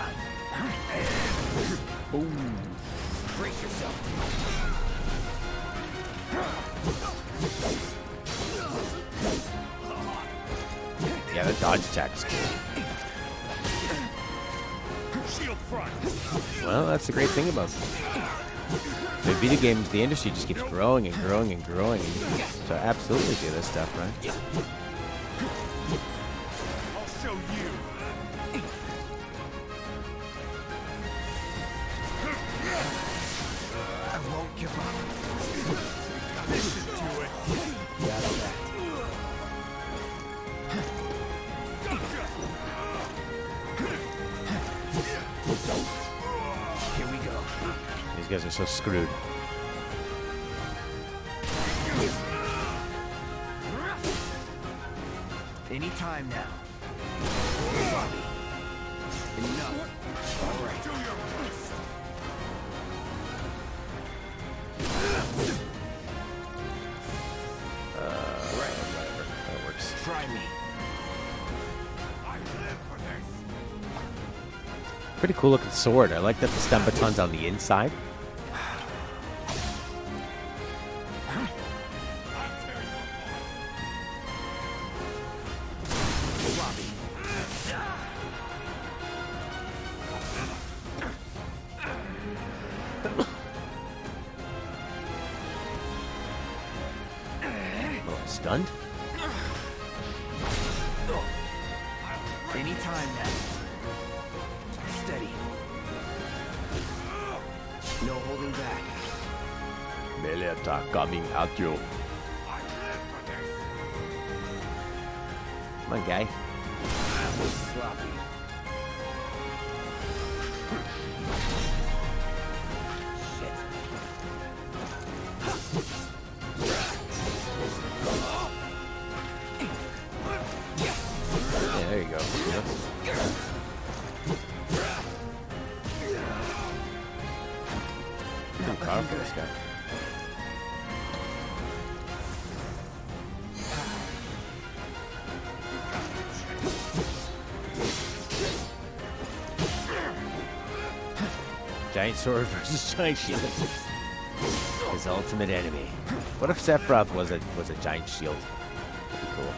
A: Boom.
F: Brace yourself.
A: Yeah, the dodge attack is cool.
H: Shield front.
A: Well, that's the great thing about the video games. The industry just keeps growing and growing and growing. So absolutely do this stuff, right?
H: I'll show you.
F: I won't give up.
H: This should do it.
F: Yeah, that. Here we go.
A: These guys are so screwed.
F: Anytime now. Enough. All right.
A: Whatever. That works.
F: Try me.
A: Pretty cool looking sword. I like that the stun baton's on the inside. Stunned?
F: Anytime now. Steady. No holding back.
A: Melee attack coming at you. Come on, guy.
F: Sloppy.
A: Yeah, there you go. I'm proud for this guy. Giant sword versus giant shield. His ultimate enemy. What if Sephiroth was a giant shield? That'd be cool.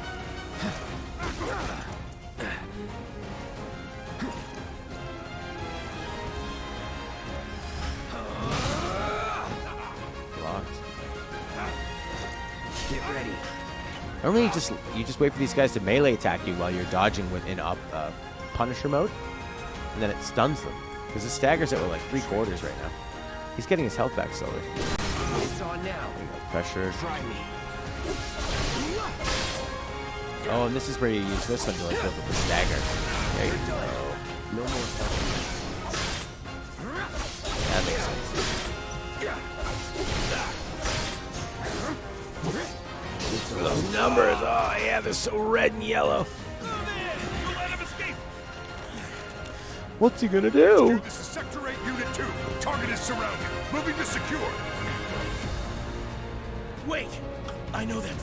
A: Locked.
F: Get ready.
A: Normally you just wait for these guys to melee attack you while you're dodging within Punisher mode, and then it stuns them. Because it staggers it with like 3/4 right now. He's getting his health back slowly.
F: It's on now.
A: There you go. Pressure.
F: Try me.
A: Oh, and this is where you use this one to like build up the stagger. There you go.
F: No more stuff.
A: That makes sense. Those numbers, oh yeah, they're so red and yellow. What's he gonna do?
H: This is Sector 8, Unit 2. Target is surrounded. Moving to secure.
K: Wait! I know that.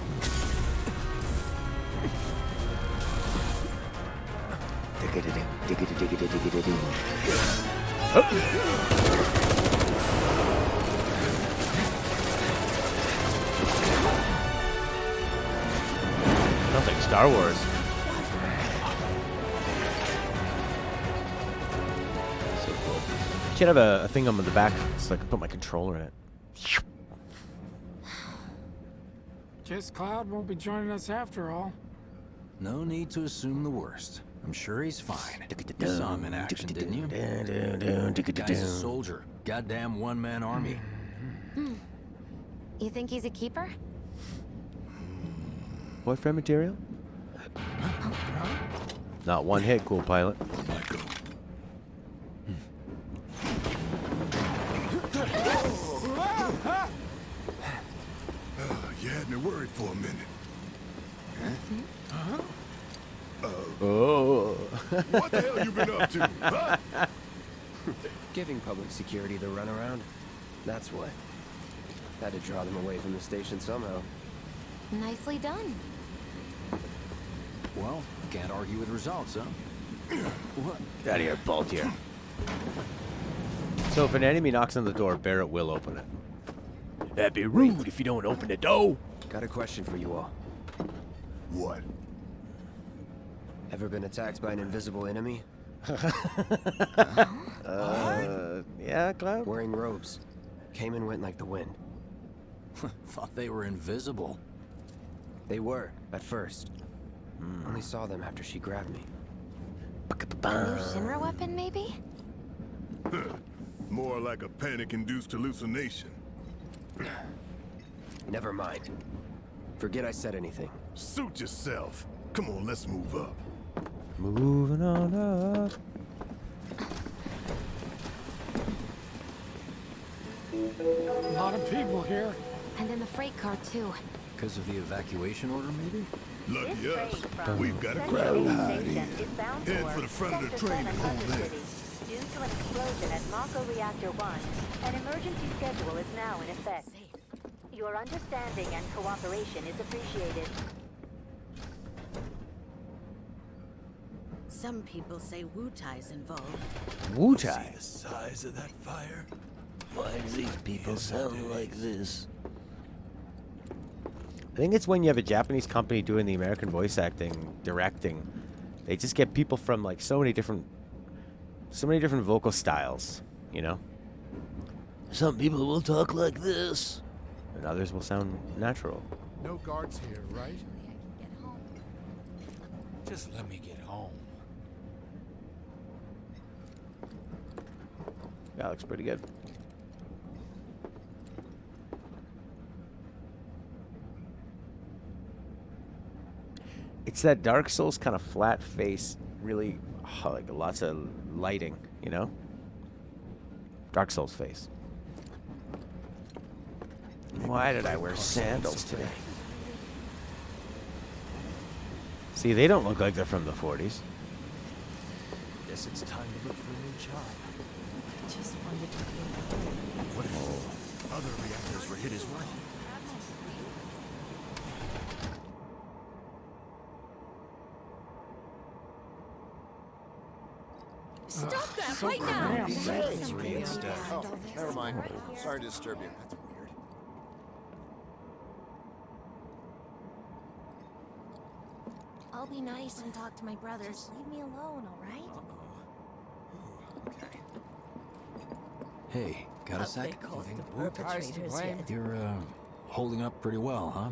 A: Sounds like Star Wars. So cool. Should have a thing on the back so I can put my controller in it.
C: Guess Cloud won't be joining us after all.
D: No need to assume the worst. I'm sure he's fine. You saw him in action, didn't you? Guy's a soldier. Goddamn one-man army.
E: You think he's a keeper?
A: Boyfriend material? Not one hit, cool pilot.
H: You had me worried for a minute.
A: Oh.
H: What the hell you been up to? Huh?
F: Giving public security the runaround. That's what. Had to draw them away from the station somehow.
E: Nicely done.
D: Well, can't argue with results, huh?
A: What? Get out of here, Baltier. So if an enemy knocks on the door, Barrett will open it. That'd be rude if you don't open the door.
F: Got a question for you all.
H: What?
F: Ever been attacked by an invisible enemy?
A: Yeah, Cloud?
F: Wearing robes. Came and went like the wind.
D: Thought they were invisible.
F: They were, at first. Only saw them after she grabbed me.
E: A new Shinra weapon, maybe?
H: More like a panic-induced hallucination.
F: Never mind. Forget I said anything.
H: Suit yourself. Come on, let's move up.
A: Moving on up.
C: A lot of people here.
E: And in the freight car, too.
D: Because of the evacuation order, maybe?
H: Lucky us. We've got a crowd hiding. Head for the front of the train and hold there.
J: Due to an explosion at Mako Reactor 1, an emergency schedule is now in effect. Your understanding and cooperation is appreciated.
N: Some people say Wu-Tai's involved.
A: Wu-Tai?
H: The size of that fire?
A: Why do these people sound like this? I think it's when you have a Japanese company doing the American voice acting, directing. They just get people from like so many different vocal styles, you know? Some people will talk like this, and others will sound natural.
L: No guards here, right?
K: Just let me get home.
A: That looks pretty good. It's that Dark Souls kind of flat face, really, like lots of lighting, you know? Dark Souls face. Why did I wear sandals today? See, they don't look like they're from the 40s.
K: Guess it's time to look for a new job.
N: Just wanted to be.
K: What if other reactors were hit as well?
I: Stop that
C: so
I: right now!
L: Oh, never mind. Sorry to disturb you. That's weird.
N: I'll be nice and talk to my brothers. Leave me alone, all right?
L: Okay.
D: Hey, got a sec?
N: Perpetrators yet.
D: You're, holding up pretty well, huh?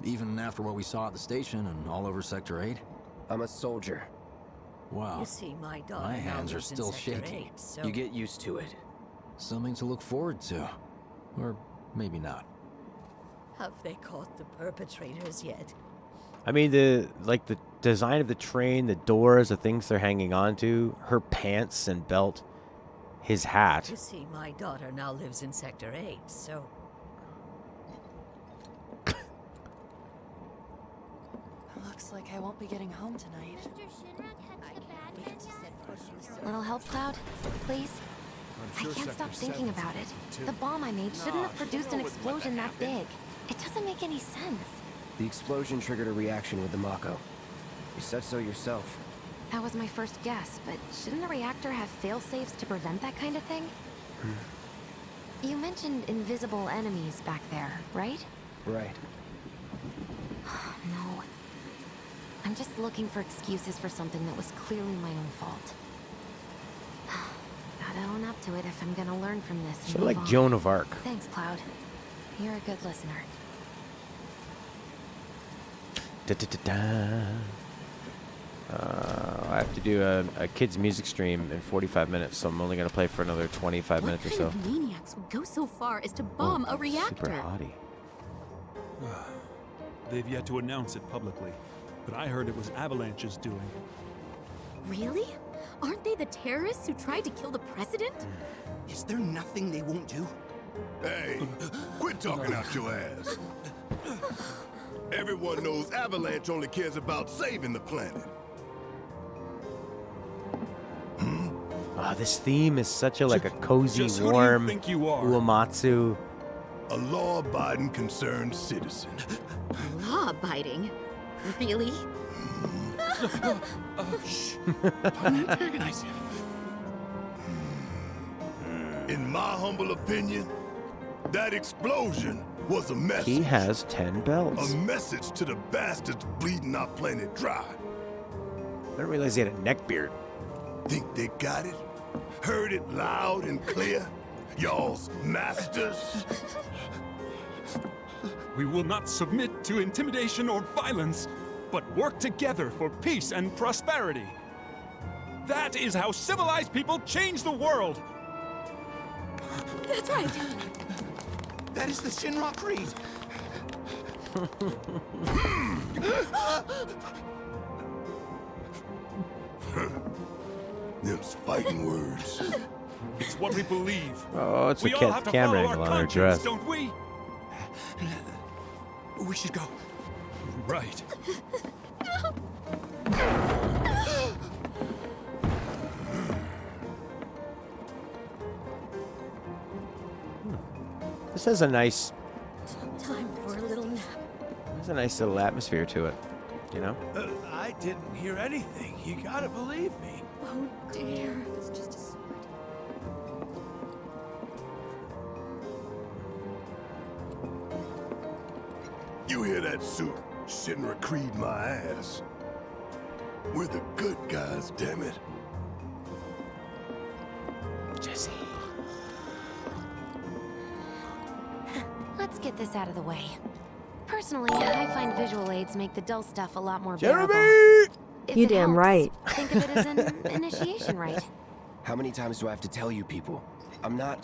D: Even after what we saw at the station and all over Sector 8?
F: I'm a soldier.
D: Wow.
N: You see, my daughter
D: My
N: now
D: hands are
N: lives in
D: still
N: Sector
D: shaky.
N: 8, so
F: You get used to it.
D: Something to look forward to. Or maybe not.
N: have they caught the perpetrators yet?
A: I mean, the design of the train, the doors, the things they're hanging onto, her pants and belt, his hat.
N: You see, my daughter now lives in Sector 8, so...
I: Looks like I won't be getting home tonight.
E: Little help, Cloud? Please? I can't stop thinking about it. The bomb I made shouldn't have produced an explosion that big. It doesn't make any sense.
F: The explosion triggered a reaction with the Mako. You said so yourself.
E: That was my first guess, but shouldn't the reactor have fail-safes to prevent that kind of thing? You mentioned invisible enemies back there, right?
F: Right.
E: No. I'm just looking for excuses for something that was clearly my own fault. Gotta own up to it if I'm gonna learn from this.
A: She's like Joan of Arc.
E: Thanks, Cloud. You're a good listener.
A: I have to do a kid's music stream in 45 minutes, so I'm only going to play for another 25 minutes or so.
O: What kind of maniacs would go so far as to bomb a reactor?
A: Super hottie.
P: They've yet to announce it publicly, but I heard it was Avalanche's doing.
O: Really? Aren't they the terrorists who tried to kill the president?
Q: Is there nothing they won't do?
H: Hey, quit talking out your ass. Everyone knows Avalanche only cares about saving the planet.
A: Oh, this theme is such a like a cozy,
H: Just who do you
A: warm
H: think you are?
A: Uematsu.
H: A law-abiding concerned citizen.
O: Law-abiding? Really?
H: Shh. Don't antagonize him. In my humble opinion, that explosion was a message.
A: He has 10 bells.
H: A message to the bastards bleeding our planet dry.
A: I didn't realize he had a neck beard.
H: Think they got it? Heard it loud and clear? Y'all's masters?
P: We will not submit to intimidation or violence, but work together for peace and prosperity. That is how civilized people change the world.
O: That's right.
Q: That is the Shinra Creed.
H: Them's fighting words.
P: It's what we believe.
A: Oh, it's
P: we
A: a
P: all have to
A: camera
P: follow
A: angle
P: our
A: on her
P: conscience,
A: dress.
P: don't we?
Q: We should go.
P: Right.
A: This has a nice,
O: Time for a little nap.
A: there's a nice little atmosphere to it, you know?
Q: I didn't hear anything. You gotta believe me.
O: Oh dear. It's just a sword.
H: You hear that suit? Shinra Creed my ass. We're the good guys, damn it.
A: Jesse.
E: Let's get this out of the way. Personally, I find visual aids make the dull stuff a lot more
A: Jeremy!
E: bearable. If
B: You
E: it
B: damn
E: helps,
B: right.
E: Think of it as an initiation rite.
F: How many times do I have to tell you people? I'm not...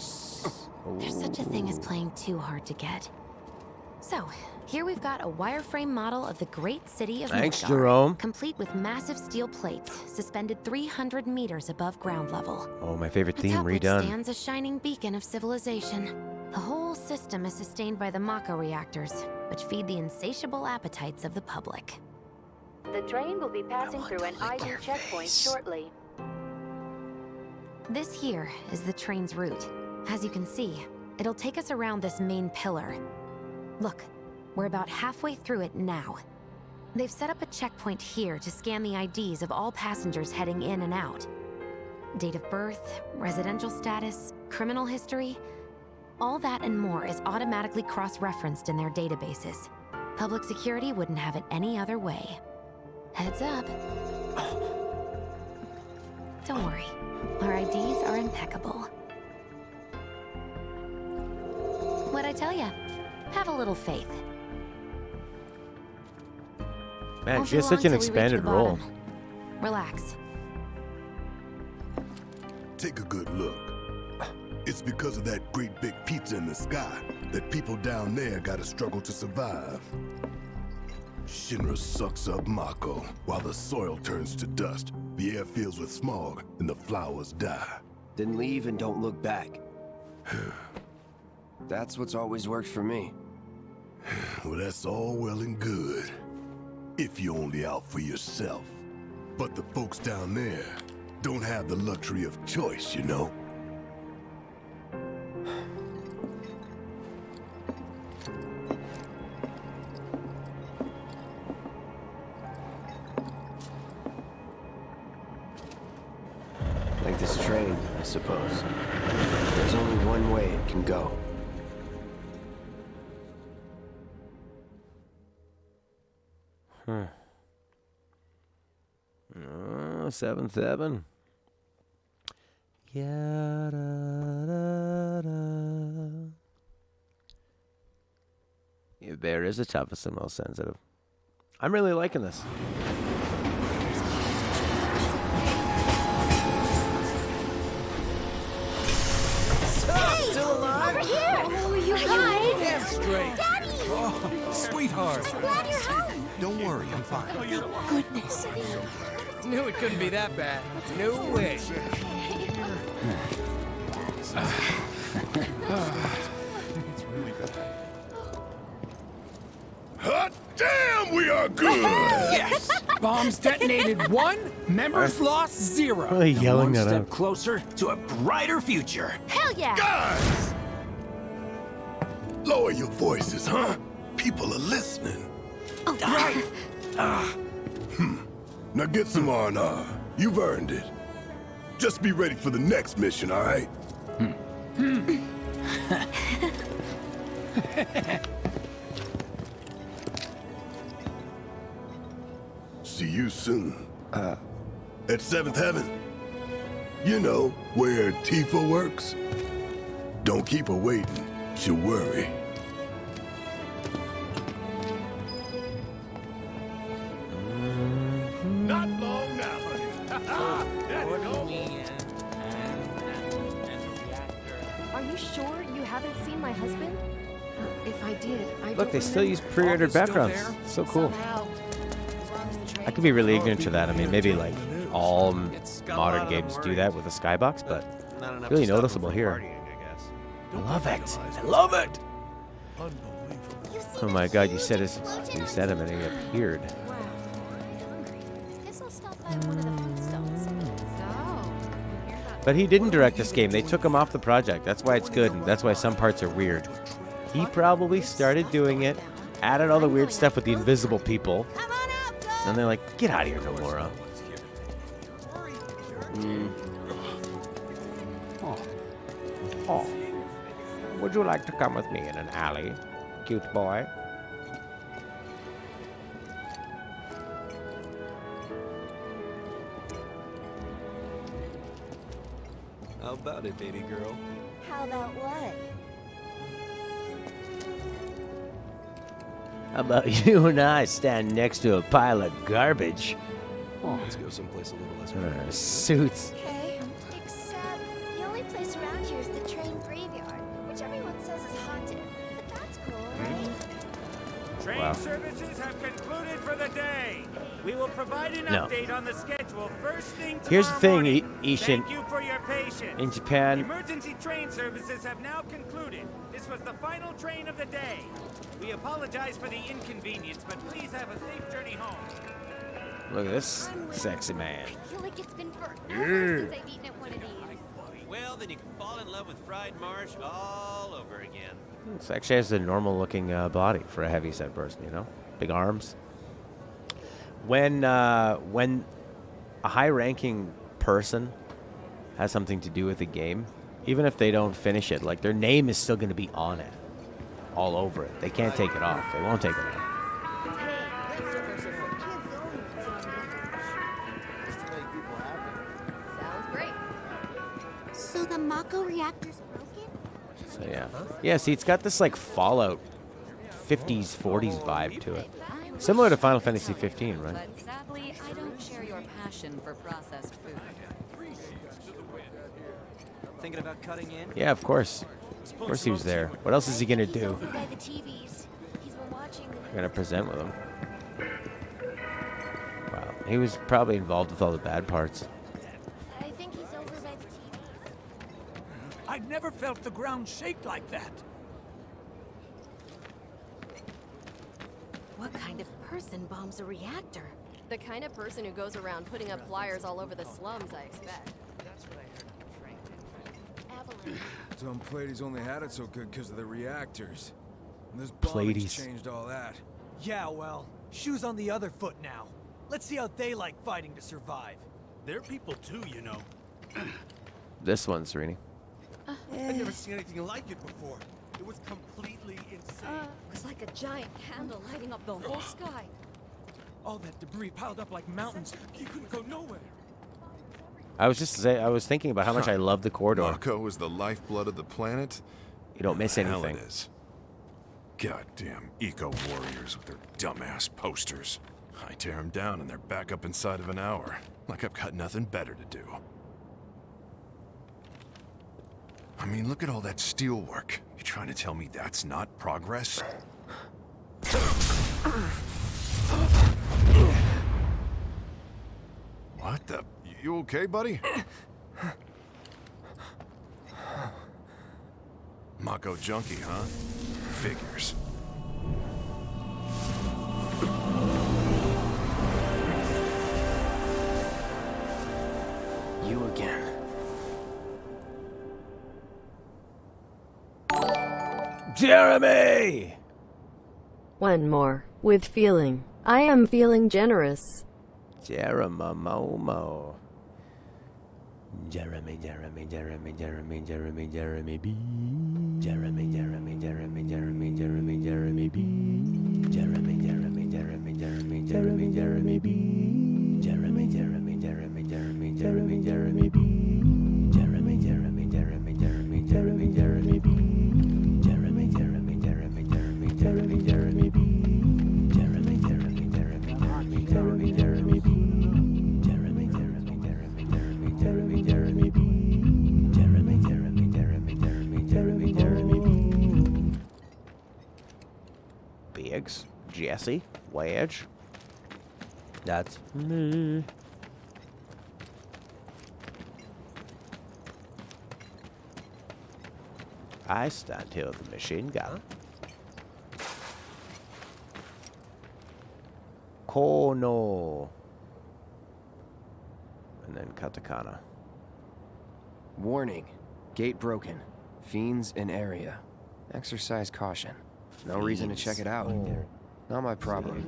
E: There's such a thing as playing too hard to get. So, here we've got a wireframe model of the great city of
A: Thanks,
E: Midgar,
A: Jerome.
E: complete with massive steel plates suspended 300 meters above ground level.
A: Oh, my favorite theme
E: Atop which
A: redone.
E: stands a shining beacon of civilization. The whole system is sustained by the Mako reactors, which feed the insatiable appetites of the public.
J: The train will be passing through an ID checkpoint shortly.
E: This here is the train's route. As you can see, it'll take us around this main pillar. Look, we're about halfway through it now. They've set up a checkpoint here to scan the IDs of all passengers heading in and out. Date of birth, residential status, criminal history, all that and more is automatically cross-referenced in their databases. Public security wouldn't have it any other way. Heads up. Don't worry, our IDs are impeccable. What'd I tell ya? Have a little faith.
A: Man,
E: Won't
A: she
E: be
A: has such
E: long
A: an
E: till we reach the
A: expanded role.
E: bottom. Relax.
H: Take a good look. It's because of that great big pizza in the sky that people down there gotta struggle to survive. Shinra sucks up Mako while the soil turns to dust, the air fills with smog, and the flowers die.
F: Then leave and don't look back. That's what's always worked for me.
H: Well, that's all well and good. If you're only out for yourself. But the folks down there don't have the luxury of choice, you know?
F: suppose. There's only one way it can go.
A: Oh, 7-7. Yeah. Your bear is the toughest and most sensitive. I'm really liking this.
N: Hey!
Q: Still alive?
N: Over here! Oh, you guys!
Q: Damn straight.
N: Daddy!
Q: Oh, sweetheart.
N: I'm glad you're home.
Q: Don't worry, I'm fine.
N: Thank goodness.
K: Knew it couldn't be that bad. No way.
H: Hot damn, we are good!
C: Yes! Bombs detonated 1, members lost 0.
A: Really yelling
D: One
A: that
D: step
A: out.
D: closer to a brighter future.
N: Hell yeah!
H: Guys! Lower your voices, huh? People are listening.
N: Oh, right.
H: Now get some R&R. You've earned it. Just be ready for the next mission, all right? See you soon. At 7th Heaven. You know, where Tifa works. Don't keep her waiting. She'll worry. Not long now,
E: Are you sure you haven't seen my husband? If I did, I
A: Look, they still use pre-rendered backgrounds. So cool. I could be really ignorant to that. I mean, maybe like all modern games do that with a skybox, but it's really noticeable here. I love it. I love it. Oh my God! You said him and he appeared.
E: This'll stop by one of the food stalls.
A: But he didn't direct this game. They took him off the project. That's why it's good, and that's why some parts are weird. He probably started doing it, added all the weird stuff with the invisible people, and they're like, "Get out of here, Nomura." Oh. Would you like to come with me in an alley, cute boy?
D: How about it, baby girl?
N: How about what?
A: How about you and I stand next to a pile of garbage?
D: Let's go someplace a little less.
A: Suits.
N: Okay. Except the only place around here is the train graveyard, which everyone says is haunted. But that's cool, right?
R: Train
A: Wow.
R: services have concluded for the day. We will provide an
A: No.
R: update on the schedule first thing tomorrow
A: Here's the thing,
R: morning.
A: Ishin.
R: Thank you for your patience.
A: In Japan-
R: Emergency train services have now concluded. This was the final train of the day. We apologize for the inconvenience, but please have a safe journey home.
A: Look at this sexy man.
N: I feel like it's been forever
A: Yeah.
N: since I've eaten at one of these.
S: Well, then you can fall in love with fried marsh all over again.
A: This actually has a normal looking body for a heavy set person, you know? Big arms. When a high ranking person has something to do with a game, even if they don't finish it, like their name is still going to be on it. All over it. They can't take it off. They won't take it off.
E: Sounds great.
N: So the Mako reactor's broken?
A: So yeah. Yeah, see, it's got this like Fallout 50s, 40s vibe to it. Similar to Final Fantasy 15, right?
T: But sadly, I don't share your passion for processed food.
K: Thinking about cutting in?
A: Yeah, of course. Of course he was there. What else is he gonna do?
N: Over by the TVs. He's been watching the
A: Gonna present with him. Wow. He was probably involved with all the bad parts.
N: I think he's over by the TVs.
Q: I've never felt the ground shake like that.
O: What kind of person bombs a reactor?
E: The kind of person who goes around putting up flyers all over the slums, I expect.
U: Tom Plady's only had it so good because of the reactors. And this bombing's
A: Pleiades.
U: changed all that.
Q: Yeah, well, shoes on the other foot now. Let's see how they like fighting to survive.
V: They're people too, you know.
A: this one, Serene.
Q: I've never seen anything like it before. It was completely insane.
O: It was like a giant candle lighting up the whole sky.
Q: All that debris piled up like mountains. You couldn't go nowhere.
A: I was thinking about how much I love the corridor.
G: Mako is the lifeblood of the planet.
A: You don't miss
G: Hell
A: anything.
G: it is. Goddamn eco-warriors with their dumbass posters. I tear them down and they're back up inside of an hour. Like I've got nothing better to do. I mean, look at all that steel work. You trying to tell me that's not progress? What the? You okay, buddy? Mako junkie, huh? Figures.
F: You again.
A: Jeremy!
B: One more. With feeling. I am feeling generous.
A: Jeremy. Jeremy, Jeremy, Jeremy, Jeremy, Jeremy, Jeremy B. Jeremy, Jeremy, Jeremy, Jeremy, Jeremy, Jeremy B. Jeremy, Jeremy, Jeremy, Jeremy, Jeremy, Jeremy B. Jeremy, Jeremy, Jeremy, Jeremy, Jeremy, Jeremy B. Jeremy, Jeremy, Jeremy, Jeremy, Jeremy, Jeremy B. Jeremy, Jeremy, Jeremy, Jeremy, Jeremy, Jeremy B. Jeremy, Jeremy, Jeremy, Jeremy, Jeremy, Jeremy B. Jeremy, Jeremy, Jeremy, Jeremy, Jeremy B. Jeremy, Jeremy, Jeremy, Jeremy, Jeremy, Jeremy B. Biggs, Jesse, Wedge. That's me. I stand here with a machine gun. Kono. And then katakana.
F: Warning. Gate broken. Fiends in area. Exercise caution. No reason to check it out. Not my problem.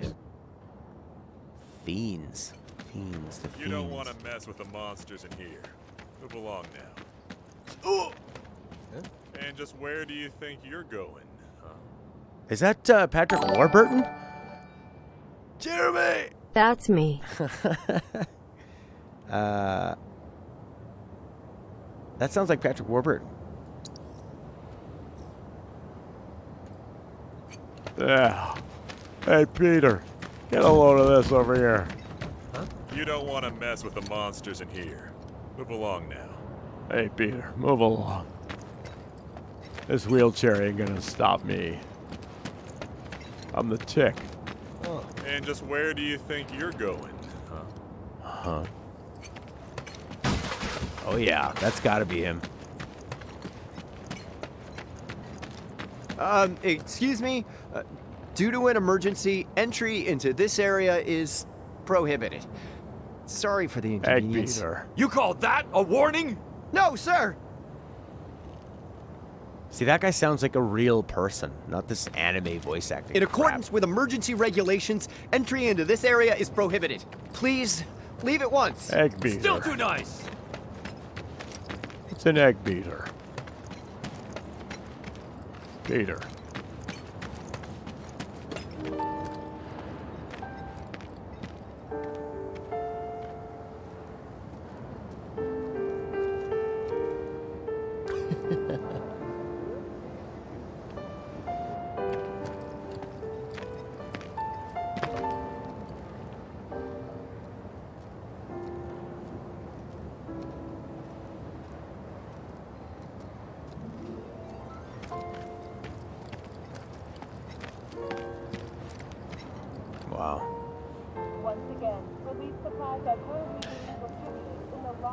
A: Fiends. Fiends. The fiends.
V: You don't want to mess with the monsters in here. Move along now. And just where do you think you're going, huh?
A: Is that Patrick Warburton? Jeremy!
B: That's me.
A: That sounds like Patrick Warburton. Yeah. Hey, Peter. Get a load of this over here.
V: Huh? You don't want to mess with the monsters in here. Move along now.
A: Hey, Peter. Move along. This wheelchair ain't gonna stop me. I'm the Tick.
V: And just where do you think you're going, huh?
A: Oh yeah, that's gotta be him.
W: Excuse me? Due to an emergency, entry into this area is prohibited. Sorry for the inconvenience.
A: Peter.
W: You called that a warning? No, sir!
A: See, that guy sounds like a real person, not this anime voice acting.
W: In accordance with emergency regulations, entry into this area is prohibited. Please, leave at once.
A: Egg beater.
W: Still too nice.
A: It's an egg beater. Peter.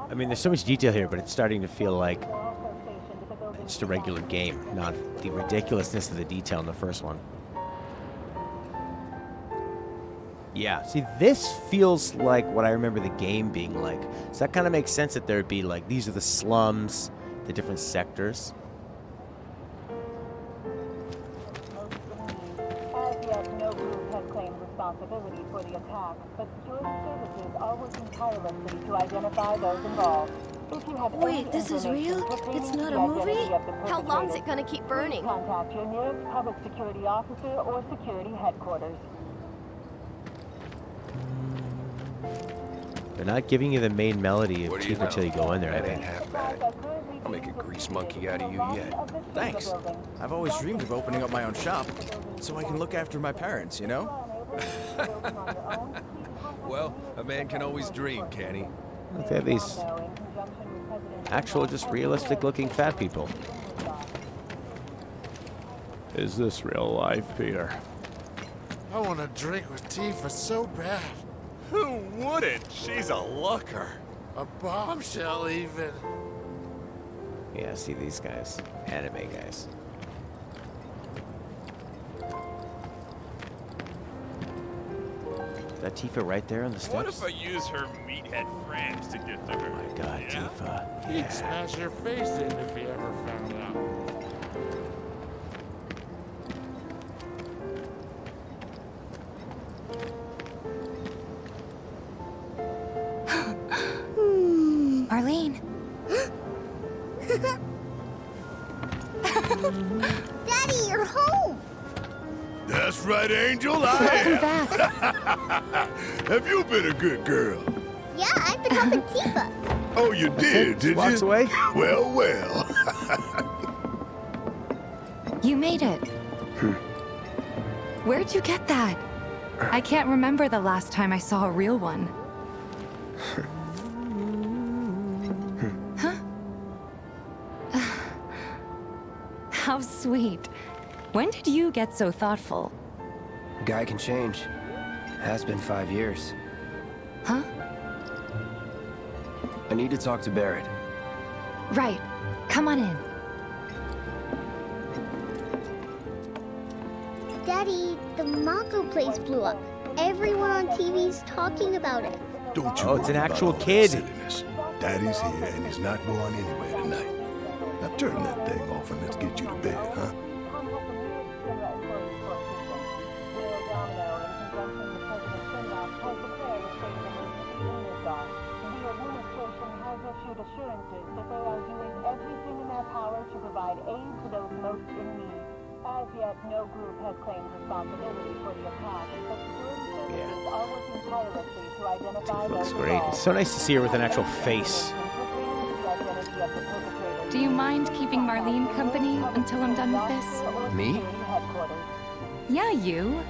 A: I mean, there's so much detail here, but it's starting to feel like it's just a regular game, not the ridiculousness of the detail in the first one. Yeah, see, this feels like what I remember the game being like. So that kind of makes sense that there'd be like, these are the slums, the different sectors.
J: As yet, no group has claimed responsibility for the attack, but security services are working tirelessly to identify those involved.
E: Wait, this is real? It's not a movie? How long's it gonna keep burning?
J: Contact your nearest public security officer or security headquarters.
A: They're not giving you the main melody of
F: What do you
A: Tifa until you go in there, I
F: That ain't
A: think.
F: half bad. I'll make a grease monkey out of you yet.
U: Thanks. I've always dreamed of opening up my own shop, so I can look after my parents, you know?
F: Well, a man can always dream, can he?
A: Look, they have these actual, just realistic-looking fat people. Is this real life, Peter?
C: I want to drink with Tifa so bad.
V: Who wouldn't? She's a looker.
C: A bombshell, even.
A: Yeah, see these guys. Anime guys. Is that Tifa right there on the steps?
V: What if I use her meathead friends to get to her?
A: Oh my god, Tifa.
C: He'd smash your face in if he ever found out.
O: Arlene.
N: Daddy, you're home!
H: That's right, Angel.
N: Welcome
H: back. Have you been a good girl?
N: Yeah, I've been helping Tifa.
H: Oh, you did you?
A: Walks away?
H: Well, well.
I: You made it. Where'd you get that? I can't remember the last time I saw a real one. Huh? How sweet. When did you get so thoughtful?
F: Guy can change. Has been 5 years.
I: Huh?
F: I need to talk to Barrett.
I: Right. Come on in.
N: Daddy, the Mako place blew up. Everyone on TV's talking about it.
H: Don't you
A: Oh, it's an
H: worry about
A: actual
H: all that
A: kid.
H: silliness. Daddy's here and he's not going anywhere tonight. Now turn that thing off and let's get you to bed, huh?
J: Assurances that they are doing everything in their power to provide aid to those most in need. As yet, no group has claimed responsibility for the attack, but security services are working tirelessly to identify
A: Looks
J: those
A: great.
J: involved.
A: It's so nice to see her with an actual face.
I: Do you mind keeping Marlene company until I'm done with this?
F: Me?
I: Yeah, you.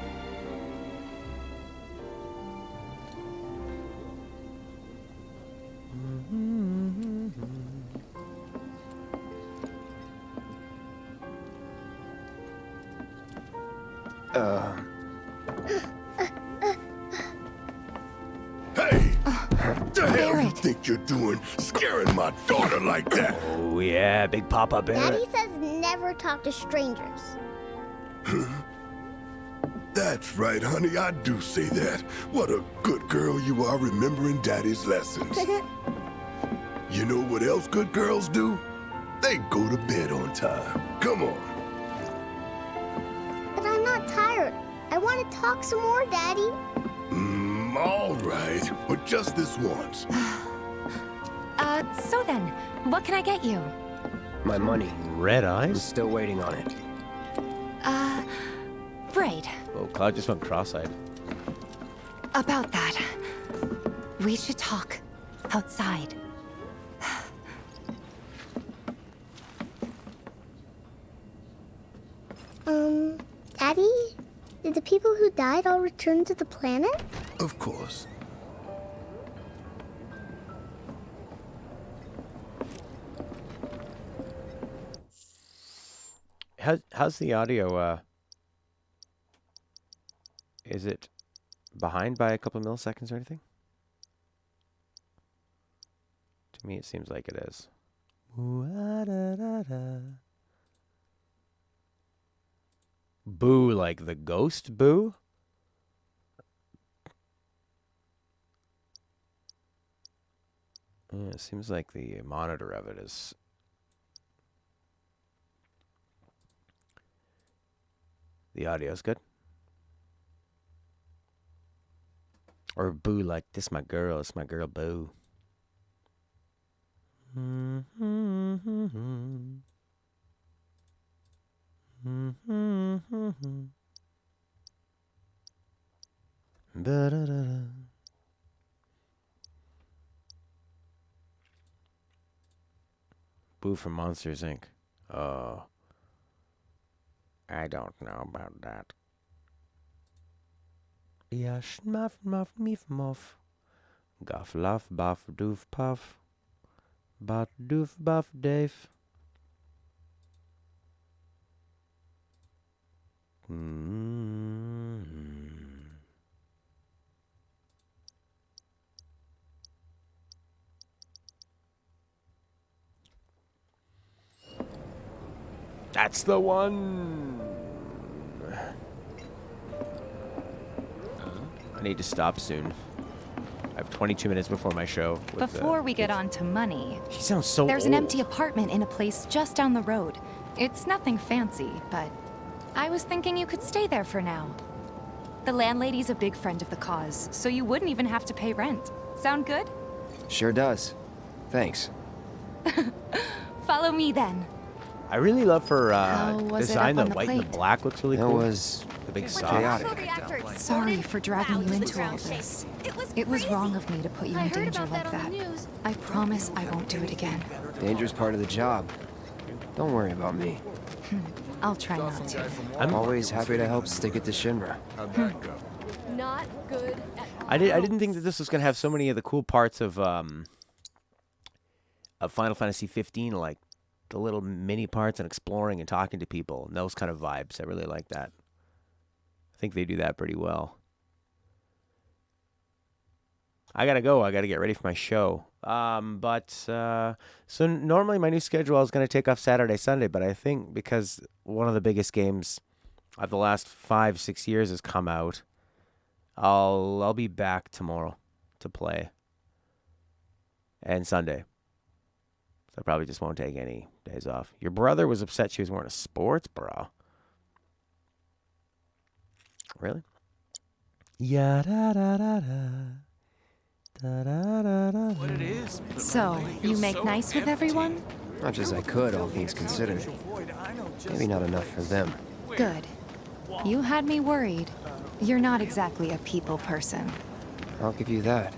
H: The hell you think you're doing, scaring my daughter like that?
A: Oh yeah, Big Papa Barrett.
N: Daddy says never talk to strangers.
H: That's right, honey, I do say that. What a good girl you are remembering Daddy's lessons. You know what else good girls do? They go to bed on time. Come on.
N: But I'm not tired. I want to talk some more, Daddy.
H: All right, but just this once.
I: So then, what can I get you?
F: My money.
A: Red
F: I'm
A: eyes?
F: still waiting on it.
I: Right.
A: Oh, Cloud just went cross-eyed.
I: About that. We should talk. Outside.
N: Daddy? Did the people who died all return to the planet?
H: Of course.
A: How's the audio, is it behind by a couple milliseconds or anything? To me, it seems like it is. Boo, like the ghost boo? Yeah, it seems like the monitor of it is... The audio's good. Or boo like, this my girl, boo. Boo from Monsters, Inc. Oh. I don't know about that. Ja, schmuff, muff, meef, muff. Guff, luff, buff, doof, puff. But doof, buff, Dave. That's the one. I need to stop soon. I have 22 minutes before my show.
I: Before we get on to money,
A: she sounds so
I: there's
A: old.
I: an empty apartment in a place just down the road. It's nothing fancy, but I was thinking you could stay there for now. The landlady's a big friend of the cause, so you wouldn't even have to pay rent. Sound good?
F: Sure does. Thanks.
I: Follow me then.
A: I really love her
I: was it
A: design.
I: up
A: The
I: on the
A: white and the
I: plate?
A: black looks really
F: That
A: cool.
F: was
A: the big
F: chaotic.
A: socks.
I: Sorry for dragging you into all this. It was wrong of me to put you in danger like that. I promise I won't do it again.
F: Dangerous part of the job. Don't worry about me.
I: I'll try not to.
F: I'm always happy to help stick it to Shinra.
N: Not good at all.
A: I didn't think that this was gonna have so many of the cool parts of Final Fantasy 15, like the little mini parts and exploring and talking to people and those kind of vibes. I really like that. I think they do that pretty well. I gotta go. I gotta get ready for my show. So normally my new schedule I was gonna take off Saturday, Sunday, but I think because one of the biggest games of the last 5-6 years has come out, I'll be back tomorrow to play. And Sunday. So I probably just won't take any days off. Your brother was upset she was wearing a sports bra. Really? Yeah, da da da da.
Q: What it is.
I: So, you make nice with everyone?
F: Much as I could, all things considered. Maybe not enough for them.
I: Good. You had me worried. You're not exactly a people person.
F: I'll give you that.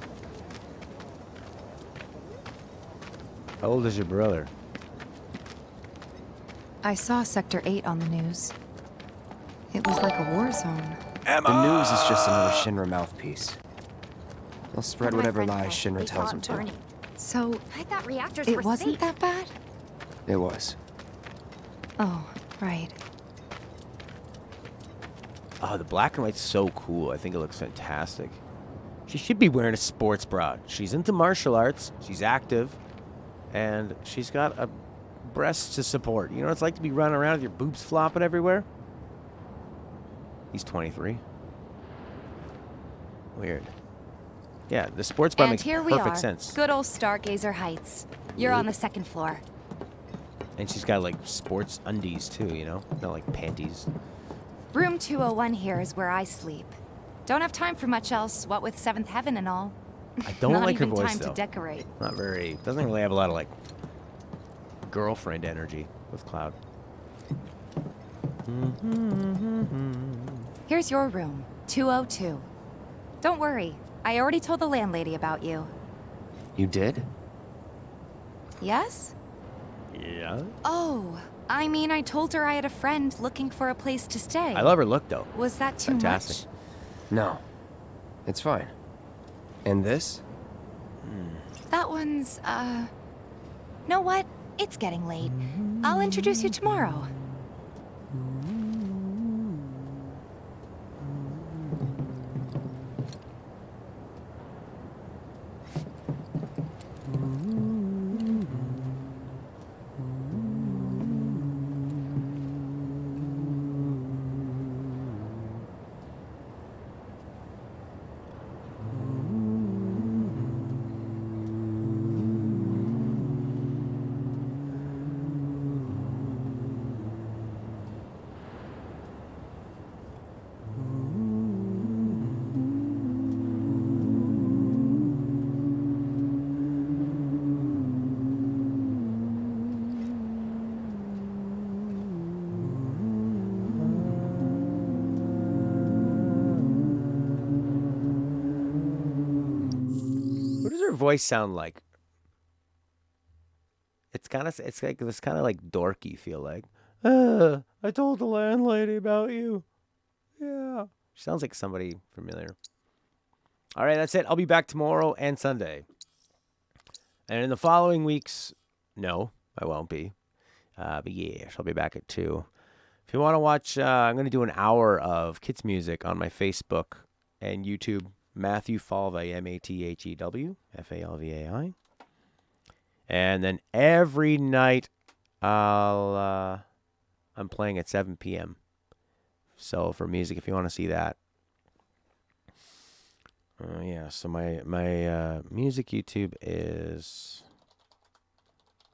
A: How old is your brother?
I: I saw Sector 8 on the news. It was like a war zone.
F: The news is just another Shinra mouthpiece. They'll spread whatever lies Shinra tells them to.
I: So,
N: I thought reactors
I: it
N: were
I: wasn't
N: safe.
I: that bad?
F: It was.
I: Oh, right.
A: Oh, the black and white's so cool. I think it looks fantastic. She should be wearing a sports bra. She's into martial arts. She's active. And she's got a breast to support. You know what it's like to be running around with your boobs flopping everywhere? He's 23. Weird. Yeah, the sports bra
I: And
A: makes
I: here we
A: perfect
I: are.
A: sense.
I: Good old Stargazer Heights. You're on the second floor.
A: And she's got like sports undies too, you know? Not like panties.
I: Room 201 here is where I sleep. Don't have time for much else, what with Seventh Heaven and all.
A: I don't
I: Not
A: like her
I: even
A: voice
I: time
A: though.
I: to decorate.
A: Not very. Doesn't really have a lot of like girlfriend energy with Cloud.
I: Here's your room, 202. Don't worry, I already told the landlady about you.
F: You did?
I: Yes?
A: Yeah.
I: Oh, I mean, I told her I had a friend looking for a place to stay.
A: I love her look though.
I: Was that too
A: Fantastic.
F: No. It's fine. And this?
I: much? That one's, know what? It's getting late. I'll introduce you tomorrow.
A: voice sound like? It's like this kind of like dorky feel like. I told the landlady about you. Yeah. She sounds like somebody familiar. All right, that's it. I'll be back tomorrow and Sunday. And in the following weeks, no, I won't be. But yes, I'll be back at 2. If you want to watch, I'm going to do an hour of kids music on my Facebook and YouTube. Matthew Falvey, Mathew, Falvai. And then every night, I'm playing at 7 p.m. So for music, if you want to see that. Yeah, so my music YouTube is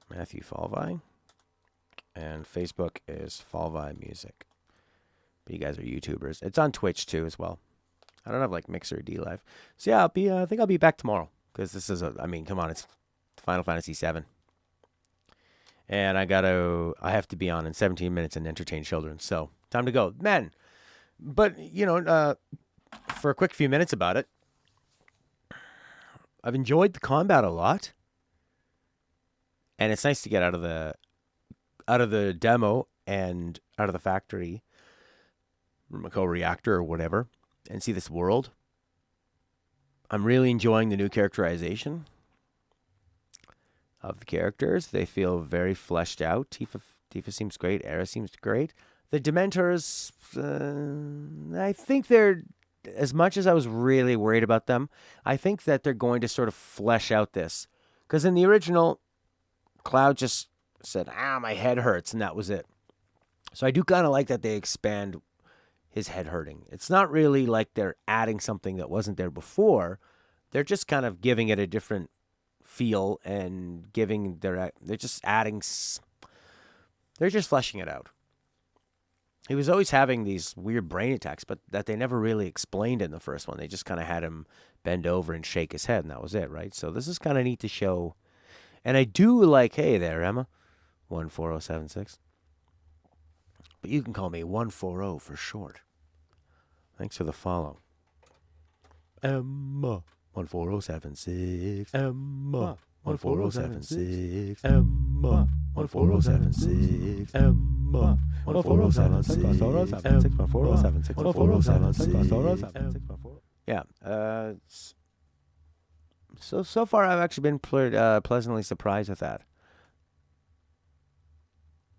A: Matthew Falvey. And Facebook is Falvey Music. But you guys are YouTubers. It's on Twitch too as well. I don't have like Mixer or D-Live. So yeah, I think I'll be back tomorrow. Because this is come on, it's Final Fantasy VII. And I have to be on in 17 minutes and entertain children. So, time to go. Man, but, for a quick few minutes about it, I've enjoyed the combat a lot. And it's nice to get out of the demo and out of the factory, reactor or whatever, and see this world. I'm really enjoying the new characterization of the characters. They feel very fleshed out. Tifa seems great. Era seems great. The Dementors, I think they're, as much as I was really worried about them, I think that they're going to sort of flesh out this. Because in the original, Cloud just said, my head hurts, and that was it. So I do kind of like that they expand his head hurting. It's not really like they're adding something that wasn't there before. They're just kind of giving it a different feel and they're just fleshing it out. He was always having these weird brain attacks, but that they never really explained in the first one. They just kind of had him bend over and shake his head, and that was it, right? So this is kind of neat to show. And I do like, hey there, Emma, 14076. But you can call me 140 for short. Thanks for the follow. Emma. 14076. Emma. 14076. Emma. 14076. Emma. 14076. 14076. Yeah. So far I've actually been pleasantly surprised with that.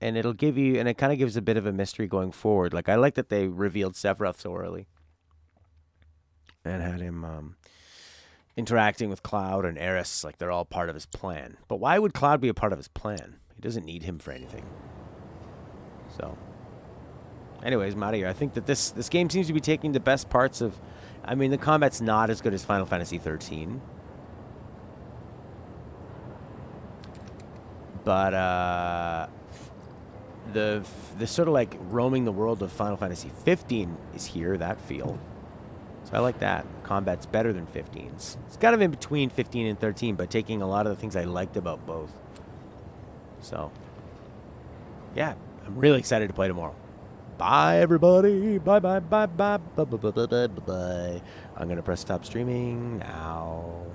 A: And it'll give you, and it kind of gives a bit of a mystery going forward. Like, I like that they revealed Sephiroth so early. And had him interacting with Cloud and Aerith, like they're all part of his plan. But why would Cloud be a part of his plan? He doesn't need him for anything. So, anyways, I'm out of here. I think that this game seems to be taking the best parts of... I mean, the combat's not as good as Final Fantasy 13. But, the sort of like roaming the world of Final Fantasy 15 is here, that feel. So I like that. Combat's better than 15's. It's kind of in between 15 and 13, but taking a lot of the things I liked about both. So, yeah, I'm really excited to play tomorrow. Bye, everybody. Bye, bye, bye, bye, bye, bye, bye, bye, bye, bye. I'm going to press stop streaming now.